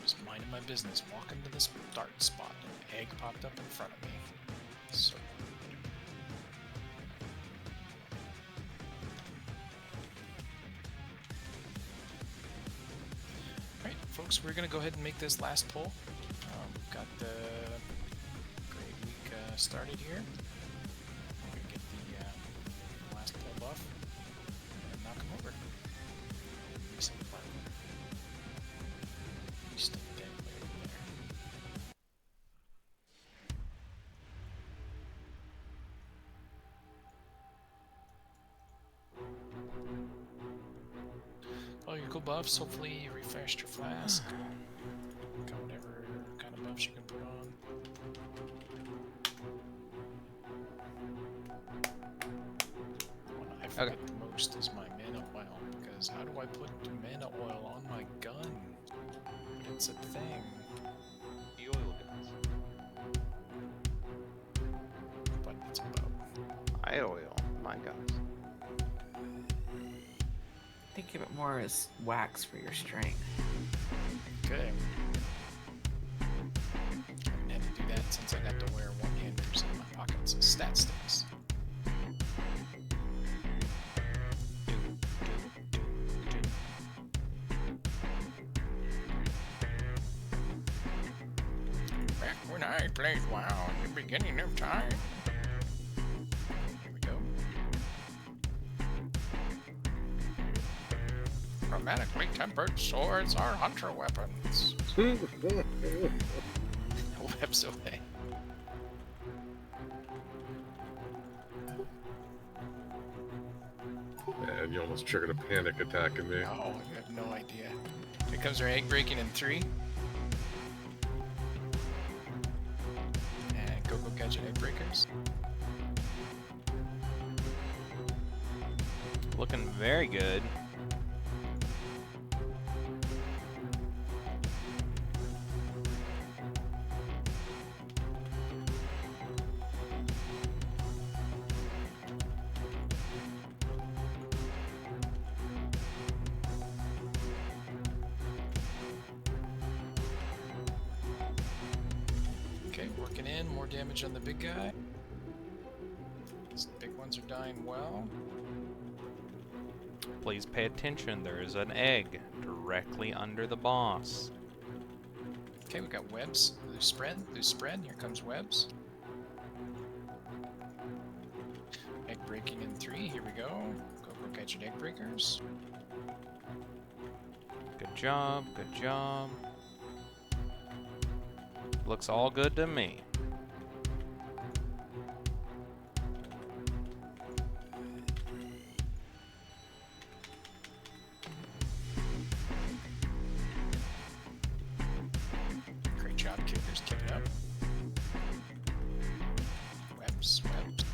D: Just minding my business, walking to this start spot, an egg popped up in front of me. So alright, folks, we're gonna go ahead and make this last pull. We've got the great week started here. We're gonna get the last pull buff and knock him over. Reset the platform. He's still dead way over there. All your cool buffs, hopefully you refreshed your flask. Got whatever kind of buffs you can put on. The one I forget the most is my mana oil, because how do I put mana oil on my gun? It's a thing.
R: The oil guns.
D: But it's about.
G: I oil my guns.
U: Think of it more as wax for your strength.
D: Okay. I haven't had to do that since I got to wear one-handers in my pockets as stat sticks. Back when I played WoW in the beginning of time. Here we go. Chromatically tempered swords are hunter weapons. Webs away.
A: Man, you almost triggered a panic attack in me.
D: Oh, you have no idea. Here comes our egg breaking in 3. And go catch egg breakers.
B: Looking very good.
D: Okay, working in, more damage on the big guy. These big ones are dying well.
B: Please pay attention. There is an egg directly under the boss.
D: Okay, we got webs. Loose spread, loose spread. Here comes webs. Egg breaking in 3. Here we go. Go catch your egg breakers.
B: Good job, good job. Looks all good to me.
D: webs, webs.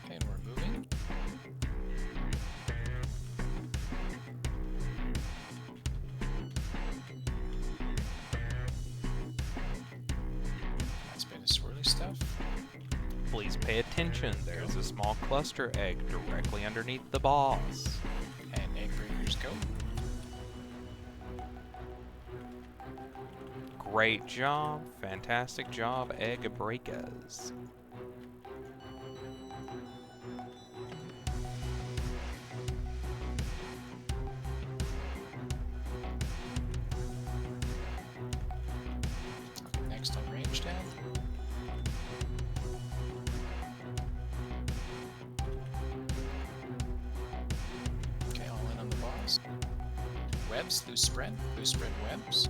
D: Okay, and we're moving. Nice bit of swirly stuff.
B: Please pay attention. There's a small cluster egg directly underneath the boss.
D: And egg breakers go.
B: Great job. Fantastic job, egg breakers.
D: Next on range death. Okay, all in on the boss. Webs, loose spread webs.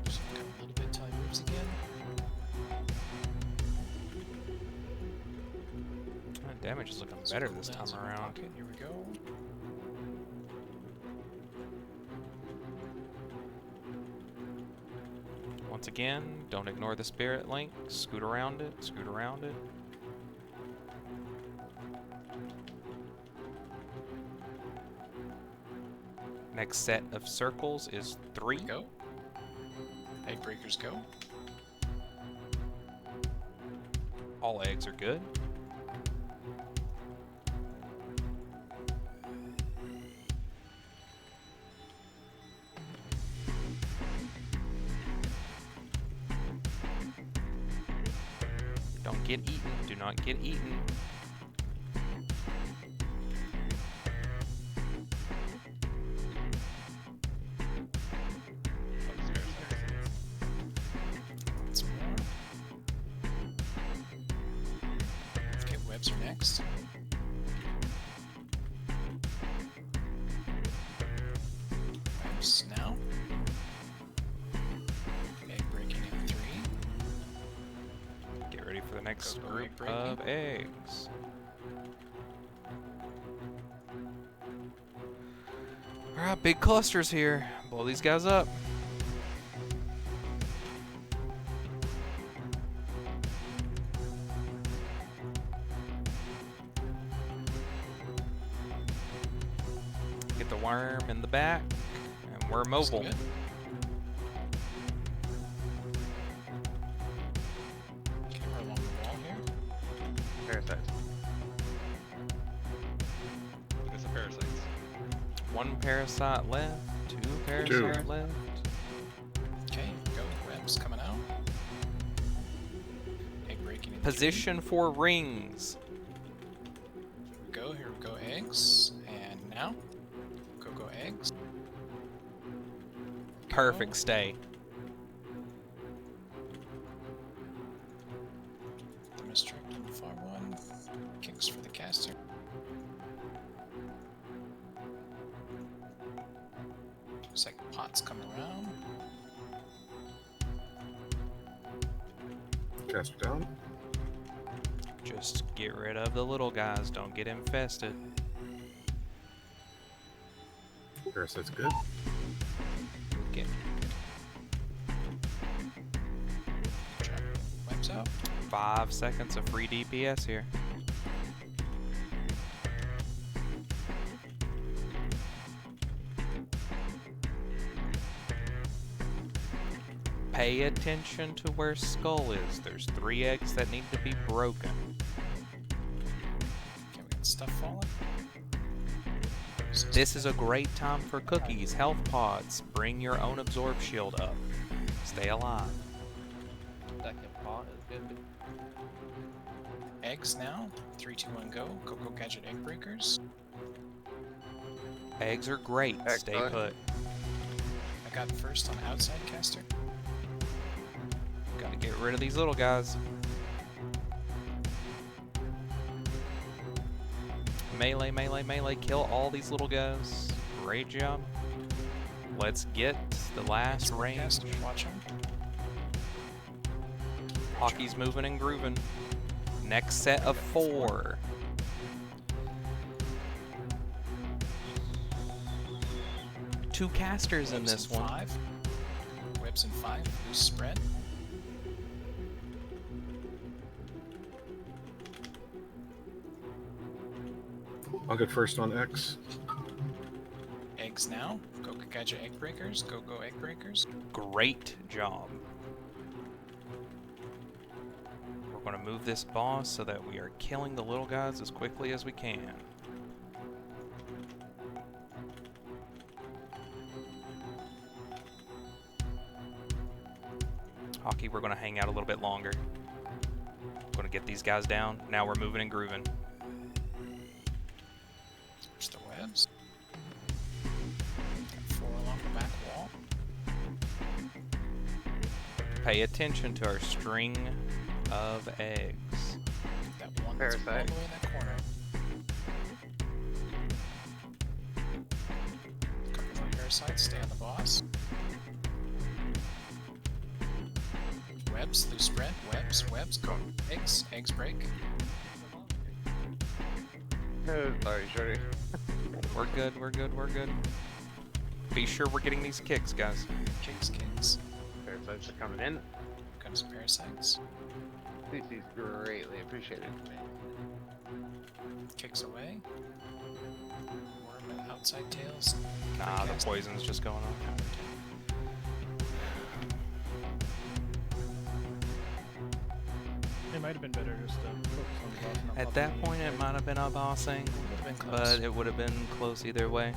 D: Just come a little bit till he moves again.
B: Damage is looking better this time around.
D: Pocket. Here we go.
B: Once again, don't ignore the spirit link. Scoot around it, scoot around it. Next set of circles is 3.
D: Go. Egg breakers go.
B: All eggs are good. Don't get eaten. Do not get eaten.
D: Once more. Okay, webs are next. Webs now. Egg breaking in 3.
B: Get ready for the next
D: Go,
B: group
D: egg breaking.
B: of eggs. Alright, big clusters here. Blow these guys up. Get the worm in the back, and we're mobile.
D: Good. Okay, we're along the wall here.
R: Parasites. Look at some parasites.
B: 1 parasite left, 2 parasite left.
D: Okay, go. Webs coming out. Egg breaking in 3.
B: Position for rings.
D: Go, here we go, eggs. And now. Go eggs.
B: Perfect stay.
D: The mystery on the far one. Kicks for the caster. Looks like pots come around.
A: Caster down.
B: Just get rid of the little guys. Don't get infested.
A: Parasite's good.
B: Get
D: Webs out.
B: 5 seconds of free DPS here. Pay attention to where Skull is. There's 3 eggs that need to be broken.
D: Okay, we got stuff falling.
B: This is a great time for cookies, health pods. Bring your own absorb shield up. Stay alive.
C: Second pot is good.
D: Eggs now. 3, 2, 1, go. Cocoa Gadget egg breakers.
B: Eggs are great. Stay
G: Excellent.
B: put.
D: I got first on outside caster.
B: Gotta get rid of these little guys. Melee, melee, melee. Kill all these little guys. Great job. Let's get the last range.
D: Caster, watch him.
B: Hockey's moving and grooving. Next set of 4. 2 casters in
D: Webs
B: this
D: in
B: one.
D: 5. Webs in 5. Loose spread.
A: I'll get first on X.
D: Eggs now. Go catch your egg breakers. Go egg breakers.
B: Great job. We're going to move this boss so that we are killing the little guys as quickly as we can. Hockey, we're going to hang out a little bit longer. Going to get these guys down. Now we're moving and grooving.
D: There's the webs. Got 4 along the back wall.
B: Pay attention to our string of eggs.
D: That one that's all the way in that corner. Couple more parasites. Stay on the boss. Webs, loose spread, webs, go. Eggs break.
G: Sorry, Shorty.
B: We're good, we're good, we're good. Be sure we're getting these kicks, guys.
D: Kicks.
G: Parasites are coming in.
D: Comes parasites.
G: CC's greatly appreciated.
D: Kicks away. Worm and outside tails.
B: Nah, the poison's just going on.
P: It might have been better just to focus on the boss. Not
B: At that point, it might have been a bossing, but it would have been close either way.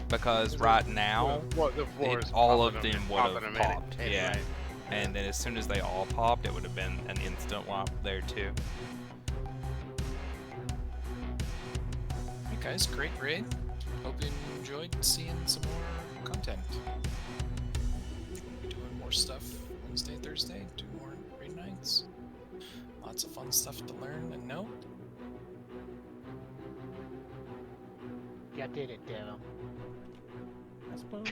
B: Because right now, all of them would have popped. Yeah. And then as soon as they all popped, it would have been an instant wipe there too.
D: Hey guys, great raid. Hope you enjoyed seeing some more content. We'll be doing more stuff Wednesday, Thursday, do more raid nights. Lots of fun stuff to learn and know.
I: You did it, damn him.
P: Yes, boom.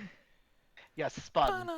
I: Yes, spun.